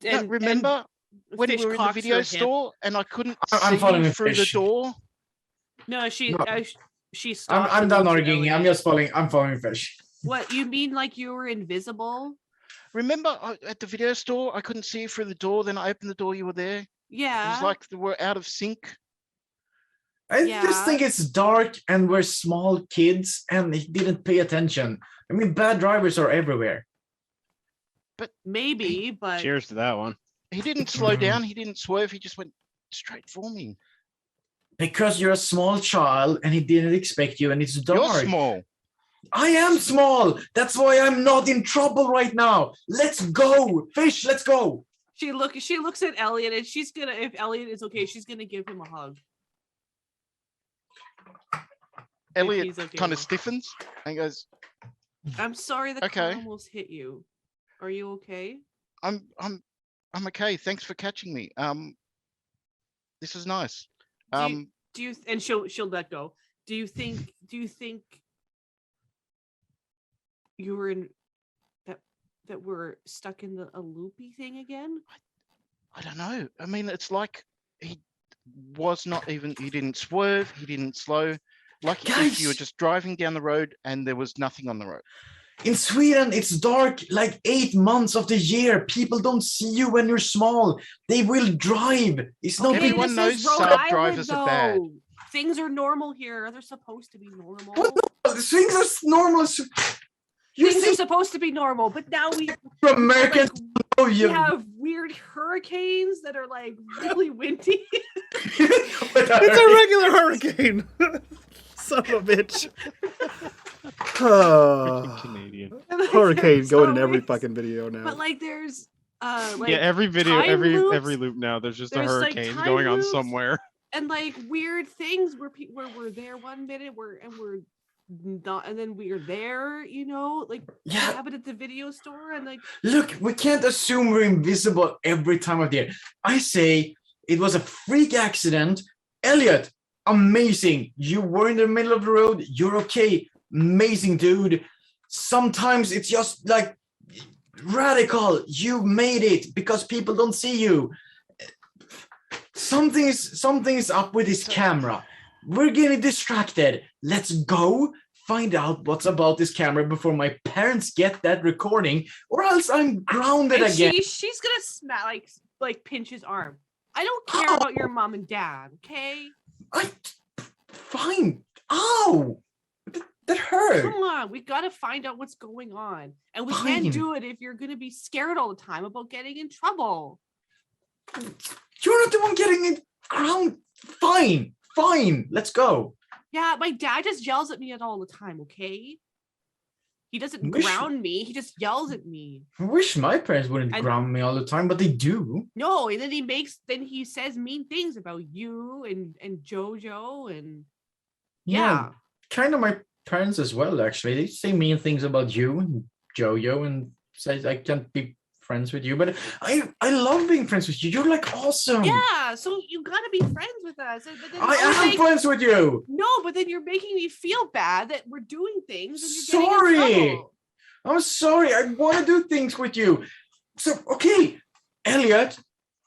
S3: No, remember when we
S2: Fish
S3: were in the
S2: cocks
S3: video
S2: her hip.
S3: store and I couldn't
S5: I'm
S3: see
S5: following
S3: you
S5: the
S3: through the
S5: fish.
S3: door?
S2: No, she
S5: No.
S2: she stopped.
S5: I'm
S2: and
S5: done
S2: looked at
S5: arguing. I'm
S2: Elliot.
S5: just following. I'm following fish.
S2: What you mean? Like you were invisible?
S3: Remember at the video store, I couldn't see you through the door. Then I opened the door, you were there. It
S2: Yeah.
S3: was like we're out of sync.
S5: I
S2: Yeah.
S5: just think it's dark and we're small kids and he didn't pay attention. I mean, bad drivers are everywhere.
S2: Maybe, but
S4: Cheers to that one.
S3: He didn't slow down. He didn't swerve. He just went straight for me.
S5: Because you're a small child and he didn't expect you and it's dark.
S3: You're small.
S5: I am small. That's why I'm not in trouble right now. Let's go. Fish, let's go.
S2: she looks at Elliot and she's gonna, if Elliot is okay, she's gonna give him a hug.
S3: Elliot
S2: he's okay
S3: kind of
S2: with it.
S3: stiffens and goes,
S2: I'm sorry the car
S3: Okay.
S2: almost hit you. Are you okay?
S3: I'm okay. Thanks for catching me. This is nice.
S2: Do you and she'll let go. Do you think you were in that we're stuck in a loopy thing again?
S3: I don't know. I mean, it's like he was not even, he didn't swerve, he didn't slow. Like if you were
S5: Guys!
S3: just driving down the road and there was nothing on the road.
S5: In Sweden, it's dark like 8 months of the year. People don't see you when you're small. They will drive. It's not
S3: Okay,
S5: big.
S3: everyone
S2: this is
S3: knows
S2: Rhode
S3: sub
S2: Island,
S3: drivers are bad.
S2: though. Things are normal here. They're supposed to be normal.
S5: What things are normal. You
S2: Things are
S5: think
S2: supposed to be normal, but now we
S5: you're American?
S2: like,
S5: Oh,
S2: we
S5: you.
S2: have weird hurricanes that are like really windy.
S1: It's a regular hurricane. Son of a bitch.
S4: Freaking Canadian.
S1: Hurricane
S2: There's
S1: going in every
S2: always-
S1: fucking video now.
S2: But like there's like
S4: Yeah, every video,
S2: time
S4: every
S2: loops,
S4: loop now, there's just a
S2: there's, like,
S4: hurricane
S2: time
S4: going on
S2: loops.
S4: somewhere.
S2: and like weird things where we're there one minute we're not, and then we're there, like
S5: Yeah.
S2: have it at the video store and like
S5: Look, we can't assume we're invisible every time of the year. I say it was a freak accident. Elliot, amazing. You were in the middle of the road. You're okay. Amazing, dude. Sometimes it's just like radical. You made it because people don't see you. Something is up with this camera. We're getting distracted. Let's go find out what's about this camera before my parents get that recording, or else I'm grounded
S2: and
S5: again.
S2: she's gonna like pinch his arm. I don't care
S5: Ow.
S2: about your mom and dad, okay?
S5: Fine. Ow! That hurt.
S2: Come on, we gotta find out what's going on. And we
S5: Fine.
S2: can't do it if you're gonna be scared all the time about getting in trouble.
S5: You're not the one getting it ground. Fine. Let's go.
S2: Yeah, my dad just yells at me all the time, okay? He doesn't
S5: Wish-
S2: ground me, he just yells at me.
S5: I wish my parents wouldn't
S2: And-
S5: ground me all the time, but they do.
S2: No, and then he says mean things about you and Jojo and yeah.
S5: Kind of my parents as well, actually. They say mean things about you and Jojo and say I can't be friends with you, but I love being friends with you. You're like awesome.
S2: Yeah, so you gotta be friends with us. But then
S5: I
S2: you're
S5: am
S2: like,
S5: friends with you.
S2: no, but then you're making me feel bad that we're doing things and you're
S5: Sorry.
S2: getting in trouble.
S5: I'm sorry. I want to do things with you. So, okay, Elliot,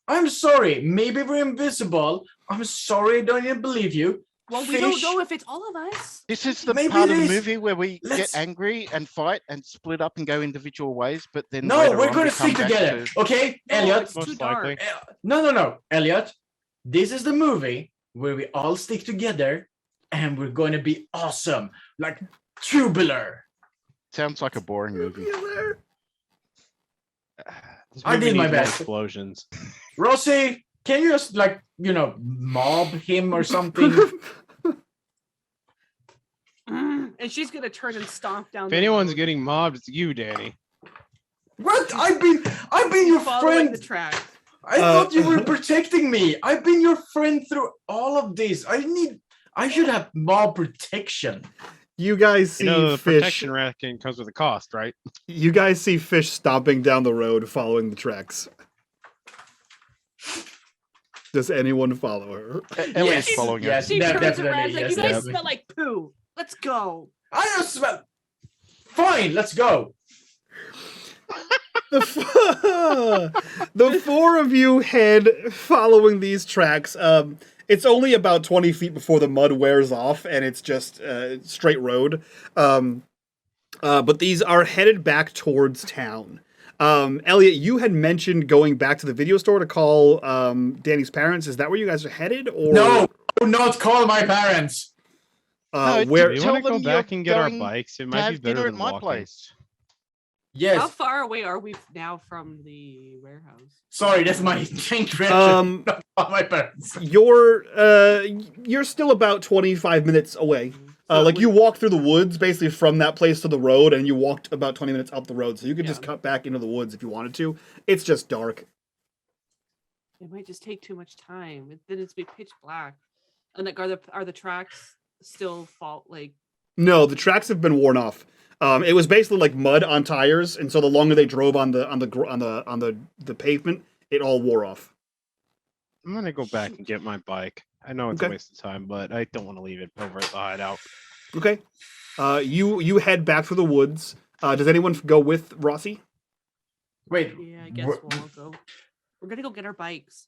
S5: I'm sorry. Maybe we're invisible. I'm sorry. I don't even believe you.
S2: Well, we don't
S5: Fish,
S2: know if it's all of us.
S3: This is the
S5: Maybe
S3: part
S5: it
S3: of the
S5: is.
S3: movie where we
S5: Let's-
S3: get angry and fight and split up and go individual ways, but then
S5: No,
S3: later
S5: we're
S3: on
S5: going
S3: we
S5: to
S3: come
S5: stick
S3: back
S5: together.
S3: to-
S5: Okay,
S2: No,
S5: Elliot.
S2: it's
S4: Most
S2: too dark.
S4: likely.
S5: No, Elliot. This is the movie where we all stick together and we're going to be awesome. Like Tubular.
S3: Sounds like a boring movie.
S4: This
S5: I
S4: movie
S5: did my
S4: needs more
S5: best.
S4: explosions.
S5: Rossy, can you just like, mob him or something?
S2: And she's gonna turn and stomp down.
S4: If
S2: the
S4: anyone's
S2: road.
S4: getting mobbed, it's you, Danny.
S5: What? I've been your
S2: following
S5: friend.
S2: the track.
S5: I thought you were protecting me. I've been your friend through all of this. I should have mob protection.
S1: You guys see
S4: The
S1: Fish.
S4: protection racket comes with a cost, right?
S1: You guys see Fish stomping down the road, following the tracks. Does anyone follow her?
S3: Elliot's
S5: Yes,
S3: following
S5: yes.
S3: her.
S2: She turns
S5: definitely,
S2: around like,
S5: yes,
S2: you guys
S5: definitely.
S2: smell like poo. Let's go.
S5: I don't smell. Fine, let's go.
S1: The four of you head following these tracks. It's only about 20 feet before the mud wears off, and it's just straight road. But these are headed back towards town. Elliot, you had mentioned going back to the video store to call Danny's parents. Is that where you guys are headed? Or
S5: No, do not call my parents.
S3: No,
S1: where?
S4: We
S3: Tell
S4: want to go
S3: them
S4: back
S3: you're
S4: and get our
S3: going
S4: bikes. It
S3: to
S4: might be
S3: have
S4: better
S3: dinner at
S4: than
S3: my
S4: walking.
S3: place.
S5: Yes.
S2: How far away are we now from the warehouse?
S5: Sorry, that's my interruption. Not call my parents.
S1: You're still about 25 minutes away.
S2: So
S1: Like
S2: we-
S1: you walk through the woods, basically from that place to the road, and you walked about 20 minutes up the road, so you could just
S2: Yeah.
S1: cut back into the woods if you wanted to. It's just dark.
S2: It might just take too much time. Then it's be pitch black. And like, are the tracks still like?
S1: No, the tracks have been worn off. It was basically like mud on tires, and so the longer they drove on the pavement, it all wore off.
S4: I'm gonna go back and get my bike. I know it's
S1: Okay.
S4: a waste of time, but I don't want to leave it over at the hideout.
S1: Okay. You head back through the woods. Does anyone go with Rossy?
S5: Wait.
S2: Yeah, I guess we'll all go. We're gonna go get our bikes.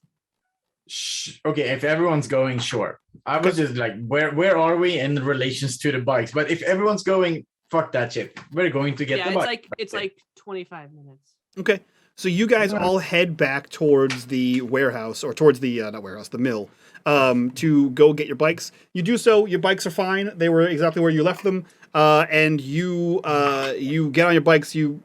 S5: Okay, if everyone's going, sure. I was just like, where are we in relations to the bikes? But if everyone's going, fuck that shit. We're going to get
S2: Yeah,
S5: the
S2: it's
S5: bike.
S2: like 25 minutes.
S1: Okay. So you guys all head back towards the warehouse, or towards the not warehouse, the mill, to go get your bikes. You do so. Your bikes are fine. They were exactly where you left them. And you get on your bikes. You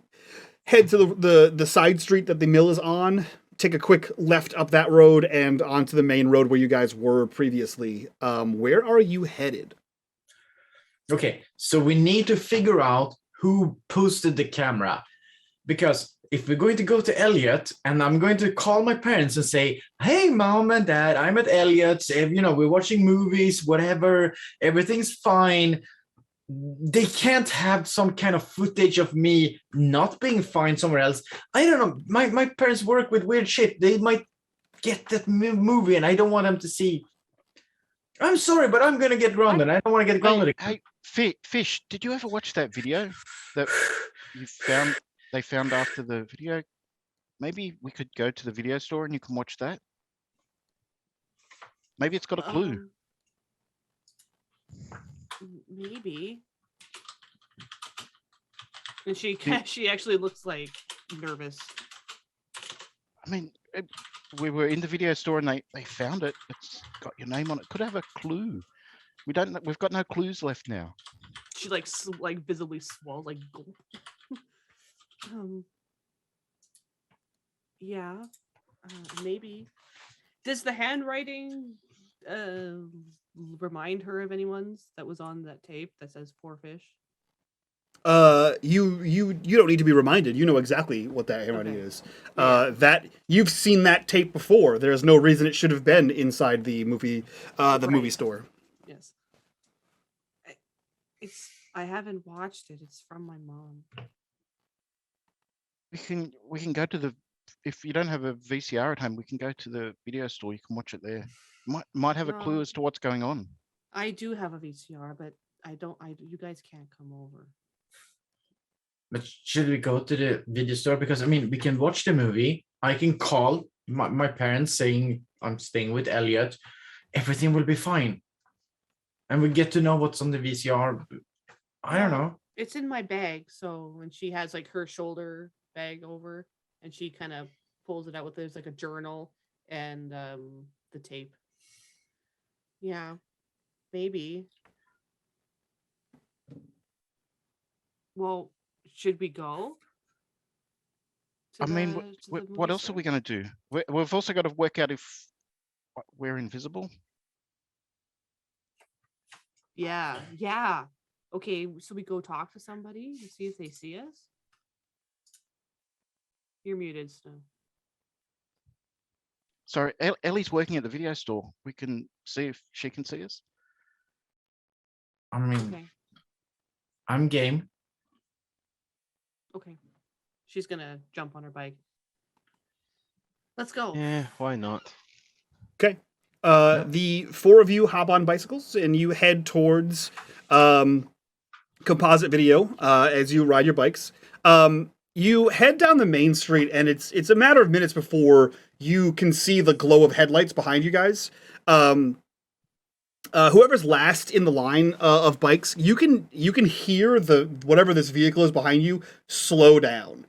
S1: head to the side street that the mill is on. Take a quick left up that road and onto the main road where you guys were previously. Where are you headed?
S5: Okay, so we need to figure out who posted the camera. Because if we're going to go to Elliot and I'm going to call my parents and say, hey, mom and dad, I'm at Elliot's, we're watching movies, whatever, everything's fine. They can't have some kind of footage of me not being fine somewhere else. I don't know. My parents work with weird shit. They might get that movie and I don't want them to see. I'm sorry, but I'm going to get grounded. I don't want to get grounded.
S3: Hey, Fish, did you ever watch that video that they found after the video? Maybe we could go to the video store and you can watch that. Maybe it's got a clue.
S2: Maybe. And she actually looks like nervous.
S3: I mean, we were in the video store and they found it. It's got your name on it. Could have a clue. We've got no clues left now.
S2: She like visibly swallows, like gulp. Yeah, maybe. Does the handwriting remind her of anyone's that was on that tape that says "poor fish"?
S1: You don't need to be reminded. You know exactly what that handwriting is. That you've seen that tape before. There's no reason it should have been inside the movie, movie store.
S2: Yes. I haven't watched it. It's from my mom.
S3: We can go to the if you don't have a VCR at home, we can go to the video store. You can watch it there. Might have a clue
S2: No.
S3: as to what's going on.
S2: I do have a VCR, but I don't. You guys can't come over.
S5: But should we go to the video store? Because I mean, we can watch the movie. I can call my parents saying I'm staying with Elliot. Everything will be fine, and we get to know what's on the VCR. I don't know.
S2: It's in my bag, so when she has like her shoulder bag over, and she kind of pulls it out with there's like a journal and the tape. Yeah, maybe. Well, should we go?
S3: I mean, what else are we going to do? We've also got to work out if we're invisible.
S2: Yeah. Okay, so we go talk to somebody to see if they see us. You're muted, Snow.
S3: Sorry, Ellie's working at the video store. We can see if she can see us.
S5: I mean,
S2: Okay.
S5: I'm game.
S2: Okay. She's gonna jump on her bike. Let's go.
S4: Yeah, why not?
S1: Okay. The four of you hop on bicycles and you head towards composite video as you ride your bikes. You head down the main street and it's a matter of minutes before you can see the glow of headlights behind you guys. Whoever's last in the line of bikes, you can hear the whatever this vehicle is behind you slow down.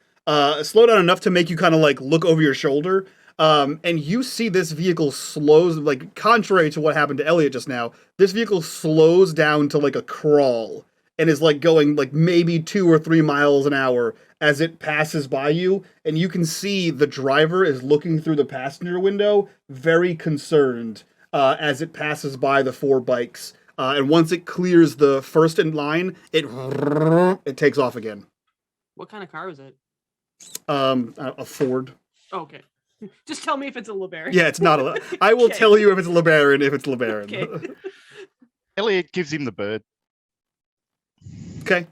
S1: Slow down enough to make you kind of like look over your shoulder. And you see this vehicle slows, like contrary to what happened to Elliot just now, this vehicle slows down to like a crawl and is like going like maybe 2 or 3 miles an hour as it passes by you. And you can see the driver is looking through the passenger window, very concerned as it passes by the 4 bikes. And once it clears the first in line, it takes off again.
S2: What kind of car is it?
S1: A Ford.
S2: Oh, okay. Just tell me if it's a LeBaron.
S1: Yeah, it's not a. I will tell you if it's LeBaron. If it's LeBaron.
S2: Okay.
S3: Elliot gives him the bird.
S1: Okay.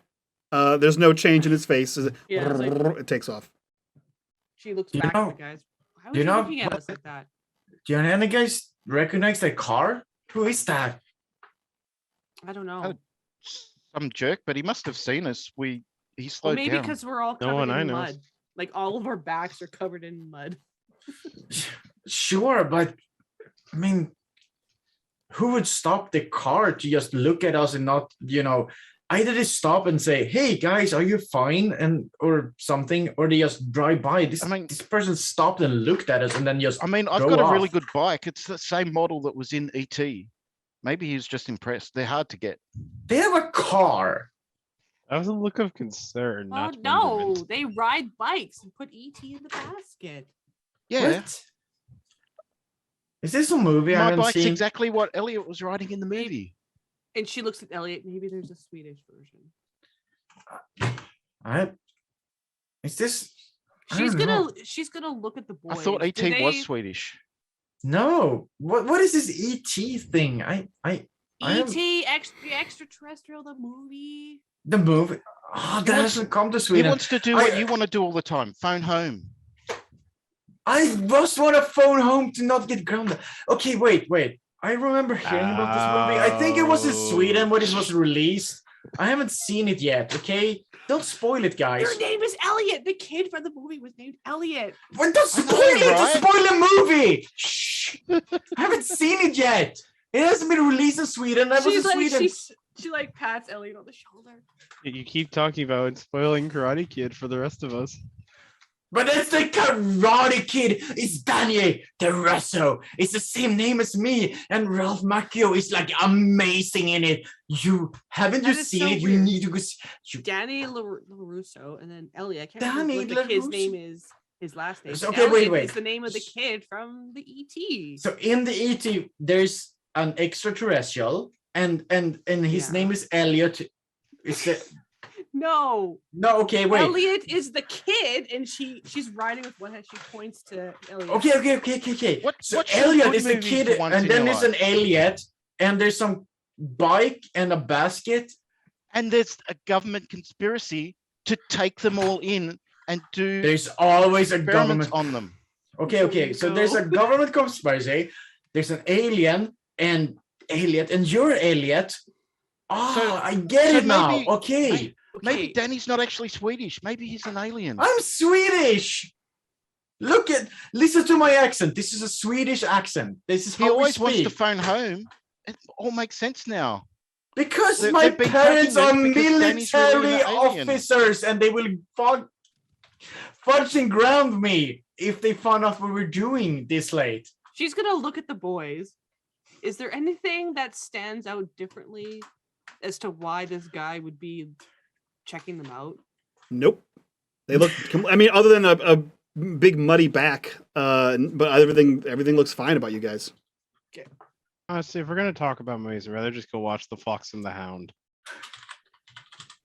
S1: There's no change in his face.
S2: Yeah, it's like-
S1: It takes off.
S2: She looks
S5: You
S2: back
S5: know-
S2: at the guys. Why was
S5: you
S2: he
S5: know-
S2: looking at us like that?
S5: Do any guys recognize that car? Who is that?
S2: I don't know.
S3: Oh, Some jerk, but he must have seen us. He
S2: Well,
S3: slowed
S2: maybe
S3: down.
S2: because we're all
S4: No
S2: covered
S4: one I
S2: in
S4: know.
S2: mud. Like all of our backs are covered in mud.
S5: Sure, but I mean, who would stop the car to just look at us and not, either they stop and say, "Hey guys, are you fine?" and or something, or they just drive by. This person stopped and looked at us and then just.
S3: I've
S5: go
S3: got a really
S5: off.
S3: good bike. It's the same model that was in ET. Maybe he was just impressed. They're hard to get.
S5: They have a car.
S4: That was a look of concern.
S2: Oh
S4: not
S2: no,
S4: wonderment.
S2: they ride bikes and put ET in the basket.
S3: Yeah,
S5: What? Is this a movie I
S3: my
S5: haven't
S3: bike's
S5: seen?
S3: exactly what Elliot was riding in the movie.
S2: And she looks at Elliot. Maybe there's a Swedish version.
S5: Is this? I
S2: She's
S5: don't know.
S2: she's gonna look at the boys.
S3: I thought
S2: Do
S3: ET was
S2: they-
S3: Swedish.
S5: No. What is this ET thing? I am-
S2: ET extraterrestrial the movie.
S5: the movie. Oh, that hasn't come to
S3: He
S5: Sweden.
S3: wants to do what you want to do all the time. Phone home.
S5: I just want a phone home to not get grounded. Okay, wait. I remember hearing about this movie. I think it was in Sweden when it was released. I haven't seen it yet. Okay, don't spoil it, guys.
S2: Your name is Elliot. The kid from the movie was named Elliot.
S5: Well, don't
S3: I know,
S5: spoil it. Don't
S3: right?
S5: spoil the movie. Shh. I haven't seen it yet. It hasn't been released in Sweden. I was in
S2: She's like
S5: Sweden.
S2: she like pats Elliot on the shoulder.
S4: You keep talking about and spoiling Karate Kid for the rest of us.
S5: But it's the Karate Kid. It's Daniel DeRusso. It's the same name as me. And Ralph Macchio is like amazing in it. You haven't
S2: That
S5: you
S2: is
S5: seen
S2: so
S5: it? You
S2: weird.
S5: need to go see.
S2: Danny LaRusso and then Elliot. I can't
S5: Danny
S2: remember what the kid's
S5: LaRusso.
S2: name is. His last name.
S5: So, okay, wait,
S2: Elliot
S5: wait.
S2: is the name of the kid from the ET.
S5: So in the ET, there's an extraterrestrial, and his
S2: Yeah.
S5: name is Elliot. Is the
S2: No,
S5: okay? Wait.
S2: Elliot is the kid, and she's riding with one hand. She points to Elliot.
S5: Okay.
S3: What should
S5: Elliot
S3: good
S5: is the
S3: movies
S5: kid,
S3: for once
S5: and
S3: in
S5: then
S3: your
S5: there's
S3: life?
S5: an Elliot, and there's some bike and a basket.
S3: And there's a government conspiracy to take them all in and do
S5: There's always a
S3: experiments
S5: government
S3: on them.
S5: Okay. So there's a government conspiracy. There's an alien and Elliot, and you're Elliot. I get it now.
S3: maybe-
S5: Okay.
S3: Maybe
S2: Okay.
S3: Danny's not actually Swedish. Maybe he's an alien.
S5: I'm Swedish. Listen to my accent. This is a Swedish accent. This is
S3: He
S5: how we
S3: always wants to
S5: speak.
S3: phone home. It all makes sense now.
S5: Because
S3: They've
S5: my
S3: been
S5: parents are
S3: tracking this because Danny's really
S5: military
S3: an alien.
S5: officers, and they will fudge and ground me if they found out what we're doing this late.
S2: She's gonna look at the boys. Is there anything that stands out differently as to why this guy would be checking them out?
S1: Nope. They look. I mean, other than a big muddy back, but everything looks fine about you guys.
S4: Honestly, if we're gonna talk about movies, I'd rather just go watch The Fox and the Hound.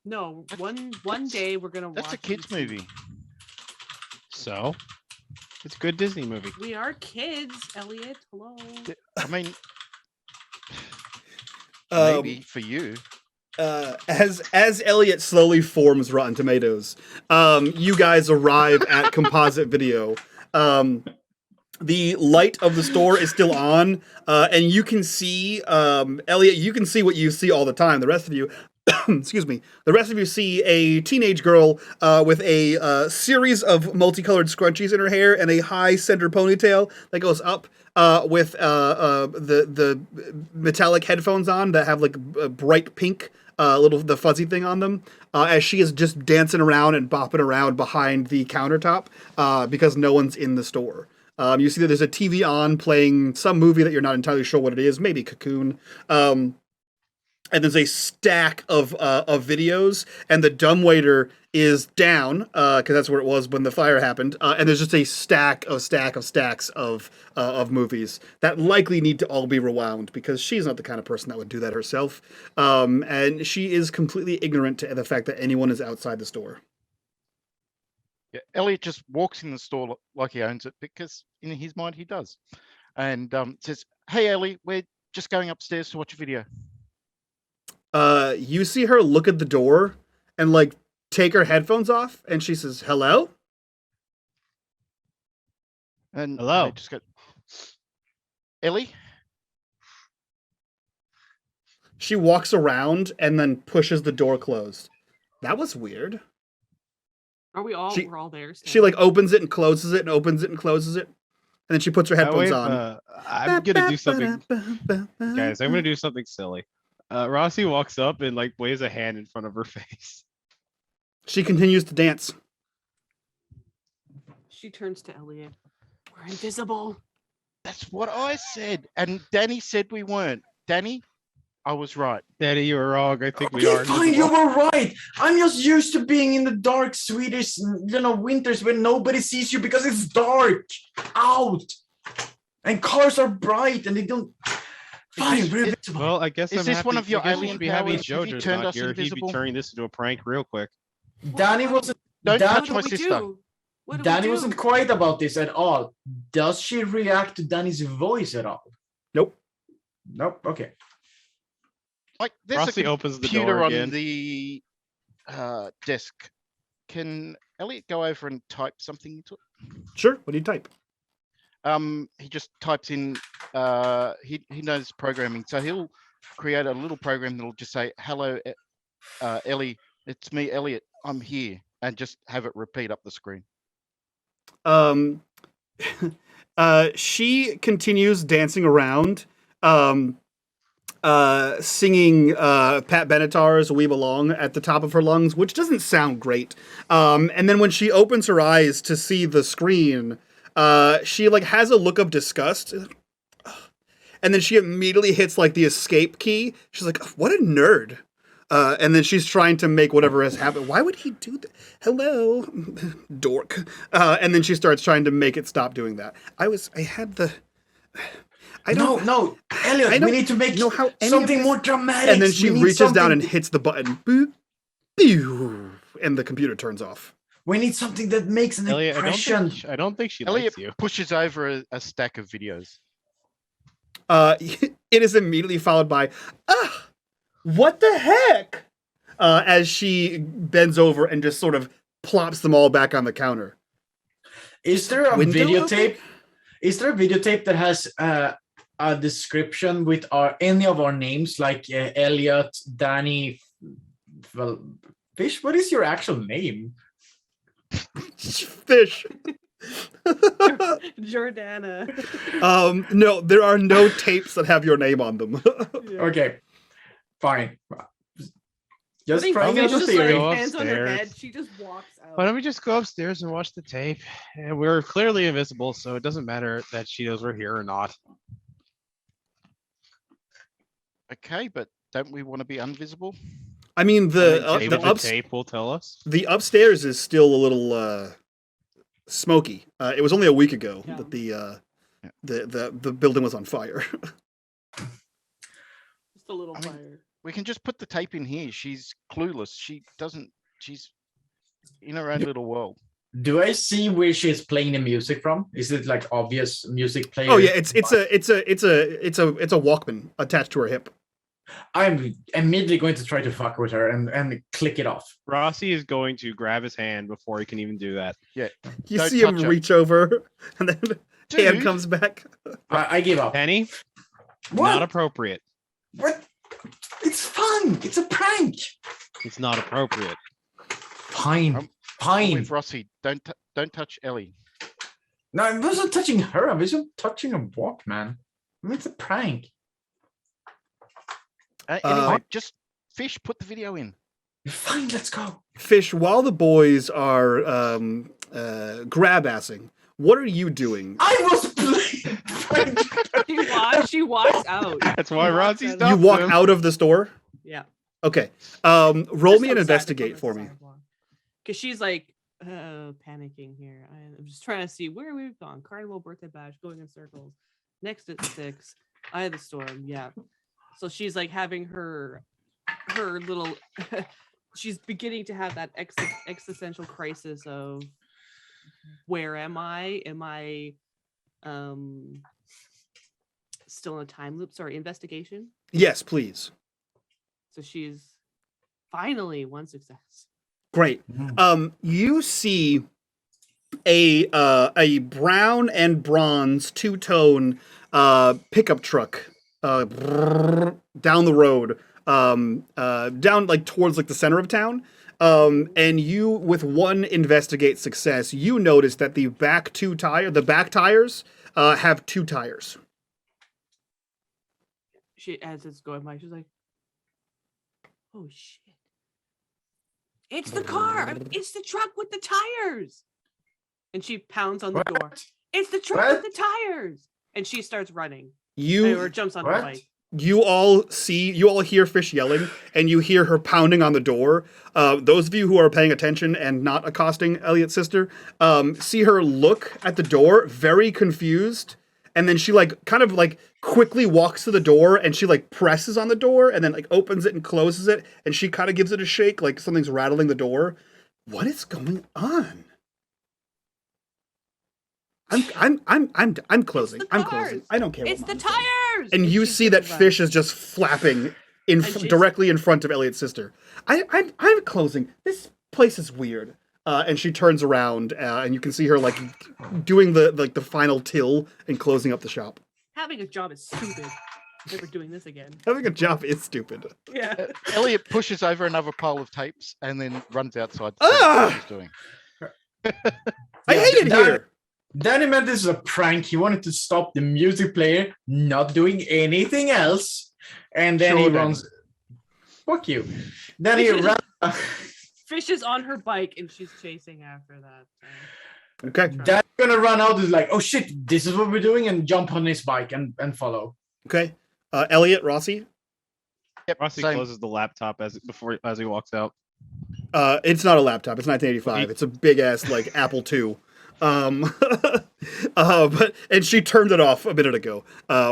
S2: No, one day we're gonna watch.
S3: That's a kids'
S2: and see-
S3: movie.
S4: So, it's a good Disney movie.
S2: We are kids, Elliot. Hello.
S3: I mean,
S1: Um,
S3: maybe for you.
S1: As Elliot slowly forms Rotten Tomatoes, you guys arrive at Composite Video. The light of the store is still on, and you can see, Elliot, you can see what you see all the time. The rest of you, excuse me, the rest of you see a teenage girl with a series of multicolored scrunchies in her hair and a high center ponytail that goes up with the metallic headphones on that have like a bright pink the fuzzy thing on them, as she is just dancing around and bopping around behind the countertop because no one's in the store. You see that there's a TV on playing some movie that you're not entirely sure what it is, maybe Cocoon. And there's a stack of videos, and the dumbwaiter is down because that's where it was when the fire happened. And there's just a stacks of movies that likely need to all be rewound because she's not the kind of person that would do that herself. And she is completely ignorant to the fact that anyone is outside the store.
S3: Yeah, Elliot just walks in the store like he owns it because in his mind he does, and says, "Hey, Ellie, we're just going upstairs to watch a video."
S1: You see her look at the door and like take her headphones off, and she says, "Hello?"
S3: And
S4: Hello.
S3: I just go, Ellie.
S1: She walks around and then pushes the door closed. That was weird.
S2: Are we all?
S1: She-
S2: We're all there.
S1: She like opens it and closes it and opens it and closes it, and then she puts her headphones on.
S4: I'm gonna do something, guys. I'm gonna do something silly. Rossy walks up and like waves a hand in front of her face.
S1: She continues to dance.
S2: She turns to Elliot. We're invisible.
S3: That's what I said, and Danny said we weren't. Danny, I was right.
S4: Daddy, you were wrong. I think we
S5: Okay,
S4: are.
S5: fine, you
S4: invisible.
S5: were right. I'm just used to being in the dark Swedish, winters when nobody sees you because it's dark out. And cars are bright and they don't. Fine, we're invisible.
S4: Well, I guess
S3: Is
S4: I'm
S3: this
S4: happy.
S3: one of your
S4: I guess you
S3: alien
S4: should be happy
S3: powers? Have you
S4: JoJo's
S3: turned
S4: not
S3: us
S4: here. He'd be
S3: invisible?
S4: turning this into a prank real quick.
S5: Danny wasn't.
S3: Don't
S5: Dan-
S3: touch
S2: What
S3: my
S2: do we
S3: sister.
S2: do? What do we
S5: Danny
S2: do?
S5: wasn't quiet about this at all. Does she react to Danny's voice at all?
S1: Nope.
S5: Nope. Okay.
S3: Like there's
S4: Rossy
S3: a
S4: opens the
S3: computer
S4: door
S3: on
S4: again.
S3: the desk. Can Elliot go over and type something into it?
S1: Sure. What do you type?
S3: He just types in. He knows programming, so he'll create a little program that'll just say, "Hello, Ellie. It's me, Elliot. I'm here," and just have it repeat up the screen.
S1: She continues dancing around, singing Pat Benatar's "We Belong" at the top of her lungs, which doesn't sound great. And then when she opens her eyes to see the screen, she like has a look of disgust. And then she immediately hits like the escape key. She's like, "What a nerd." And then she's trying to make whatever has happened. Why would he do that? Hello, dork. And then she starts trying to make it stop doing that. I had the. I don't
S5: No, Elliot, we
S1: don't
S5: need to make
S1: know how any of
S5: something
S1: this-
S5: more dramatic.
S1: And then she
S5: We need
S1: reaches down and
S5: something-
S1: hits the button. Boop, pew, and the computer turns off.
S5: We need something that makes an
S4: Elliot,
S5: impression.
S4: I don't think she
S3: Elliot
S4: likes you.
S3: pushes over a stack of videos.
S1: It is immediately followed by, what the heck? As she bends over and just sort of plops them all back on the counter.
S5: Is there a
S1: Window
S5: videotape?
S1: open?
S5: Is there a videotape that has a description with any of our names, like Elliot, Danny, well, Fish? What is your actual name?
S1: Fish.
S2: Jordana.
S1: No, there are no tapes that have your name on them.
S2: Yeah.
S5: Okay, fine.
S2: I
S5: Just
S2: think
S5: trying
S2: Fish
S5: out the
S2: just
S5: theory.
S2: like hands on her
S4: Upstairs.
S2: head. She just walks out.
S4: Why don't we just go upstairs and watch the tape? And we're clearly invisible, so it doesn't matter that she knows we're here or not.
S3: Okay, but don't we want to be invisible?
S1: I mean,
S4: Maybe
S1: the
S4: the tape will tell us.
S1: the upstairs is still a little smoky. It was only a week ago
S2: Yeah.
S1: that the building was on fire.
S2: Just a little
S3: I mean,
S2: fire.
S3: We can just put the tape in here. She's clueless. She's in her own little world.
S5: Do I see where she's playing the music from? Is it like obvious music player?
S1: Oh yeah, it's a Walkman attached to her hip.
S5: I'm immediately going to try to fuck with her and click it off.
S4: Rossy is going to grab his hand before he can even do that.
S1: You
S3: Don't
S1: see him
S3: touch her.
S1: reach over, and then hand
S3: Dude.
S1: comes back.
S5: I give up.
S4: Penny,
S5: What?
S4: not appropriate.
S5: What? It's fun. It's a prank.
S4: It's not appropriate.
S5: Fine.
S3: I'm
S5: Fine.
S3: with Rossy. Don't touch Ellie.
S5: No, I wasn't touching her. I wasn't touching a Walkman. I mean, it's a prank.
S3: Anyway, just Fish, put the video in.
S5: Fine, let's go.
S1: Fish, while the boys are grab-assing, what are you doing?
S5: I was playing.
S2: She walks out.
S4: That's why
S2: walks
S4: Rossy
S2: out.
S4: stopped
S1: You walk
S4: him.
S1: out of the store?
S2: Yeah.
S1: Okay. Roll
S2: Just
S1: me an
S2: outside,
S1: investigate for me.
S2: Because she's like panicking here. I'm just trying to see where we've gone. Carnival, birthday bash, going in circles. Next at 6. Eye of the storm. Yeah. So she's like having her little. She's beginning to have that existential crisis of where am I? Am I still in a time loop? Sorry, investigation.
S1: Yes, please.
S2: So she's finally one success.
S1: Great. You see a brown and bronze two-tone pickup truck down the road, down like towards like the center of town. And you, with one investigate success, you notice that the back tires have 2 tires.
S2: She, as it's going by, she's like, "Oh shit! It's the car! It's the truck with the tires!" And she pounds on the door. It's the truck with the tires! And she starts running. Or jumps on her bike.
S1: You all hear Fish yelling, and you hear her pounding on the door. Those of you who are paying attention and not accosting Elliot's sister, see her look at the door, very confused, and then she like kind of like quickly walks to the door, and she like presses on the door, and then like opens it and closes it, and she kind of gives it a shake, like something's rattling the door. What is going on? I'm closing. I'm closing. I don't care.
S2: It's
S1: what
S2: the
S1: Mom says.
S2: tires!
S1: And you
S2: she
S1: see that
S2: starts running.
S1: Fish is just flapping
S2: she's-
S1: directly in front of Elliot's sister. I'm closing. This place is weird. And she turns around, and you can see her like doing the final till and closing up the shop.
S2: Having a job is stupid. Never doing this again.
S1: Having a job is stupid.
S2: Yeah.
S3: Elliot pushes over another pile of tapes and then runs outside to see
S1: Ah!
S3: what she's doing.
S1: I hate it here.
S5: Danny meant this is a prank. He wanted to stop the music player not doing anything else. And then
S1: Sure,
S5: he
S1: Danny.
S5: runs. Fuck you. Then he ran.
S2: Fish is on her bike and she's chasing after that.
S1: Okay.
S5: Dan's gonna run out is like, oh shit, this is what we're doing, and jump on his bike and follow.
S1: Okay. Elliot, Rossy.
S3: Yep,
S4: Rossy
S3: same.
S4: closes the laptop as he walks out.
S1: It's not a laptop. It's 1985. It's a big ass like Apple II. And she turned it off a minute ago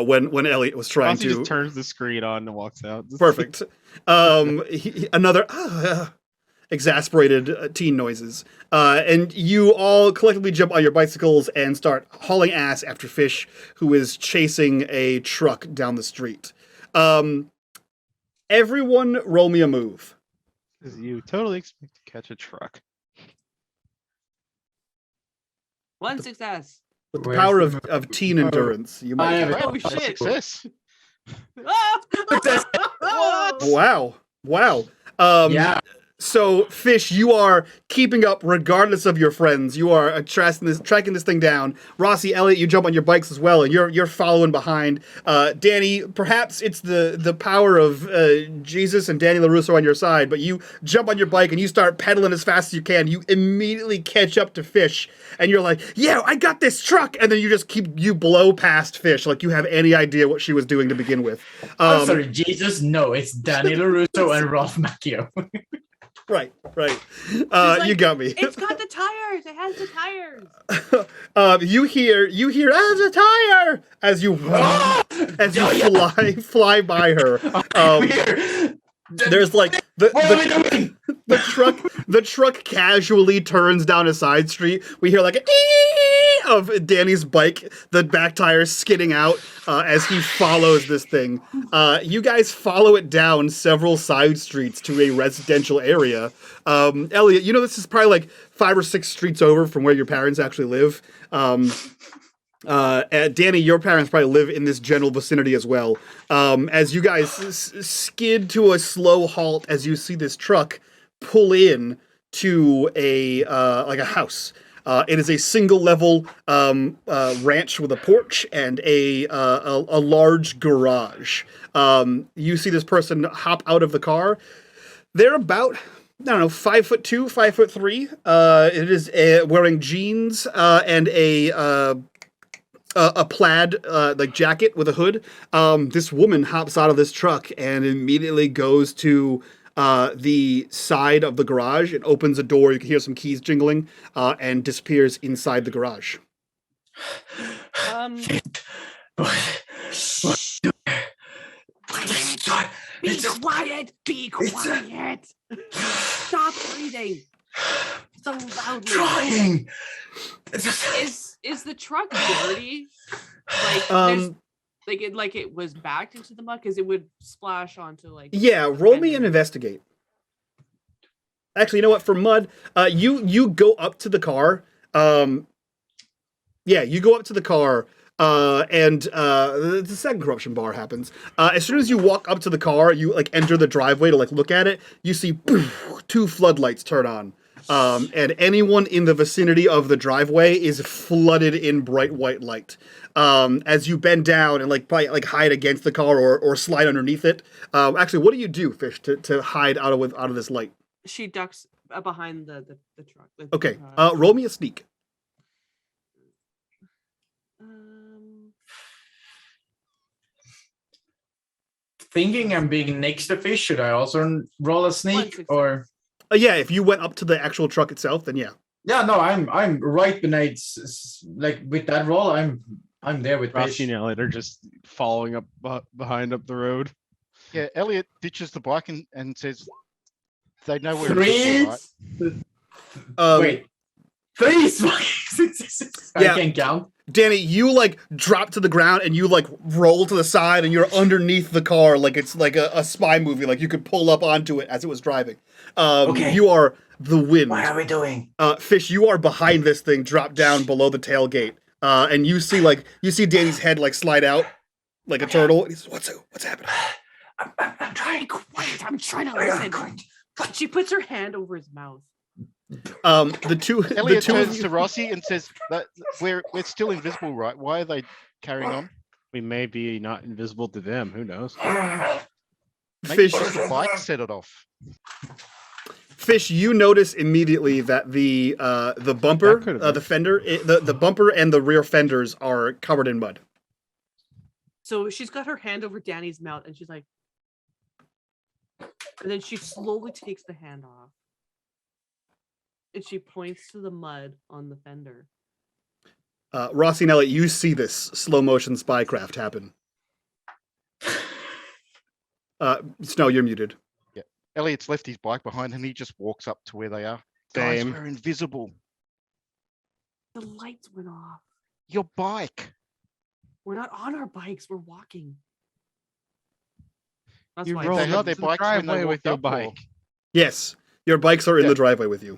S1: when Elliot was trying
S4: Rossy
S1: to.
S4: just turns the screen on and walks out.
S1: Perfect. Another exasperated teen noises. And you all collectively jump on your bicycles and start hauling ass after Fish, who is chasing a truck down the street. Everyone roll me a move.
S4: You totally expect to catch a truck.
S2: One success.
S1: With the
S5: Where's
S1: power
S5: the-
S1: of teen endurance, you might.
S5: have it.
S2: Oh,
S3: A
S2: shit.
S3: success.
S5: Success.
S2: What?
S1: Wow.
S5: Yeah.
S1: So, Fish, you are keeping up regardless of your friends. You are tracking this thing down. Rossy, Elliot, you jump on your bikes as well, and you're following behind. Danny, perhaps it's the power of Jesus and Danny LaRusso on your side, but you jump on your bike and you start pedaling as fast as you can. You immediately catch up to Fish, and you're like, "Yeah, I got this truck!" And then you blow past Fish like you have any idea what she was doing to begin with.
S5: I'm sorry, Jesus. No, it's Danny LaRusso and Ralph Macchio.
S1: Right.
S2: like,
S1: You got me.
S2: It's got the tires. It has the tires.
S1: You hear as a tire as you fly by her.
S5: Here.
S1: There's like
S5: What are we doing?
S1: the truck casually turns down a side street. We hear like a ee of Danny's bike, the back tire skidding out as he follows this thing. You guys follow it down several side streets to a residential area. Elliot, you know this is probably like 5 or 6 streets over from where your parents actually live. Danny, your parents probably live in this general vicinity as well. As you guys skid to a slow halt as you see this truck pull in to a house. It is a single level ranch with a porch and a large garage. You see this person hop out of the car. They're about, I don't know, 5'2", 5'3". It is wearing jeans and a plaid like jacket with a hood. This woman hops out of this truck and immediately goes to the side of the garage and opens a door. You can hear some keys jingling and disappears inside the garage.
S2: Be quiet. Be quiet. Stop breathing so loudly.
S5: Trying.
S2: Is the truck dirty? Like it was backed into the muck, because it would splash onto like.
S1: Yeah, roll me and investigate. Actually, you know what? For mud, you go up to the car. You go up to the car, and the second corruption bar happens. As soon as you walk up to the car, you like enter the driveway to like look at it. You see poof, 2 floodlights turn on. And anyone in the vicinity of the driveway is flooded in bright white light. As you bend down and like probably like hide against the car or slide underneath it. Actually, what do you do, Fish, to hide out of this light?
S2: She ducks behind the truck.
S1: Okay, roll me a sneak.
S5: Thinking I'm being next to Fish, should I also roll a sneak or?
S1: Yeah, if you went up to the actual truck itself, then yeah.
S5: Yeah, no, I'm right beneath. Like with that roll, I'm there with
S4: Rossy
S5: Fish.
S4: and Elliot are just following up behind up the road.
S3: Yeah, Elliot ditches the bike and says, "They know we're
S5: Three.
S3: invisible, right?"
S5: Wait, 3 spikes. I
S1: Yeah.
S5: can't count.
S1: Danny, you like drop to the ground and you like roll to the side and you're underneath the car like it's like a spy movie. Like you could pull up onto it as it was driving.
S5: Okay.
S1: You are the wind.
S5: What are we doing?
S1: Fish, you are behind this thing, drop down below the tailgate. And you see Danny's head like slide out like a turtle. And he says, what's happening?
S5: I'm trying.
S2: Be quiet. I'm trying to
S5: Where am I
S2: listen.
S5: going?
S2: She puts her hand over his mouth.
S3: Elliot
S1: two
S3: turns to Rossy and says, "We're still invisible, right? Why are they carrying on?"
S4: We may be not invisible to them. Who knows?
S3: Maybe
S1: Fish,
S3: the bike set it off.
S1: Fish, you notice immediately that the bumper,
S4: That could've been.
S1: the fender, the bumper and the rear fenders are covered in mud.
S2: So she's got her hand over Danny's mouth, and she's like, and then she slowly takes the hand off, and she points to the mud on the fender.
S1: Rossy and Elliot, you see this slow motion spycraft happen. Snow, you're muted.
S3: Yeah, Elliot's left his bike behind and he just walks up to where they are.
S4: Same.
S3: Guys, we're invisible.
S2: The lights went off.
S3: Your bike.
S2: We're not on our bikes. We're walking. That's
S4: You
S2: why.
S4: rolled
S3: They held
S4: up
S3: their
S4: to the
S3: bikes when they
S4: driveway with
S3: walked
S4: your
S3: up, or-
S4: bike.
S1: Yes, your bikes are in
S3: Yeah.
S1: the driveway with you.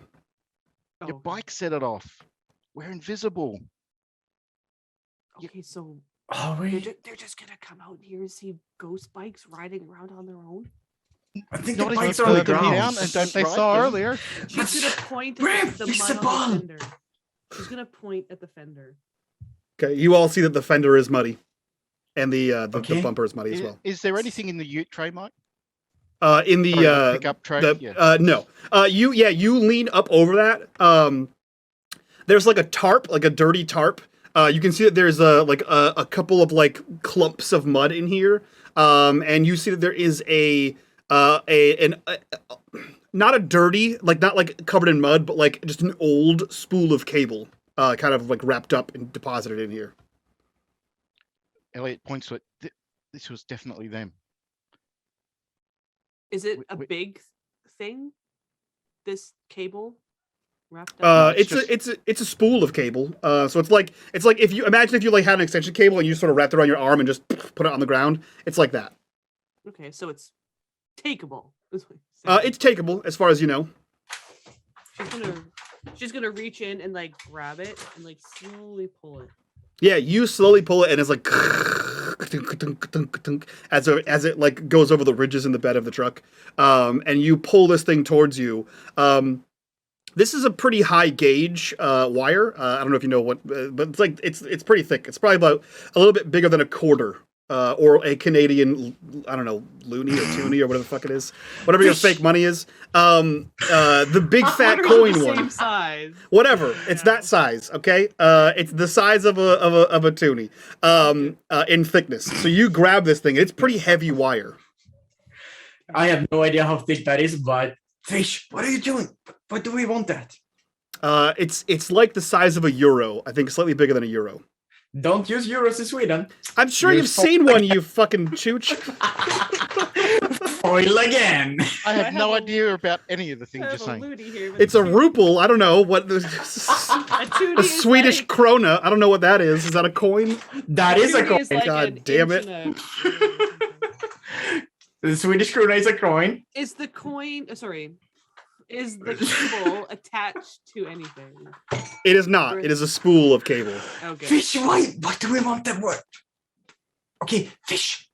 S3: Your
S2: Oh,
S3: bike set it off. We're invisible.
S2: Okay, so
S5: Are we?
S2: they're just gonna come out here and see ghost bikes riding around on their own.
S5: I think
S3: Not
S5: the
S3: if
S5: bikes
S3: you
S5: are on the
S3: put them
S5: ground.
S3: down and don't
S4: They
S3: ride
S4: saw
S3: them.
S4: earlier.
S2: She's gonna point
S5: Bram,
S2: at the
S5: fix
S2: mud
S5: the
S2: on
S5: ball.
S2: the fender. She's gonna point at the fender.
S1: Okay, you all see that the fender is muddy, and the
S5: Okay.
S1: bumper is muddy as
S3: Is,
S1: well.
S3: is there anything in the ute tray, Mike?
S1: In the
S3: Sorry, the pickup tray. Yeah.
S1: no, you lean up over that. There's like a tarp, like a dirty tarp. You can see that there's a couple of like clumps of mud in here. And you see that there is not a dirty, like not like covered in mud, but like just an old spool of cable, kind of like wrapped up and deposited in here.
S3: Elliot points to it. This was definitely them.
S2: Is it
S3: Wait,
S2: a
S3: wait.
S2: big thing? This cable wrapped
S3: No,
S2: up?
S1: It's a spool of cable. So it's like if you imagine if you like had an extension cable and you sort of wrapped it around your arm and just put it on the ground. It's like that.
S2: Okay, so it's takeable. is what you're saying.
S1: It's takeable as far as you know.
S2: She's gonna reach in and like grab it and like slowly pull it.
S1: Yeah, you slowly pull it and it's like as it like goes over the ridges in the bed of the truck. And you pull this thing towards you. This is a pretty high gauge wire. I don't know if you know what, but it's like it's pretty thick. It's probably about a little bit bigger than a quarter, or a Canadian, I don't know, loony or toonie or whatever the fuck it is, whatever your fake money is. The big fat coin
S2: the
S1: one,
S2: same size.
S1: whatever. It's that size. Okay, it's the size of a toonie, in thickness. So you grab this thing. It's pretty heavy wire.
S5: I have no idea how thick that is, but Fish, what are you doing? Why do we want that?
S1: It's like the size of a euro. I think slightly bigger than a euro.
S5: Don't use euros in Sweden.
S1: I'm sure
S5: You're
S1: you've seen one, you fucking chooch.
S5: Foil again.
S3: I have no
S2: have a-
S3: idea about any of the
S2: I
S3: things you're
S2: have a
S3: saying.
S2: lootie here.
S1: It's a ruble. I don't know what the
S2: A toonie
S1: a
S2: is
S1: Swedish
S2: like,
S1: krona. I don't know what that is. Is that a coin?
S5: That is a
S2: toonie
S5: coin.
S2: is like
S1: God
S2: an
S1: damn
S2: inch
S1: it.
S2: and a-
S5: The Swedish krona is a coin.
S2: Is the coin? Is the cable attached to anything?
S1: It is not. It is a spool of cable.
S2: Okay.
S5: Fish, why do we want that word? Okay, Fish,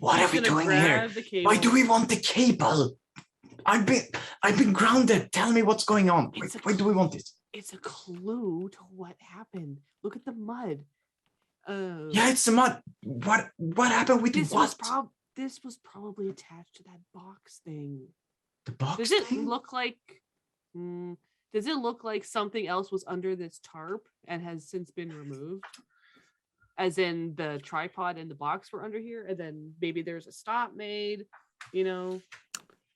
S5: what
S2: She's
S5: are we
S2: gonna
S5: doing here?
S2: grab the cable.
S5: Why do we want the cable? I've been grounded. Tell me what's going on.
S2: It's a
S5: Why do we want this?
S2: It's a clue to what happened. Look at the mud.
S5: Yeah, it's the mud. What happened with
S2: This
S5: what?
S2: was probably attached to that box thing.
S5: The box
S2: Does it
S5: thing?
S2: look like? Does it look like something else was under this tarp and has since been removed? As in the tripod and the box were under here, and then maybe there's a stop made. You know.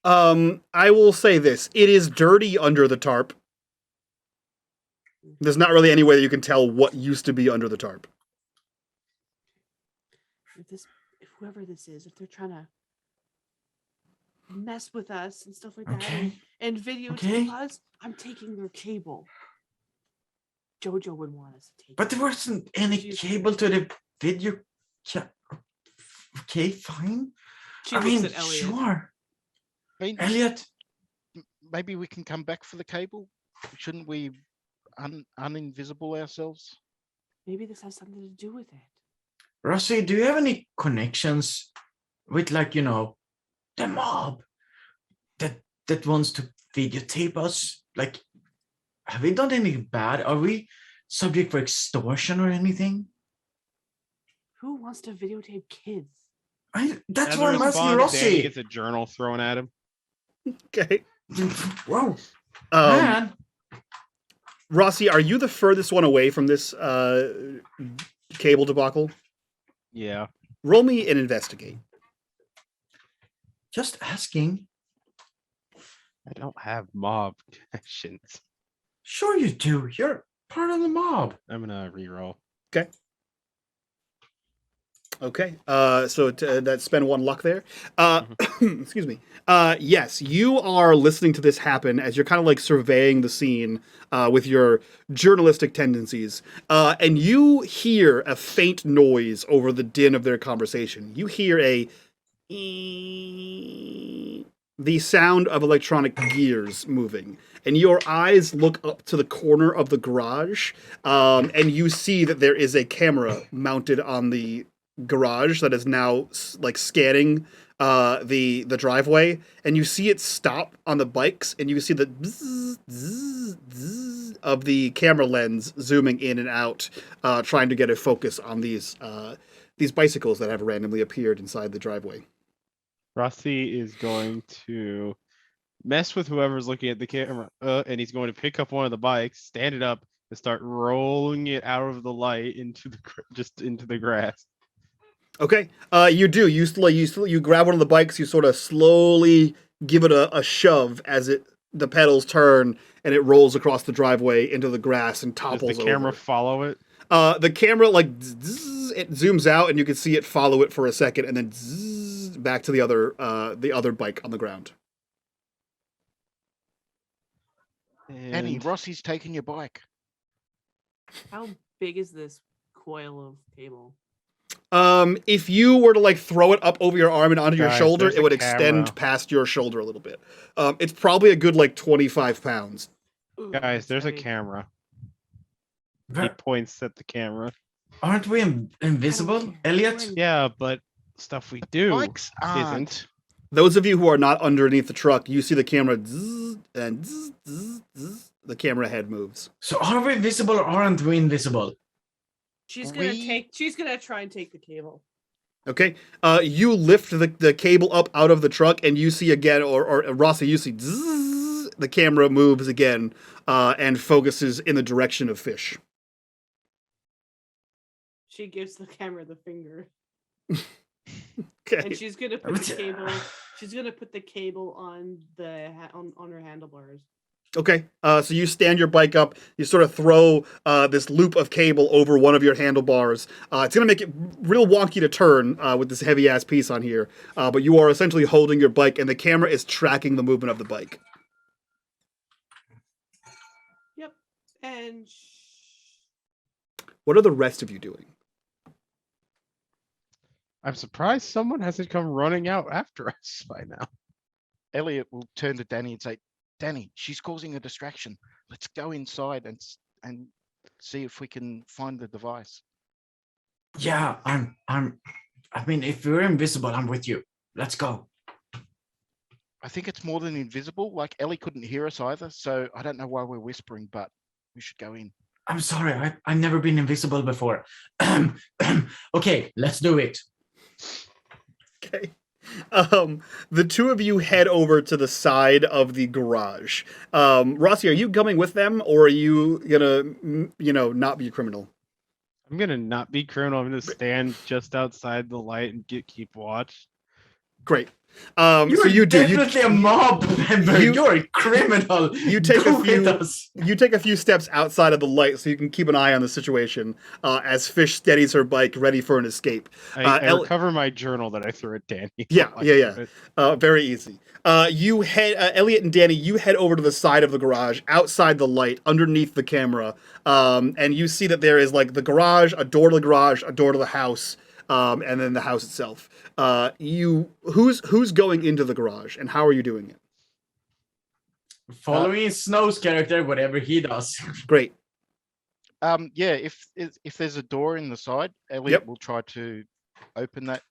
S1: I will say this: it is dirty under the tarp. There's not really any way that you can tell what used to be under the tarp.
S2: If whoever this is, if they're trying to mess with us and stuff like that,
S5: Okay.
S2: and videotape
S5: Okay.
S2: us, I'm taking their cable. Jojo would want us to take.
S5: But there wasn't any
S2: She's-
S5: cable to the video. Okay, fine.
S2: She
S5: I
S2: looks
S5: mean,
S2: at Elliot.
S5: sure.
S3: I mean,
S5: Elliot,
S3: maybe we can come back for the cable. Shouldn't we uninvisible ourselves?
S2: Maybe this has something to do with it.
S5: Rossy, do you have any connections with, like, the mob that wants to videotape us? Like, have we done anything bad? Are we subject for extortion or anything?
S2: Who wants to videotape kids?
S5: That's
S4: As
S5: what
S4: a
S5: I'm asking
S4: response, Danny
S5: Rossy.
S4: gets a journal thrown at him.
S1: Okay.
S5: Whoa,
S1: Um,
S5: man.
S1: Rossy, are you the furthest one away from this cable debacle?
S4: Yeah.
S1: Roll me and investigate.
S5: Just asking.
S4: I don't have mob connections.
S5: Sure you do. You're part of the mob.
S4: I'm gonna reroll.
S1: Okay. So that spend one luck there. Excuse me. Yes, you are listening to this happen as you're kind of like surveying the scene with your journalistic tendencies, and you hear a faint noise over the din of their conversation. You hear a the sound of electronic gears moving, and your eyes look up to the corner of the garage, and you see that there is a camera mounted on the garage that is now like scanning the driveway, and you see it stop on the bikes, and you see the bzz, bzz, bzz of the camera lens zooming in and out, trying to get a focus on these bicycles that have randomly appeared inside the driveway.
S4: Rossy is going to mess with whoever's looking at the camera, and he's going to pick up one of the bikes, stand it up, and start rolling it out of the light into the grass.
S1: Okay, you do. You grab one of the bikes. You sort of slowly give it a shove as the pedals turn and it rolls across the driveway into the grass and topples over.
S4: Does the camera follow it?
S1: The camera it zooms out and you can see it follow it for a second and then back to the other bike on the ground.
S3: Danny, Rossy's taking your bike.
S2: How big is this coil of cable?
S1: If you were to like throw it up over your arm and onto your
S4: Guys,
S1: shoulder,
S4: there's
S1: it would
S4: a
S1: extend
S4: camera.
S1: past your shoulder a little bit. It's probably a good like 25 pounds.
S2: Ooh,
S4: Guys,
S2: that's
S4: there's a
S2: heavy.
S4: camera. He
S5: Ver-
S4: points at the camera.
S5: Aren't we invisible,
S2: care.
S5: Elliot?
S4: Yeah, but stuff we do
S3: Bikes aren't.
S4: isn't.
S1: Those of you who are not underneath the truck, you see the camera and the camera head moves.
S5: So are we invisible or aren't we invisible?
S2: She's gonna try and take the cable.
S1: Okay, you lift the cable up out of the truck, and you see again, or Rossy, you see the camera moves again and focuses in the direction of Fish.
S2: She gives the camera the finger,
S1: Okay,
S2: and she's gonna put the cable. She's gonna put the cable on on her handlebars.
S1: okay. So you stand your bike up. You sort of throw this loop of cable over one of your handlebars. It's gonna make it real wonky to turn with this heavy ass piece on here. But you are essentially holding your bike, and the camera is tracking the movement of the bike.
S2: Yep, and
S1: What are the rest of you doing?
S4: I'm surprised someone hasn't come running out after us by now.
S3: Elliot will turn to Danny and say, Danny, she's causing a distraction. Let's go inside and see if we can find the device.
S5: Yeah, I mean, if we're invisible, I'm with you. Let's go.
S3: I think it's more than invisible. Like Ellie couldn't hear us either, so I don't know why we're whispering, but we should go in.
S5: I'm sorry, I've never been invisible before. Okay, let's do it.
S1: Okay. The two of you head over to the side of the garage. Rossy, are you coming with them, or are you gonna, not be a criminal?
S4: I'm gonna not be criminal. I'm gonna stand just outside the light and keep watch.
S1: Great.
S5: You're
S1: So you do.
S5: definitely a mob member. You're a criminal.
S1: You take
S5: Go
S1: a few.
S5: with us.
S1: You take a few steps outside of the light so you can keep an eye on the situation as Fish steadies her bike, ready for an escape.
S4: I recover my journal that I threw at Danny.
S1: Yeah.
S4: while I do it.
S1: Very easy. You head, Elliot and Danny. You head over to the side of the garage, outside the light, underneath the camera, and you see that there is like the garage, a door to the garage, a door to the house, and then the house itself. Who's going into the garage, and how are you doing it?
S5: Following Snow's character, whatever he does.
S1: Great.
S3: Yeah, if there's a door in the side, Elliot will try to open that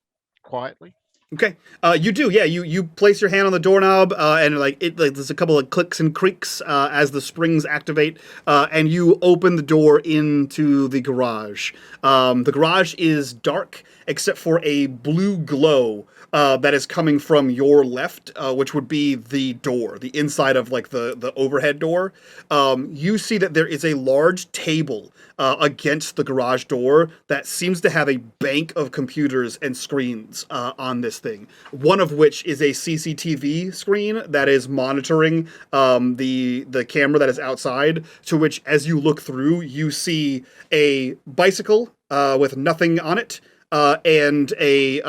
S3: quietly.
S1: Okay. You do. Yeah. You place your hand on the doorknob, and there's a couple of clicks and creaks as the springs activate, and you open the door into the garage. The garage is dark except for a blue glow that is coming from your left, which would be the door, the inside of like the overhead door. You see that there is a large table against the garage door that seems to have a bank of computers and screens on this thing. One of which is a CCTV screen that is monitoring the camera that is outside. To which, as you look through, you see a bicycle with nothing on it. And a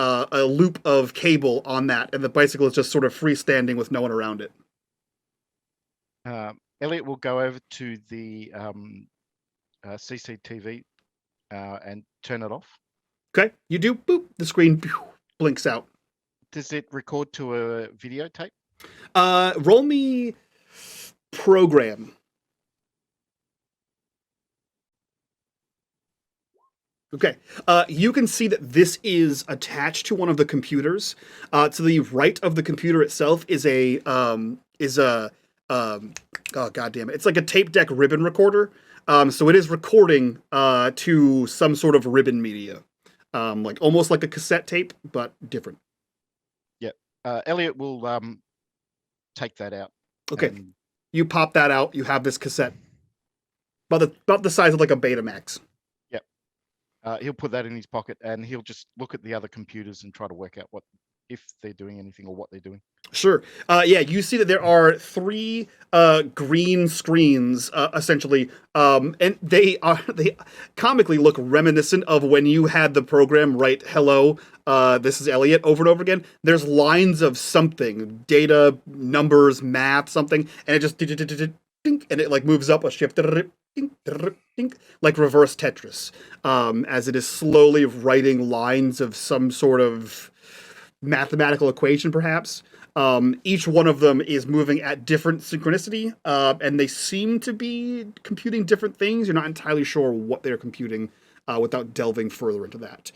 S1: loop of cable on that, and the bicycle is just sort of freestanding with no one around it.
S3: Elliot will go over to the CCTV and turn it off.
S1: Okay, you do. Boop. The screen blinks out.
S3: Does it record to a videotape?
S1: Roll me program. Okay, you can see that this is attached to one of the computers. To the right of the computer itself is oh god damn it, it's like a tape deck ribbon recorder. So it is recording to some sort of ribbon media, like almost like a cassette tape, but different.
S3: Yeah, Elliot will take that out.
S1: Okay,
S3: and-
S1: you pop that out. You have this cassette, about the size of like a Betamax.
S3: He'll put that in his pocket and he'll just look at the other computers and try to work out if they're doing anything or what they're doing.
S1: Sure. Yeah, you see that there are 3 green screens, essentially, and they comically look reminiscent of when you had the program write "Hello, this is Elliot" over and over again. There's lines of something, data, numbers, math, something, and it just and it like moves up a shift. Like reverse Tetris, as it is slowly writing lines of some sort of mathematical equation, perhaps. Each one of them is moving at different synchronicity, and they seem to be computing different things. You're not entirely sure what they're computing without delving further into that.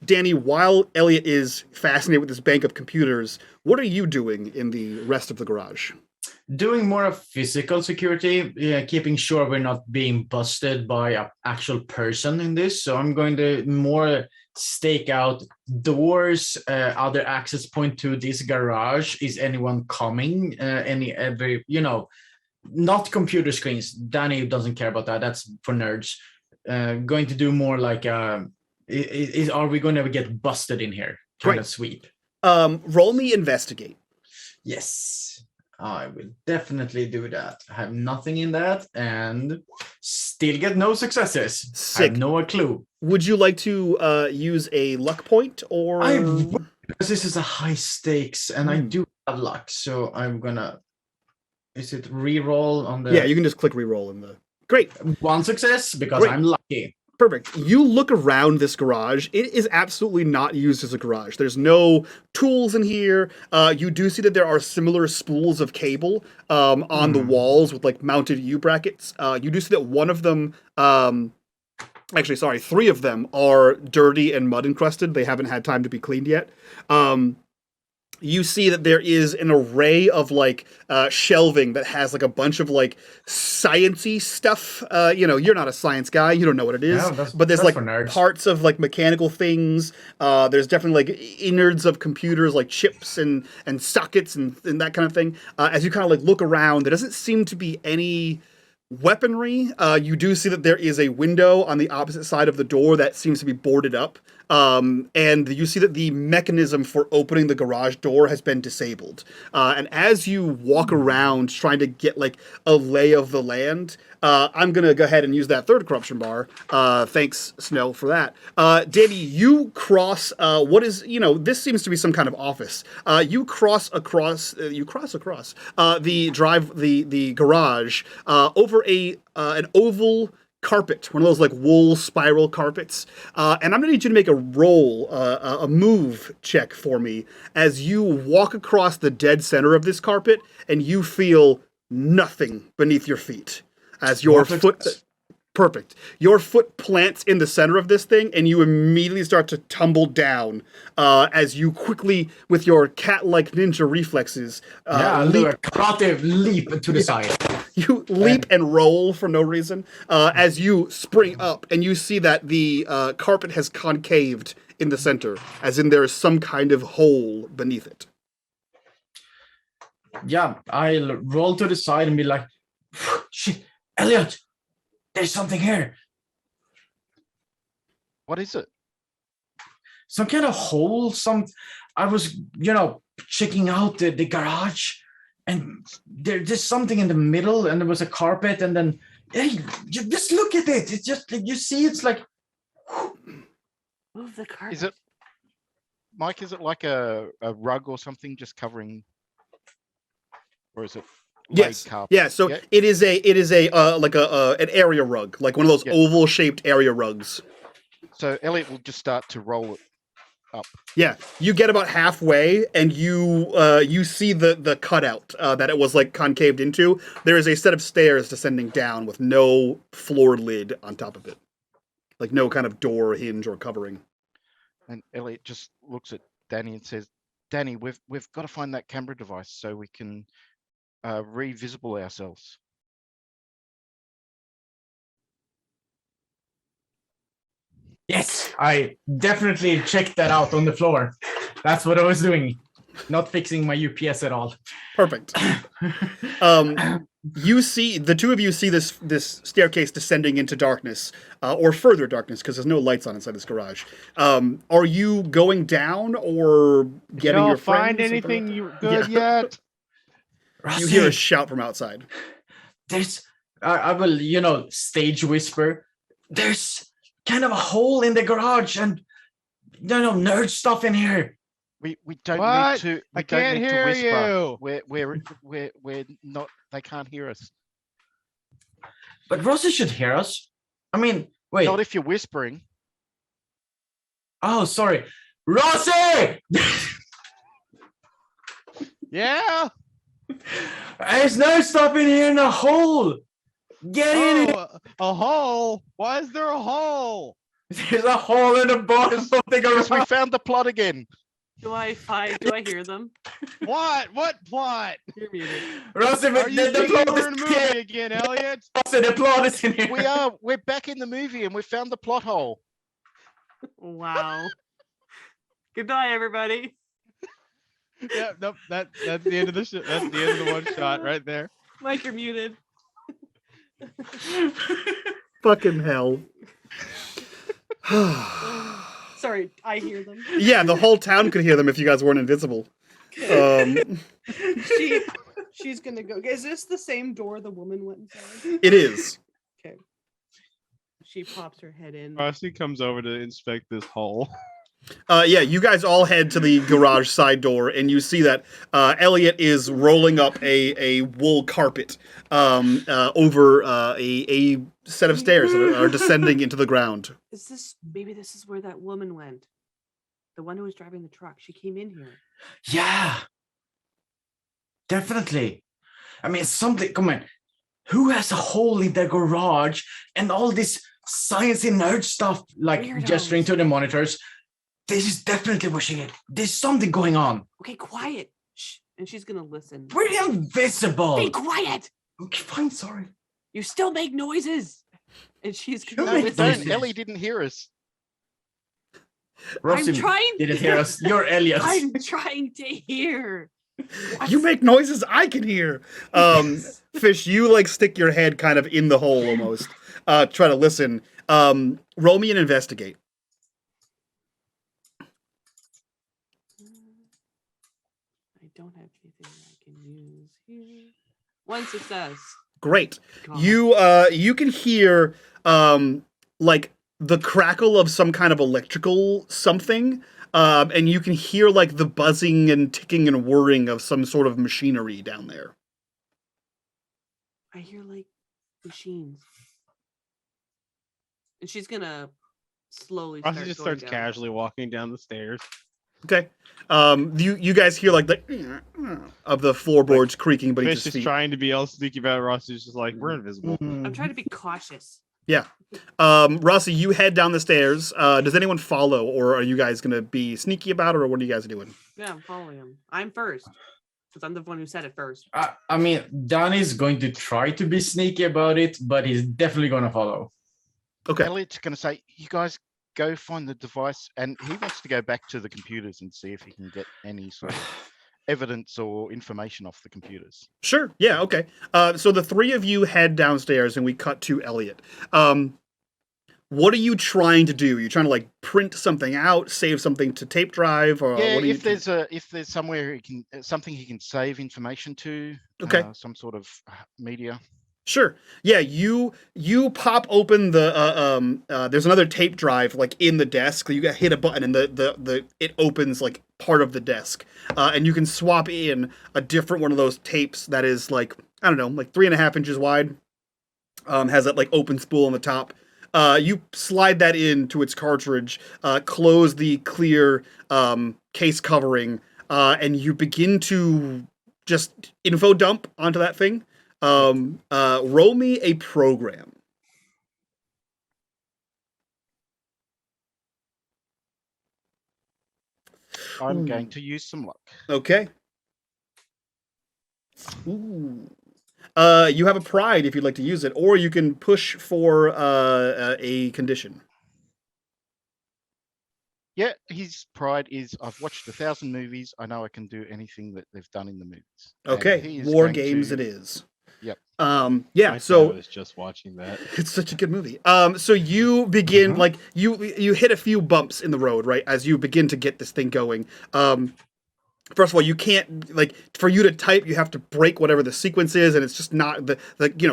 S1: Danny, while Elliot is fascinated with this bank of computers, what are you doing in the rest of the garage?
S5: Doing more of physical security, keeping sure we're not being busted by an actual person in this. So I'm going to more stake out doors, other access point to this garage. Is anyone coming? Not computer screens. Danny doesn't care about that. That's for nerds. Going to do more like, are we going to get busted in here? Kind of sweep.
S1: Roll me investigate.
S5: Yes. I will definitely do that. I have nothing in that and still get no successes.
S1: Sick.
S5: I have no clue.
S1: Would you like to use a luck point or?
S5: Because this is a high stakes and I do have luck, so I'm gonna. Is it re-roll on the?
S1: Yeah, you can just click re-roll in the. Great.
S5: 1 success because I'm lucky.
S1: Perfect. You look around this garage. It is absolutely not used as a garage. There's no tools in here. You do see that there are similar spools of cable on the walls with like mounted U brackets. You do see that one of them, actually, sorry, 3 of them are dirty and mud encrusted. They haven't had time to be cleaned yet. You see that there is an array of like shelving that has like a bunch of like sciencey stuff. You're not a science guy, you don't know what it is.
S5: No,
S1: but there's like
S5: nerds.
S1: parts of like mechanical things. There's definitely like innards of computers, like chips and sockets and that kind of thing. As you kind of like look around, there doesn't seem to be any weaponry. You do see that there is a window on the opposite side of the door that seems to be boarded up. And you see that the mechanism for opening the garage door has been disabled. And as you walk around trying to get like a lay of the land, I'm going to go ahead and use that 3rd corruption bar. Thanks, Snow, for that. Danny, you cross what is, this seems to be some kind of office. You cross across the garage over an oval carpet, one of those like wool spiral carpets, and I'm gonna need you to make a roll, a move check for me as you walk across the dead center of this carpet and you feel nothing beneath your feet as your foot. Perfect. Your foot plants in the center of this thing, and you immediately start to tumble down as you quickly, with your cat-like ninja reflexes,
S5: do a karate leap to the side.
S1: You leap and roll for no reason as you spring up, and you see that the carpet has concaved in the center, as in there is some kind of hole beneath it.
S5: Yeah, I'll roll to the side and be like, shit, Elliot! There's something here.
S3: What is it?
S5: Some kind of hole. I was, checking out the garage, and there's something in the middle, and there was a carpet, and then, hey, just look at it. It's just like you see. It's like.
S2: Move the carpet.
S3: Is it, Mike? Is it like a rug or something just covering, or is it?
S1: Yes.
S3: Carpet?
S1: Yeah. So it is like an area rug, like one of those oval shaped area rugs.
S3: So Elliot will just start to roll it up.
S1: Yeah, you get about halfway, and you see the cutout that it was like concaved into. There is a set of stairs descending down with no floor lid on top of it, like no kind of door, hinge, or covering.
S3: And Elliot just looks at Danny and says, "Danny, we've got to find that camera device so we can re-visible ourselves."
S5: Yes, I definitely checked that out on the floor. That's what I was doing, not fixing my UPS at all.
S1: Perfect. You see, the two of you see this staircase descending into darkness, or further darkness, because there's no lights on inside this garage. Are you going down or getting your friends?
S4: Find anything you good yet?
S1: You hear a shout from outside.
S5: There's, I will, stage whisper. There's kind of a hole in the garage, and nerd stuff in here.
S3: We don't
S4: What?
S3: need to. We
S4: I can't
S3: don't need
S4: hear
S3: to whisper.
S4: you.
S3: We're not. They can't hear us.
S5: But Rossy should hear us. I mean, wait.
S3: Not if you're whispering.
S5: Oh, sorry, Rossy.
S4: Yeah.
S5: There's no stuff in here in a hole. Get in it.
S4: A hole? Why is there a hole?
S5: There's a hole in the bottom of the
S3: Because we
S5: garage.
S3: found the plot again.
S2: Do I hear them?
S4: What? What plot?
S2: You're muted.
S5: Rossy,
S4: Are you
S5: the
S4: thinking
S5: plot
S4: we're
S5: is
S4: in a
S5: in
S4: movie
S5: here.
S4: again, Elliot?
S5: Rossy, the plot is in here.
S3: We are. We're back in the movie and we found the plot hole.
S2: Wow. Good night, everybody.
S4: Yeah, nope. That's the end of the shot. That's the end of the one shot right there.
S2: Mike, you're muted.
S1: Fucking hell.
S2: Sorry, I hear them.
S1: Yeah, the whole town could hear them if you guys weren't invisible.
S2: She's gonna go. Is this the same door the woman went inside?
S1: It is.
S2: Okay. She pops her head in.
S4: Rossy comes over to inspect this hole.
S1: Yeah, you guys all head to the garage side door, and you see that Elliot is rolling up a wool carpet over a set of stairs that are descending into the ground.
S2: Maybe this is where that woman went? The one who was driving the truck. She came in here.
S5: Yeah, definitely. I mean, something. Come on, who has a hole in their garage and all this sciencey nerd stuff, like
S2: Weirdos.
S5: gesturing to the monitors? This is definitely what she did. There's something going on.
S2: Okay, quiet. Shh. And she's gonna listen.
S5: We're invisible.
S2: Be quiet.
S5: Okay, fine. Sorry.
S2: You still make noises. And she's
S5: You
S2: gonna
S3: No, we
S5: make
S2: listen.
S5: noises.
S3: don't. Ellie didn't hear us.
S5: Rossy
S2: I'm trying.
S5: didn't hear us. You're Elliot.
S2: I'm trying to hear.
S1: You make noises I can hear. Fish, you like stick your head kind of in the hole almost. Try to listen. Roll me and investigate.
S2: I don't have anything I can use here. One success.
S1: Great.
S2: God.
S1: You can hear like the crackle of some kind of electrical something, and you can hear like the buzzing and ticking and whirring of some sort of machinery down there.
S2: I hear like machines. And she's gonna slowly
S4: Rossy
S2: start
S4: just
S2: going
S4: starts
S2: down.
S4: casually walking down the stairs.
S1: Okay. You guys hear like the of the floorboards creaking beneath
S4: Fish
S1: his
S4: is
S1: feet.
S4: trying to be all sneaky about it. Rossy's just like, we're invisible.
S2: I'm trying to be cautious.
S1: Yeah. Rossy, you head down the stairs. Does anyone follow, or are you guys gonna be sneaky about it, or what are you guys doing?
S2: Yeah, I'm following him. I'm first. Because I'm the one who said it first.
S5: I mean, Danny's going to try to be sneaky about it, but he's definitely going to follow.
S1: Okay.
S3: Elliot's going to say, "You guys go find the device," and he wants to go back to the computers and see if he can get any sort of evidence or information off the computers.
S1: Sure. Yeah. Okay. So the three of you head downstairs, and we cut to Elliot. What are you trying to do? Are you trying to like print something out, save something to tape drive, or
S3: Yeah,
S1: what are you?
S3: if there's somewhere he can something he can save information to,
S1: Okay.
S3: some sort of media.
S1: Sure. Yeah. You pop open the there's another tape drive like in the desk. You hit a button, and the it opens like part of the desk, and you can swap in a different one of those tapes that is like, I don't know, like 3.5 inches wide. Has that like open spool on the top. You slide that into its cartridge, close the clear case covering, and you begin to just info dump onto that thing. Roll me a program.
S3: I'm going to use some luck.
S1: Okay. Ooh. You have a pride if you'd like to use it, or you can push for a condition.
S3: Yeah, his pride is I've watched 1,000 movies. I know I can do anything that they've done in the movies.
S1: Okay, War Games it is.
S3: Yep.
S1: Yeah,
S4: My
S1: so
S4: dad was just watching that.
S1: it's such a good movie. So you begin like you hit a few bumps in the road, right? As you begin to get this thing going. First of all, you can't like for you to type, you have to break whatever the sequence is, and it's just not the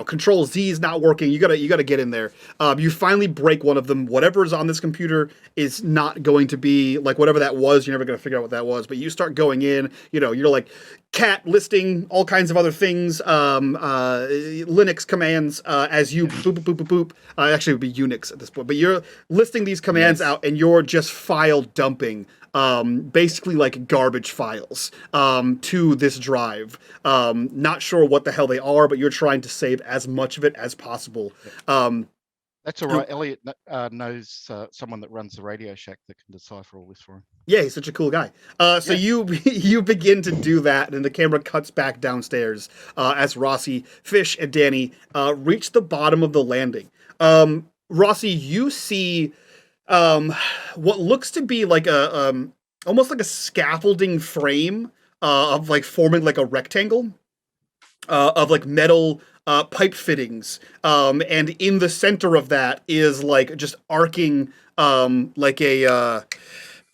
S1: Control Z is not working. You gotta get in there. You finally break one of them. Whatever is on this computer is not going to be like whatever that was. You're never gonna figure out what that was. But you start going in. You're like cat listing all kinds of other things, Linux commands as you boop boop boop boop boop. Actually, it would be Unix at this point. But you're listing these commands out, and you're just file dumping. Basically like garbage files to this drive. Not sure what the hell they are, but you're trying to save as much of it as possible.
S3: That's all right. Elliot knows someone that runs the Radio Shack that can decipher all this for him.
S1: Yeah, he's such a cool guy. So you begin to do that, and the camera cuts back downstairs as Rossy, Fish, and Danny reach the bottom of the landing. Rossy, you see what looks to be like a almost like a scaffolding frame of like forming like a rectangle of like metal pipe fittings, and in the center of that is like just arcing like a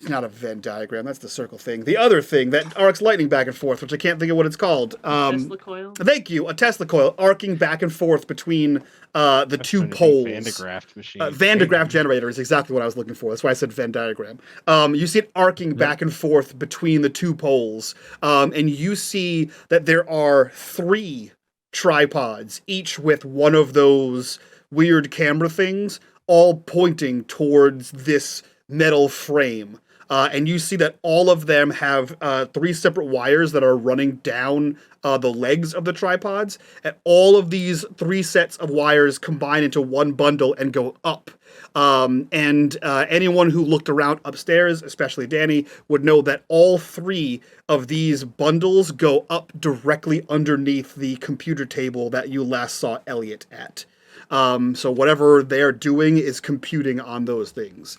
S1: it's not a Venn diagram, that's the circle thing. The other thing that arcs lightning back and forth, which I can't think of what it's called.
S2: Tesla coil.
S1: Thank you, a Tesla coil arcing back and forth between the two poles.
S4: Van de Graaff machine.
S1: Van de Graaff generator is exactly what I was looking for. That's why I said Venn diagram. You see it arcing back and forth between the two poles, and you see that there are 3 tripods, each with one of those weird camera things, all pointing towards this metal frame. And you see that all of them have 3 separate wires that are running down the legs of the tripods. And all of these 3 sets of wires combine into one bundle and go up. And anyone who looked around upstairs, especially Danny, would know that all 3 of these bundles go up directly underneath the computer table that you last saw Elliot at. So whatever they're doing is computing on those things.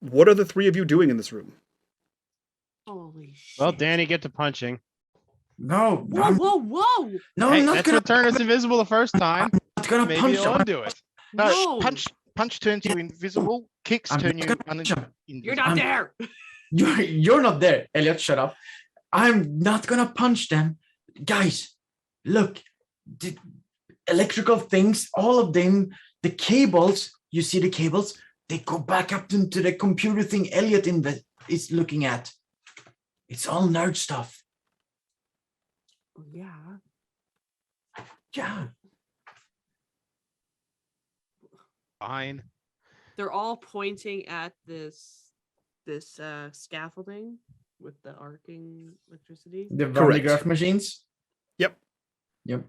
S1: What are the 3 of you doing in this room?
S2: Holy shit.
S4: Well, Danny, get to punching.
S5: No,
S2: Whoa, whoa, whoa!
S5: no,
S4: Hey,
S5: I'm not
S4: that's
S5: gonna.
S4: what turned us invisible the first time.
S5: I'm not gonna
S4: Maybe
S5: punch
S4: you'll
S5: him.
S4: undo it.
S2: No,
S3: Punch turns you invisible. Kicks
S5: I'm
S3: turn
S5: not
S3: you
S5: gonna punch him.
S2: you're not there.
S5: You're not there, Elliot. Shut up. I'm not gonna punch them, guys. Look, the electrical things, all of them, the cables. You see the cables? They go back up into the computer thing Elliot is looking at. It's all nerd stuff.
S2: Yeah.
S5: Yeah.
S4: Fine.
S2: They're all pointing at this scaffolding with the arcing electricity.
S5: The Van de
S1: Correct.
S5: Graaff machines.
S1: Yep.
S5: Yep.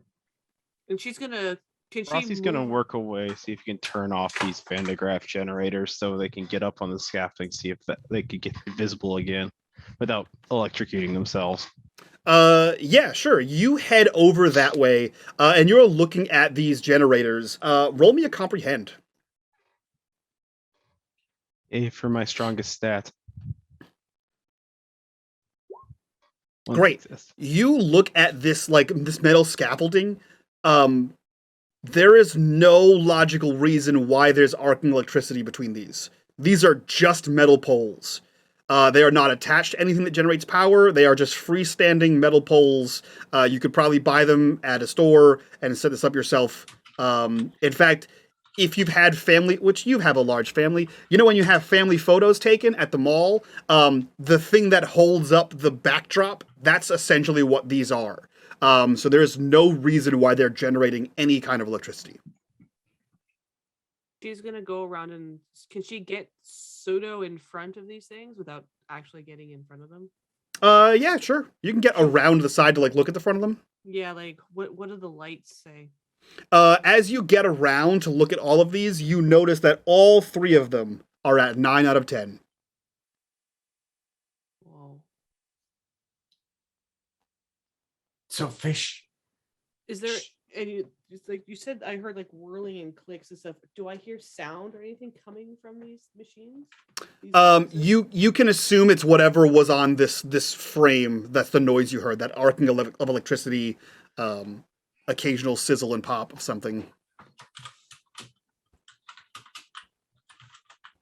S2: And she's gonna
S4: Rossy's gonna work away, see if he can turn off these Van de Graaff generators so they can get up on the scaffolding, see if they could get visible again without electrocuting themselves.
S1: Yeah, sure. You head over that way, and you're looking at these generators. Roll me a comprehend.
S4: A for my strongest stat.
S1: Great. You look at this this metal scaffolding. There is no logical reason why there's arcing electricity between these. These are just metal poles. They are not attached to anything that generates power. They are just freestanding metal poles. You could probably buy them at a store and set this up yourself. In fact, if you've had family, which you have a large family, when you have family photos taken at the mall, the thing that holds up the backdrop, that's essentially what these are. So there's no reason why they're generating any kind of electricity.
S2: she's gonna go around and can she get pseudo in front of these things without actually getting in front of them?
S1: Yeah, sure. You can get around the side to like look at the front of them.
S2: Yeah, like what do the lights say?
S1: As you get around to look at all of these, you notice that all 3 of them are at 9 out of 10.
S2: Whoa.
S5: So fish.
S2: Is there any? It's like you said, I heard like whirling and clicks and stuff. Do I hear sound or anything coming from these machines? These boxes?
S1: You can assume it's whatever was on this frame. That's the noise you heard. That arcing of electricity, occasional sizzle and pop of something.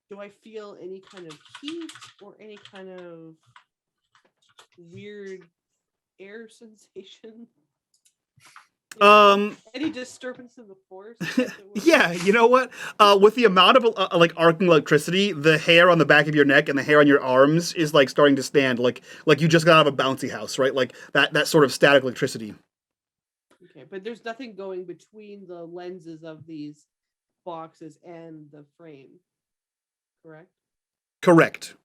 S2: Do I feel any kind of heat or any kind of weird air sensation? Any disturbance in the force?
S1: Yeah, you know what? With the amount of like arcing electricity, the hair on the back of your neck and the hair on your arms is like starting to stand, like you just got out of a bouncy house, right? Like that sort of static electricity.
S2: Okay, but there's nothing going between the lenses of these boxes and the frame, correct?
S1: Correct.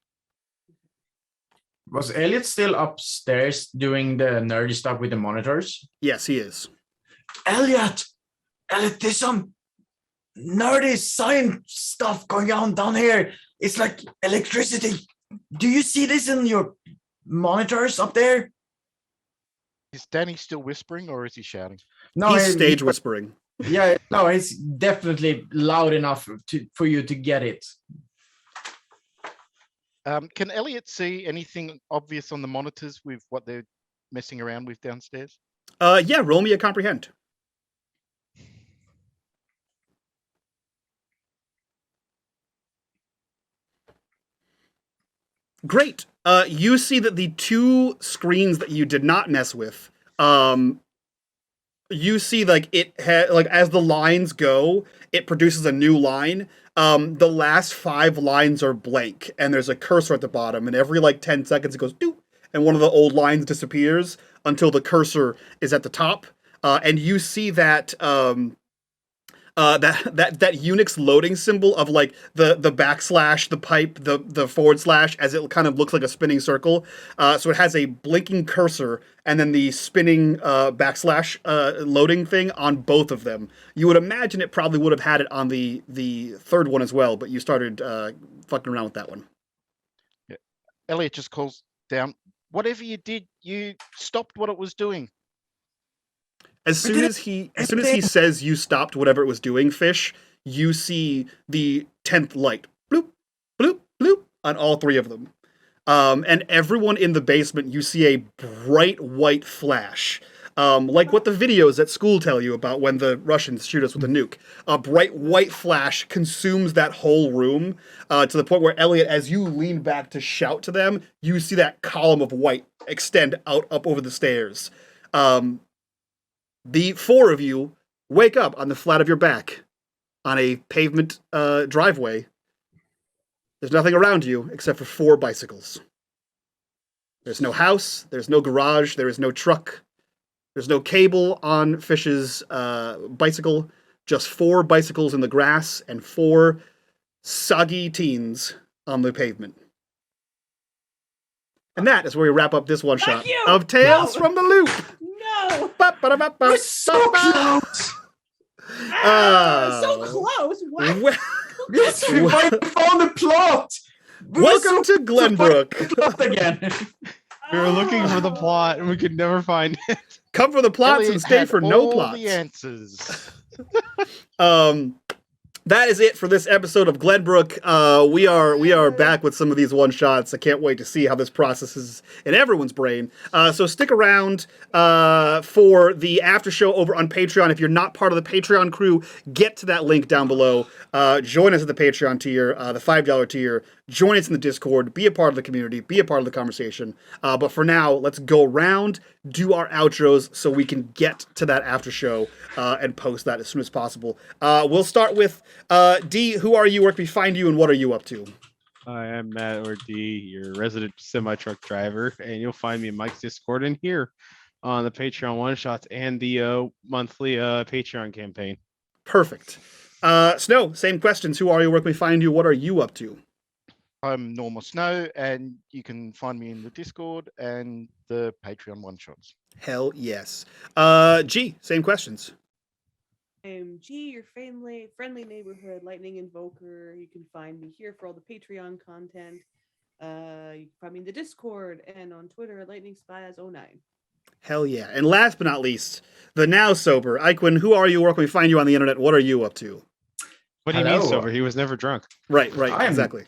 S5: Was Elliot still upstairs doing the nerdy stuff with the monitors?
S1: Yes, he is.
S5: Elliot, there's some nerdy science stuff going on down here. It's like electricity. Do you see this in your monitors up there?
S3: Is Danny still whispering or is he shouting?
S5: No,
S1: He's stage whispering.
S5: Yeah, no, it's definitely loud enough for you to get it.
S3: Can Elliot see anything obvious on the monitors with what they're messing around with downstairs?
S1: Yeah, roll me a comprehend. Great. You see that the 2 screens that you did not mess with, you see like it had like as the lines go, it produces a new line. The last 5 lines are blank, and there's a cursor at the bottom, and every like 10 seconds it goes doop, and one of the old lines disappears until the cursor is at the top. And you see that that Unix loading symbol of like the backslash, the pipe, the forward slash, as it kind of looks like a spinning circle. So it has a blinking cursor and then the spinning backslash loading thing on both of them. You would imagine it probably would have had it on the 3rd one as well, but you started fucking around with that one.
S3: Yeah. Elliot just calls down, whatever you did, you stopped what it was doing.
S1: As soon as he says you stopped whatever it was doing, Fish, you see the 10th light. Bloop, bloop, bloop on all 3 of them. And everyone in the basement, you see a bright white flash. Like what the videos at school tell you about when the Russians shoot us with a nuke. A bright white flash consumes that whole room to the point where, Elliot, as you lean back to shout to them, you see that column of white extend out up over the stairs. The 4 of you wake up on the flat of your back on a pavement driveway. There's nothing around you except for 4 bicycles. There's no house, there's no garage, there is no truck, there's no cable on Fish's bicycle, just 4 bicycles in the grass and 4 soggy teens on the pavement. And that is where we wrap up this one shot of Tales from the Loop.
S2: No!
S5: We're so close!
S2: So close! What?
S5: Yes, we finally found the plot!
S1: Welcome to Glenbrook.
S5: Plot again.
S4: We were looking for the plot and we could never find it.
S1: Come for the plots
S3: Elliot
S1: and stay
S3: had
S1: for no
S3: all
S1: plots.
S3: the answers.
S1: That is it for this episode of Glenbrook. We are back with some of these one shots. I can't wait to see how this processes in everyone's brain. So stick around for the after show over on Patreon. If you're not part of the Patreon crew, get to that link down below. Join us at the Patreon tier, the $5 tier. Join us in the Discord. Be a part of the community. Be a part of the conversation. But for now, let's go around, do our outros so we can get to that after show and post that as soon as possible. We'll start with D. Who are you? Where can we find you? And what are you up to?
S4: I am Matt, or D, your resident semi-truck driver, and you'll find me in Mike's Discord and here on the Patreon one-shots and the monthly Patreon campaign.
S1: Perfect. Snow, same questions. Who are you? Where can we find you? What are you up to?
S3: I'm Normal Snow, and you can find me in the Discord and the Patreon one-shots.
S1: Hell yes. G, same questions.
S2: I'm G, your friendly neighborhood lightning invoker. You can find me here for all the Patreon content. You can find me in the Discord and on Twitter at LightningSpies09.
S1: Hell yeah. And last but not least, the now sober Iquin. Who are you? Where can we find you on the internet? What are you up to?
S4: What do you mean
S5: Hello.
S4: sober? He was never drunk.
S1: Right,
S5: I'm-
S1: exactly.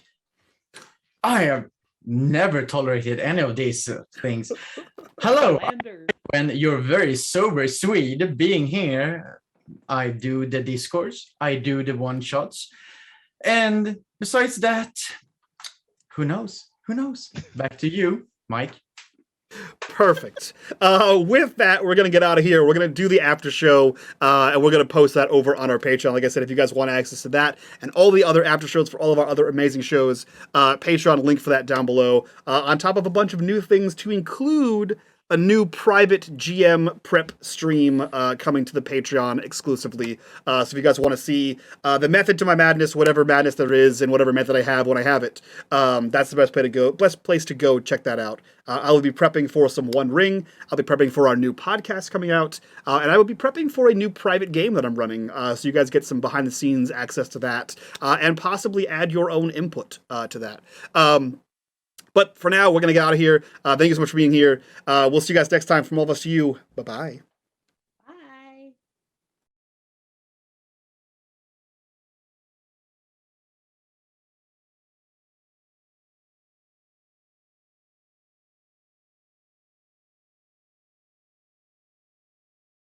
S5: I have never tolerated any of these things. Hello,
S2: Lander.
S5: when you're very sober Swede being here, I do the discourse, I do the one shots, and besides that, who knows? Who knows? Back to you, Mike.
S1: Perfect. With that, we're going to get out of here. We're going to do the after show, and we're going to post that over on our Patreon. Like I said, if you guys want access to that and all the other after shows for all of our other amazing shows, Patreon, link for that down below. On top of a bunch of new things to include a new private GM prep stream coming to the Patreon exclusively. So if you guys want to see the method to my madness, whatever madness there is, and whatever method I have when I have it, that's the best place to go. Check that out. I will be prepping for some One Ring. I'll be prepping for our new podcast coming out, and I will be prepping for a new private game that I'm running. So you guys get some behind the scenes access to that, and possibly add your own input to that. But for now, we're going to get out of here. Thank you so much for being here. We'll see you guys next time. From all of us to you, bye-bye.